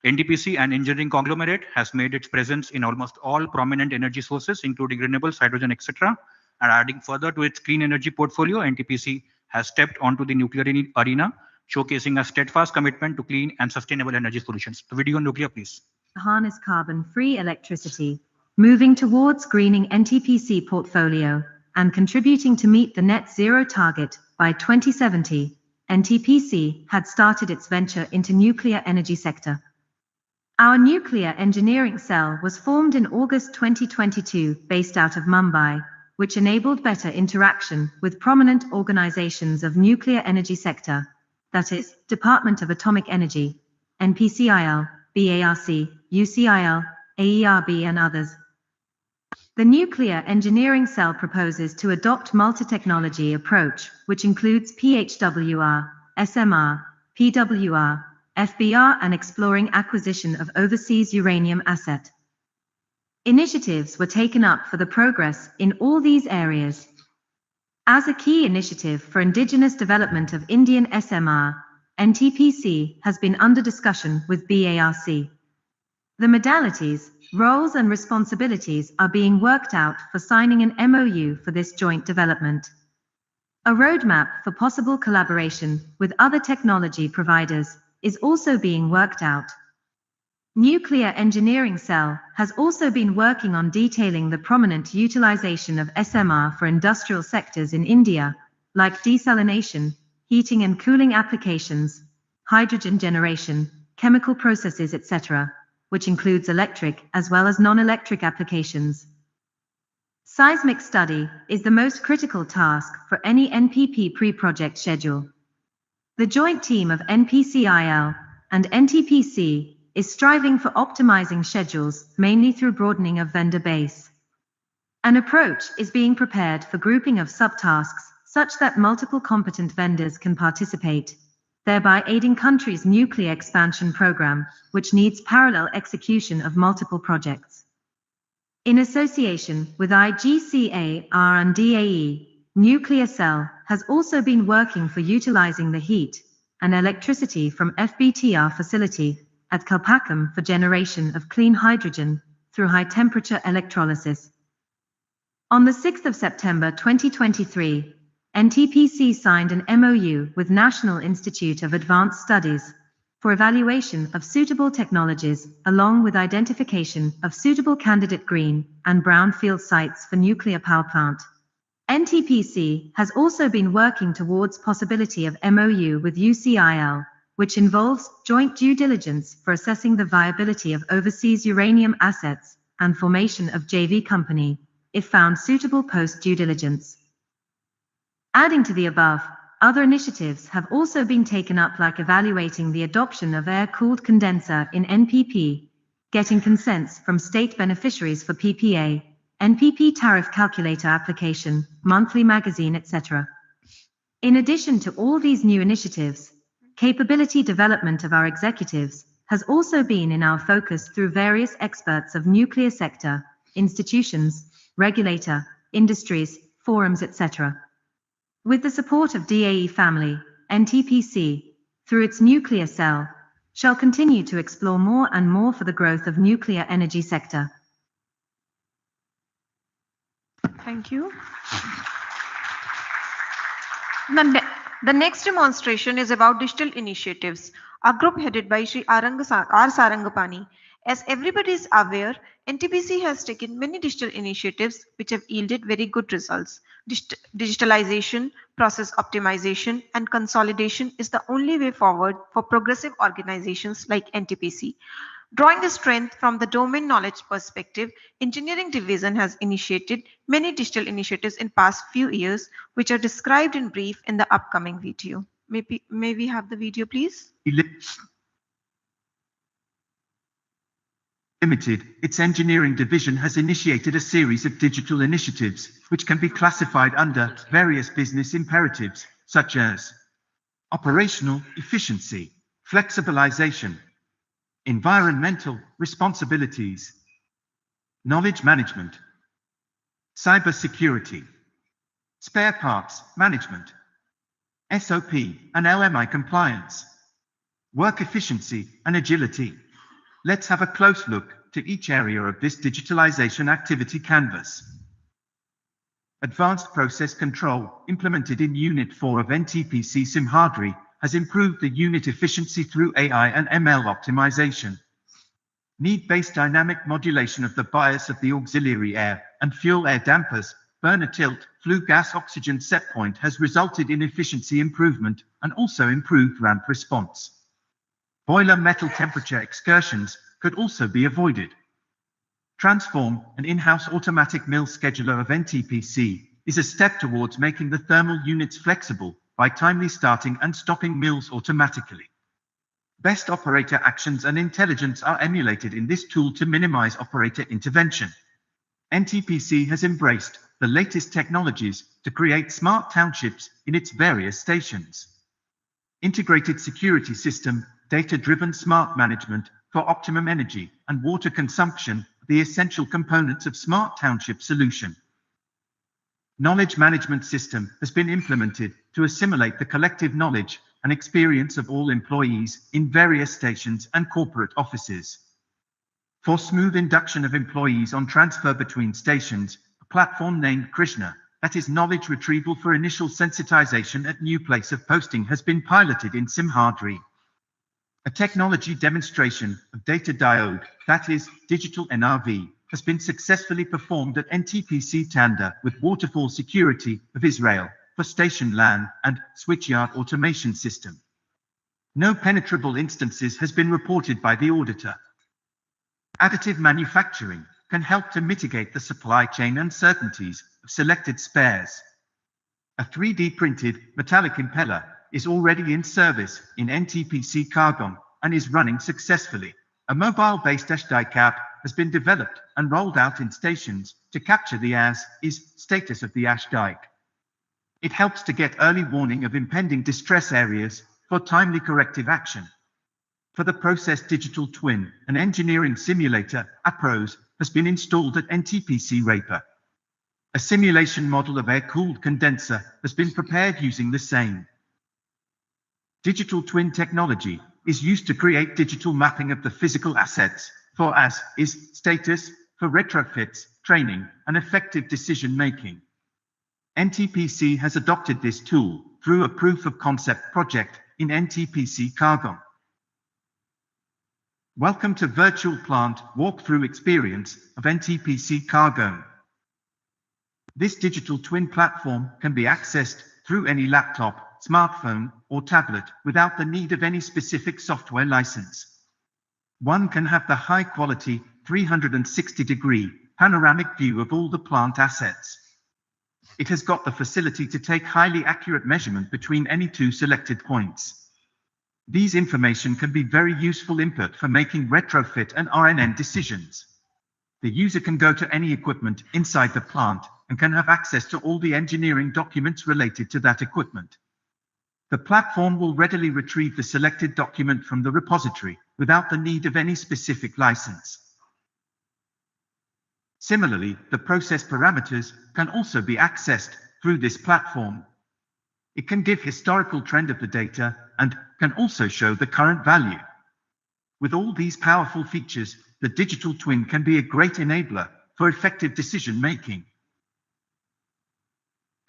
NTPC, an engineering conglomerate, has made its presence in almost all prominent energy sources, including renewables, hydrogen, etc. And adding further to its clean energy portfolio, NTPC has stepped onto the nuclear arena, showcasing a steadfast commitment to clean and sustainable energy solutions. The video on nuclear, please. Harness carbon-free electricity, moving towards greening NTPC portfolio and contributing to meet the net zero target by 2070. NTPC had started its venture into nuclear energy sector. Our nuclear engineering cell was formed in August 2022 based out of Mumbai, which enabled better interaction with prominent organizations of nuclear energy sector, that is, Department of Atomic Energy, NPCIL, BARC, UCIL, AERB and others. The nuclear engineering cell proposes to adopt multi-technology approach, which includes PHWR, SMR, PWR, FBR and exploring acquisition of overseas uranium asset. Initiatives were taken up for the progress in all these areas. As a key initiative for indigenous development of Indian SMR, NTPC has been under discussion with BARC. The modalities, roles and responsibilities are being worked out for signing an MOU for this joint development. A roadmap for possible collaboration with other technology providers is also being worked out. Nuclear Engineering Cell has also been working on detailing the prominent utilization of SMR for industrial sectors in India, like desalination, heating and cooling applications, hydrogen generation, chemical processes, etc., which includes electric as well as non-electric applications. Seismic study is the most critical task for any NPP pre-project schedule. The joint team of NPCIL and NTPC is striving for optimizing schedules mainly through broadening of vendor base. An approach is being prepared for grouping of subtasks such that multiple competent vendors can participate, thereby aiding countries' nuclear expansion program, which needs parallel execution of multiple projects. In association with IGCA R&DAE, Nuclear Cell has also been working for utilizing the heat and electricity from FBTR facility at Kalpakkam for generation of clean hydrogen through high-temperature electrolysis. On the 6th of September 2023, NTPC signed an MOU with National Institute of Advanced Studies for evaluation of suitable technologies, along with identification of suitable candidate green and brownfield sites for nuclear power plant. NTPC has also been working towards possibility of MOU with UCIL, which involves joint due diligence for assessing the viability of overseas uranium assets and formation of JV company, if found suitable post-due diligence. Adding to the above, other initiatives have also been taken up, like evaluating the adoption of air-cooled condenser in NPP, getting consents from state beneficiaries for PPA, NPP tariff calculator application, monthly magazine, etc. In addition to all these new initiatives, capability development of our executives has also been in our focus through various experts of nuclear sector, institutions, regulator, industries, forums, etc. With the support of DAE family, NTPC, through its nuclear cell, shall continue to explore more and more for the growth of nuclear energy sector. Thank you. The next demonstration is about digital initiatives. Our group headed by Shri R. Sarangapani. As everybody is aware, NTPC has taken many digital initiatives which have yielded very good results. Digitalization, process optimization, and consolidation is the only way forward for progressive organizations like NTPC. Drawing the strength from the domain knowledge perspective, engineering division has initiated many digital initiatives in past few years, which are described in brief in the upcoming video. May we have the video, please? Limited, its engineering division has initiated a series of digital initiatives, which can be classified under various business imperatives, such as operational efficiency, flexibilization, environmental responsibilities, knowledge management, cybersecurity, spare parts management, SOP and LMI compliance, work efficiency and agility. Let's have a close look to each area of this digitalization activity canvas. Advanced process control, implemented in Unit 4 of NTPC Simhadri, has improved the unit efficiency through AI and ML optimization. Need-based dynamic modulation of the bias of the auxiliary air and fuel air dampers, burner tilt, flue gas oxygen set point has resulted in efficiency improvement and also improved ramp response. Boiler metal temperature excursions could also be avoided. Transform, an in-house automatic mill scheduler of NTPC, is a step towards making the thermal units flexible by timely starting and stopping mills automatically. Best operator actions and intelligence are emulated in this tool to minimize operator intervention. NTPC has embraced the latest technologies to create smart townships in its various stations. Integrated security system, data-driven smart management for optimum energy and water consumption, the essential components of smart township solution. Knowledge management system has been implemented to assimilate the collective knowledge and experience of all employees in various stations and corporate offices. For smooth induction of employees on transfer between stations, a platform named Krishna, that is knowledge retrieval for initial sensitization at new place of posting, has been piloted in Simhadri. A technology demonstration of data diode, that is digital NRV, has been successfully performed at NTPC Tanda with Waterfall Security of Israel for station LAN and switchyard automation system. No penetrable instances has been reported by the auditor. Additive manufacturing can help to mitigate the supply chain uncertainties of selected spares. A 3D printed metallic impeller is already in service in NTPC Kargong and is running successfully. A mobile-based ash-die cap has been developed and rolled out in stations to capture the as-is status of the ash dike. It helps to get early warning of impending distress areas for timely corrective action. For the process digital twin, an engineering simulator, APROS, has been installed at NTPC Raipur. A simulation model of air-cooled condenser has been prepared using the same. Digital twin technology is used to create digital mapping of the physical assets for as-is status, for retrofits, training, and effective decision-making. NTPC has adopted this tool through a proof of concept project in NTPC Kargam. Welcome to Virtual Plant Walkthrough Experience of NTPC Kargam. This digital twin platform can be accessed through any laptop, smartphone, or tablet without the need of any specific software license. One can have the high-quality 360-degree panoramic view of all the plant assets. It has got the facility to take highly accurate measurement between any two selected points. These information can be very useful input for making retrofit and RNN decisions. The user can go to any equipment inside the plant and can have access to all the engineering documents related to that equipment. The platform will readily retrieve the selected document from the repository without the need of any specific license. Similarly, the process parameters can also be accessed through this platform. It can give historical trend of the data and can also show the current value. With all these powerful features, the digital twin can be a great enabler for effective decision making.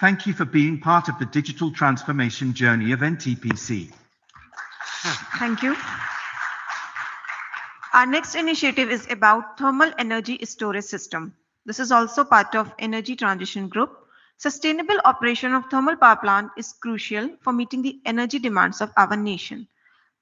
Thank you for being part of the digital transformation journey of NTPC. Thank you. Our next initiative is about thermal energy storage system. This is also part of Energy Transition Group. Sustainable operation of thermal power plant is crucial for meeting the energy demands of our nation.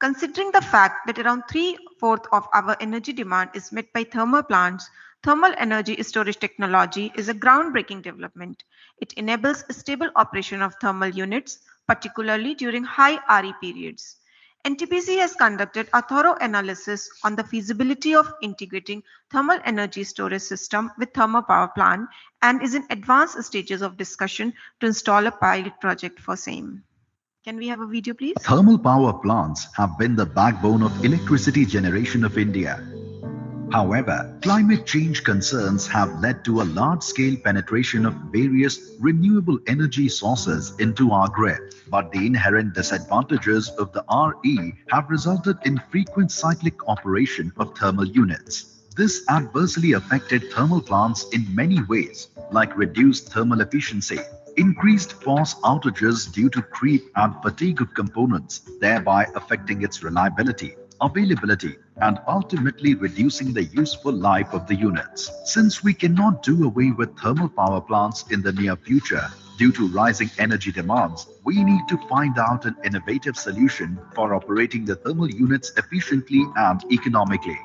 Considering the fact that around 3/4 of our energy demand is met by thermal plants, thermal energy storage technology is a groundbreaking development. It enables a stable operation of thermal units, particularly during high RE periods. NTPC has conducted a thorough analysis on the feasibility of integrating thermal energy storage system with thermal power plant and is in advanced stages of discussion to install a pilot project for same. Can we have a video, please? Thermal power plants have been the backbone of electricity generation of India. However, climate change concerns have led to a large-scale penetration of various renewable energy sources into our grid. But the inherent disadvantages of the RE have resulted in frequent cyclic operation of thermal units. This adversely affected thermal plants in many ways, like reduced thermal efficiency, increased force outages due to creep and fatigue of components, thereby affecting its reliability, availability, and ultimately reducing the useful life of the units. Since we cannot do away with thermal power plants in the near future due to rising energy demands, we need to find out an innovative solution for operating the thermal units efficiently and economically.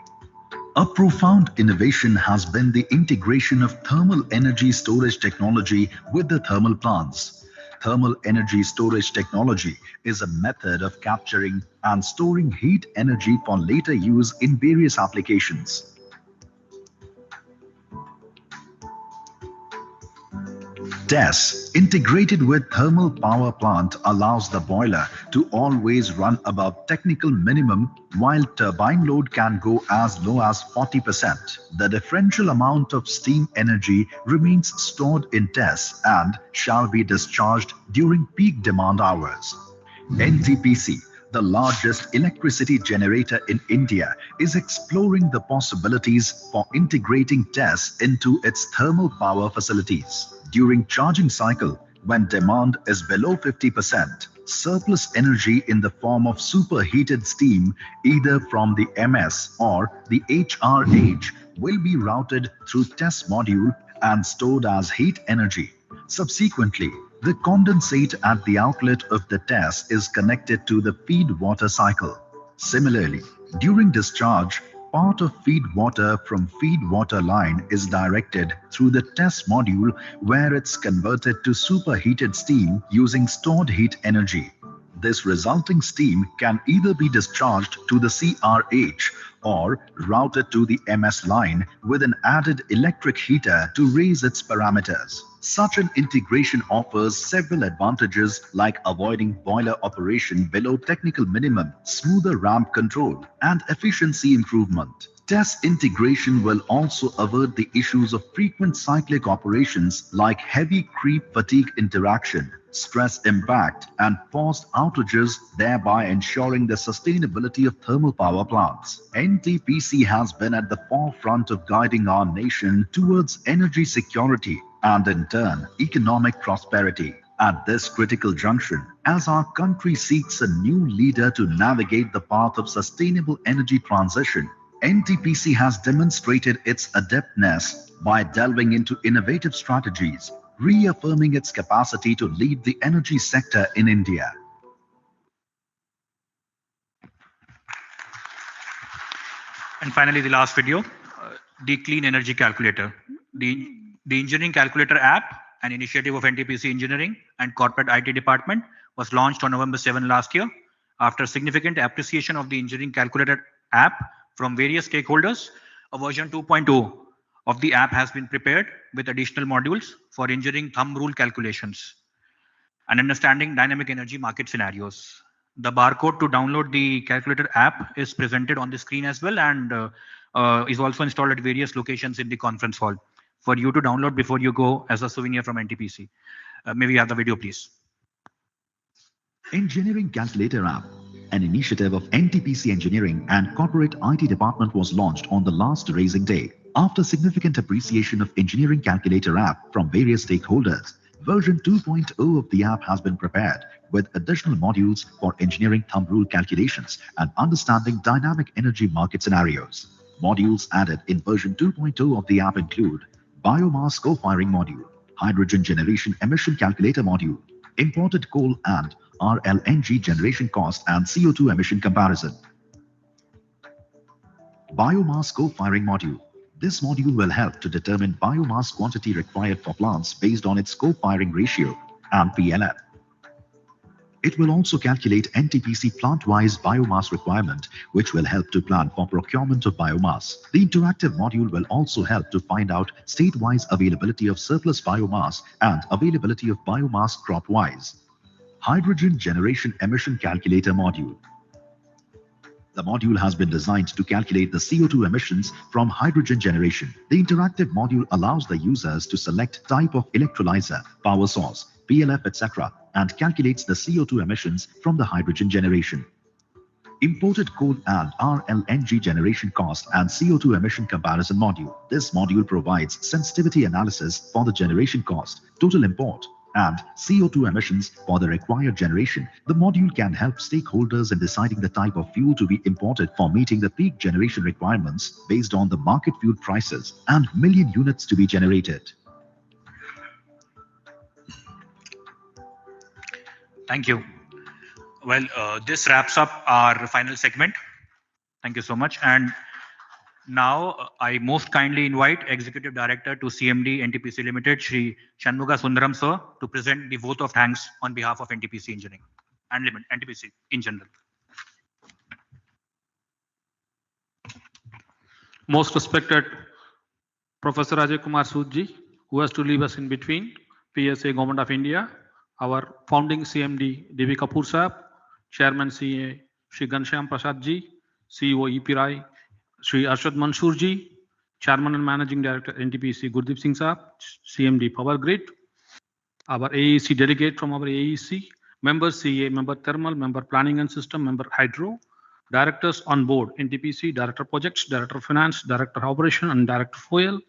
A profound innovation has been the integration of thermal energy storage technology with the thermal plants. Thermal energy storage technology is a method of capturing and storing heat energy for later use in various applications. TESS, integrated with thermal power plant, allows the boiler to always run above technical minimum while turbine load can go as low as 40%. The differential amount of steam energy remains stored in TESS and shall be discharged during peak demand hours. NTPC, the largest electricity generator in India, is exploring the possibilities for integrating TESS into its thermal power facilities. During charging cycle, when demand is below 50%, surplus energy in the form of superheated steam, either from the MS or the HRH, will be routed through TESS module and stored as heat energy. Subsequently, the condensate at the outlet of the TESS is connected to the feed water cycle. Similarly, during discharge, part of feed water from feed water line is directed through the TESS module where it's converted to superheated steam using stored heat energy. This resulting steam can either be discharged to the CRH or routed to the MS line with an added electric heater to raise its parameters. Such an integration offers several advantages like avoiding boiler operation below technical minimum, smoother ramp control, and efficiency improvement. TESS integration will also avert the issues of frequent cyclic operations like heavy creep fatigue interaction, stress impact, and forced outages, thereby ensuring the sustainability of thermal power plants. NTPC has been at the forefront of guiding our nation towards energy security and in turn economic prosperity. At this critical junction, as our country seeks a new leader to navigate the path of sustainable energy transition, NTPC has demonstrated its adeptness by delving into innovative strategies, reaffirming its capacity to lead the energy sector in India. And finally, the last video, the Clean Energy Calculator. The Engineering Calculator app, an initiative of NTPC Engineering and Corporate IT Department, was launched on November 7 last year. After significant appreciation of the Engineering Calculator app from various stakeholders, a version 2.0 of the app has been prepared with additional modules for engineering thumb rule calculations and understanding dynamic energy market scenarios. The barcode to download the calculator app is presented on the screen as well, and is also installed at various locations in the conference hall for you to download before you go as a souvenir from NTPC. May we have the video, please? Engineering Calculator app, an initiative of NTPC Engineering and Corporate IT Department, was launched on the last raising day. After significant appreciation of Engineering Calculator app from various stakeholders, version 2.0 of the app has been prepared with additional modules for engineering thumb rule calculations and understanding dynamic energy market scenarios. Modules added in version 2.0 of the app include biomass co-firing module, hydrogen generation emission calculator module, imported coal and RLNG generation cost and CO2 emission comparison. Biomass co-firing module. This module will help to determine biomass quantity required for plants based on its co-firing ratio and PLF. It will also calculate NTPC plant-wise biomass requirement, which will help to plan for procurement of biomass. The interactive module will also help to find out state-wise availability of surplus biomass and availability of biomass crop-wise. Hydrogen generation emission calculator module. The module has been designed to calculate the CO2 emissions from hydrogen generation. The interactive module allows the users to select type of electrolyzer, power source, PLF, etc., and calculates the CO2 emissions from the hydrogen generation. Imported coal and RLNG generation cost and CO2 emission comparison module. This module provides sensitivity analysis for the generation cost, total import, and CO2 emissions for the required generation. The module can help stakeholders in deciding the type of fuel to be imported for meeting the peak generation requirements based on the market fuel prices and million units to be generated. Thank you. Well, this wraps up our final segment. Thank you so much. And now I most kindly invite Executive Director to CMD NTPC Limited, Shri Shanmuga Sundaram sir, to present the vote of thanks on behalf of NTPC Engineering and NTPC in general. Most respected Professor Ajay Kumar Soodji, who has to leave us in between, PSA Government of India, our founding CMD DV Kapoor Saab, Chairman CA Shri Ghanshyam Prasad ji, CEO EP Rai, Shri Arshad Mansoor ji, Chairman and Managing Director NTPC Gurdeep Singh Saab, CMD Power Grid, our AEC delegate from our AEC, member CA, member Thermal, member Planning and System, member Hydro, directors on board NTPC, Director Projects, Director Finance, Director Operation and Director Fuel,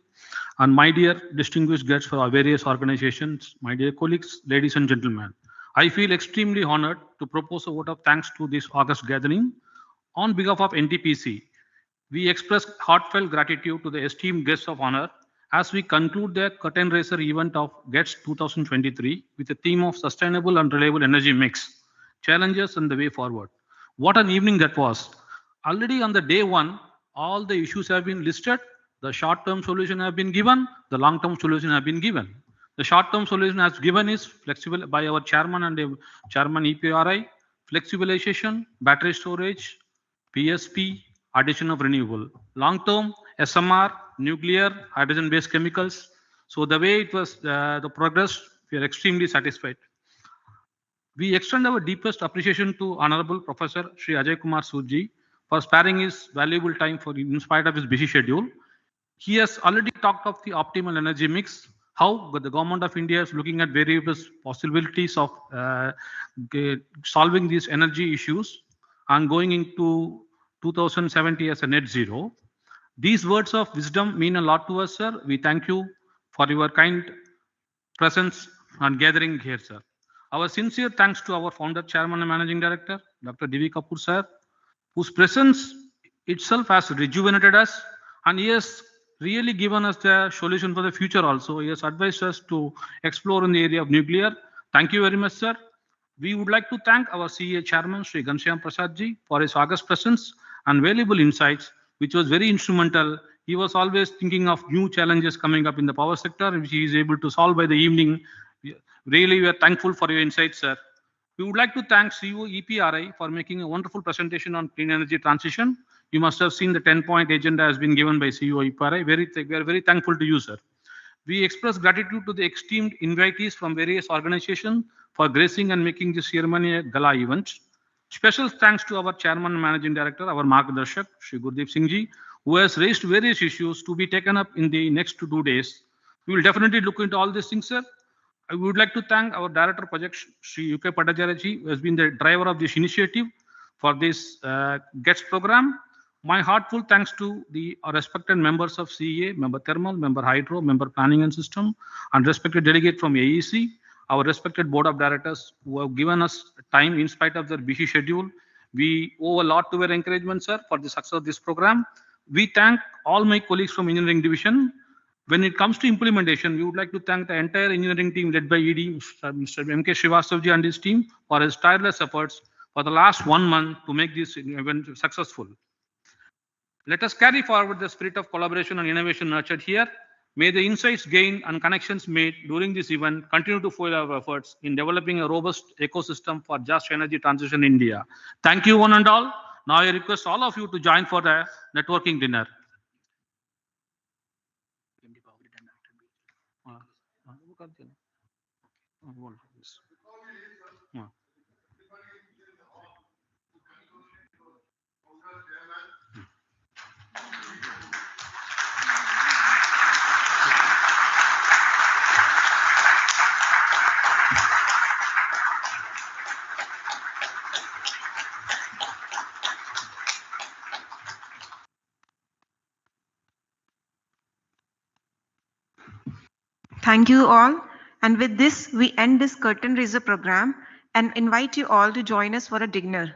and my dear distinguished guests for our various organizations, my dear colleagues, ladies and gentlemen. I feel extremely honored to propose a vote of thanks to this August gathering. On behalf of NTPC, we express heartfelt gratitude to the esteemed guests of honor as we conclude the curtain raiser event of GETS 2023 with the theme of sustainable and reliable energy mix, challenges and the way forward. What an evening that was. Already on the day one, all the issues have been listed. The short-term solution have been given. The long-term solution have been given. The short-term solution as given is flexible by our chairman and chairman EPRI, flexibilization, battery storage, PSP, addition of renewable. Long-term, SMR, nuclear, hydrogen-based chemicals, So the way it was, the progress, we are extremely satisfied. We extend our deepest appreciation to Honorable Professor Sri Ajay Kumar Surji for sparing his valuable time for in spite of his busy schedule. He has already talked of the optimal energy mix, how the government of India is looking at various possibilities of solving these energy issues and going into 2070 as a net zero. These words of wisdom mean a lot to us, sir. We thank you for your kind presence and gathering here, sir. Our sincere thanks to our founder, chairman, and managing director, Dr. D.V. Kapoor, sir, whose presence itself has rejuvenated us, and he has really given us the solution for the future also. He has advised us to explore in the area of nuclear. Thank you very much, sir. We would like to thank our CEA chairman, Sri Ghanshyam Prasad ji, for his august presence and valuable insights, which was very instrumental. He was always thinking of new challenges coming up in the power sector, which he is able to solve by the evening. Really, we are thankful for your insights, sir. We would like to thank CEO EPRI for making a wonderful presentation on clean energy transition. You must have seen the 10-point agenda has been given by CEO EPRI. We are very thankful to you, sir. We express gratitude to the esteemed invitees from various organizations for gracing and making this ceremony a gala event. Special thanks to our chairman and managing director, our Margdarshak, Shri Gurdeep Singh ji, who has raised various issues to be taken up in the next 2 days. We will definitely look into all these things, sir. I would like to thank our director of projects, Sri UK Patacharya ji, who has been the driver of this initiative for this GETS program. My heartful thanks to the respected members of CEA, member Thermal, member Hydro, member Planning and System, and respected delegate from AEC, our respected board of directors who have given us time in spite of their busy schedule. We owe a lot to their encouragement, sir, for the success of this program. We thank all my colleagues from engineering division. When it comes to implementation, we would like to thank the entire engineering team led by ED, Mr. M.K. Srivastava and his team for his tireless efforts for the last 1 month to make this event successful. Let us carry forward the spirit of collaboration and innovation nurtured here. May the insights gained and connections made during this event continue to fuel our efforts in developing a robust ecosystem for just energy transition in India. Thank you, one and all. Now I request all of you to join for the networking dinner. Thank you all. And with this, we end this curtain raiser program and invite you all to join us for a dinner.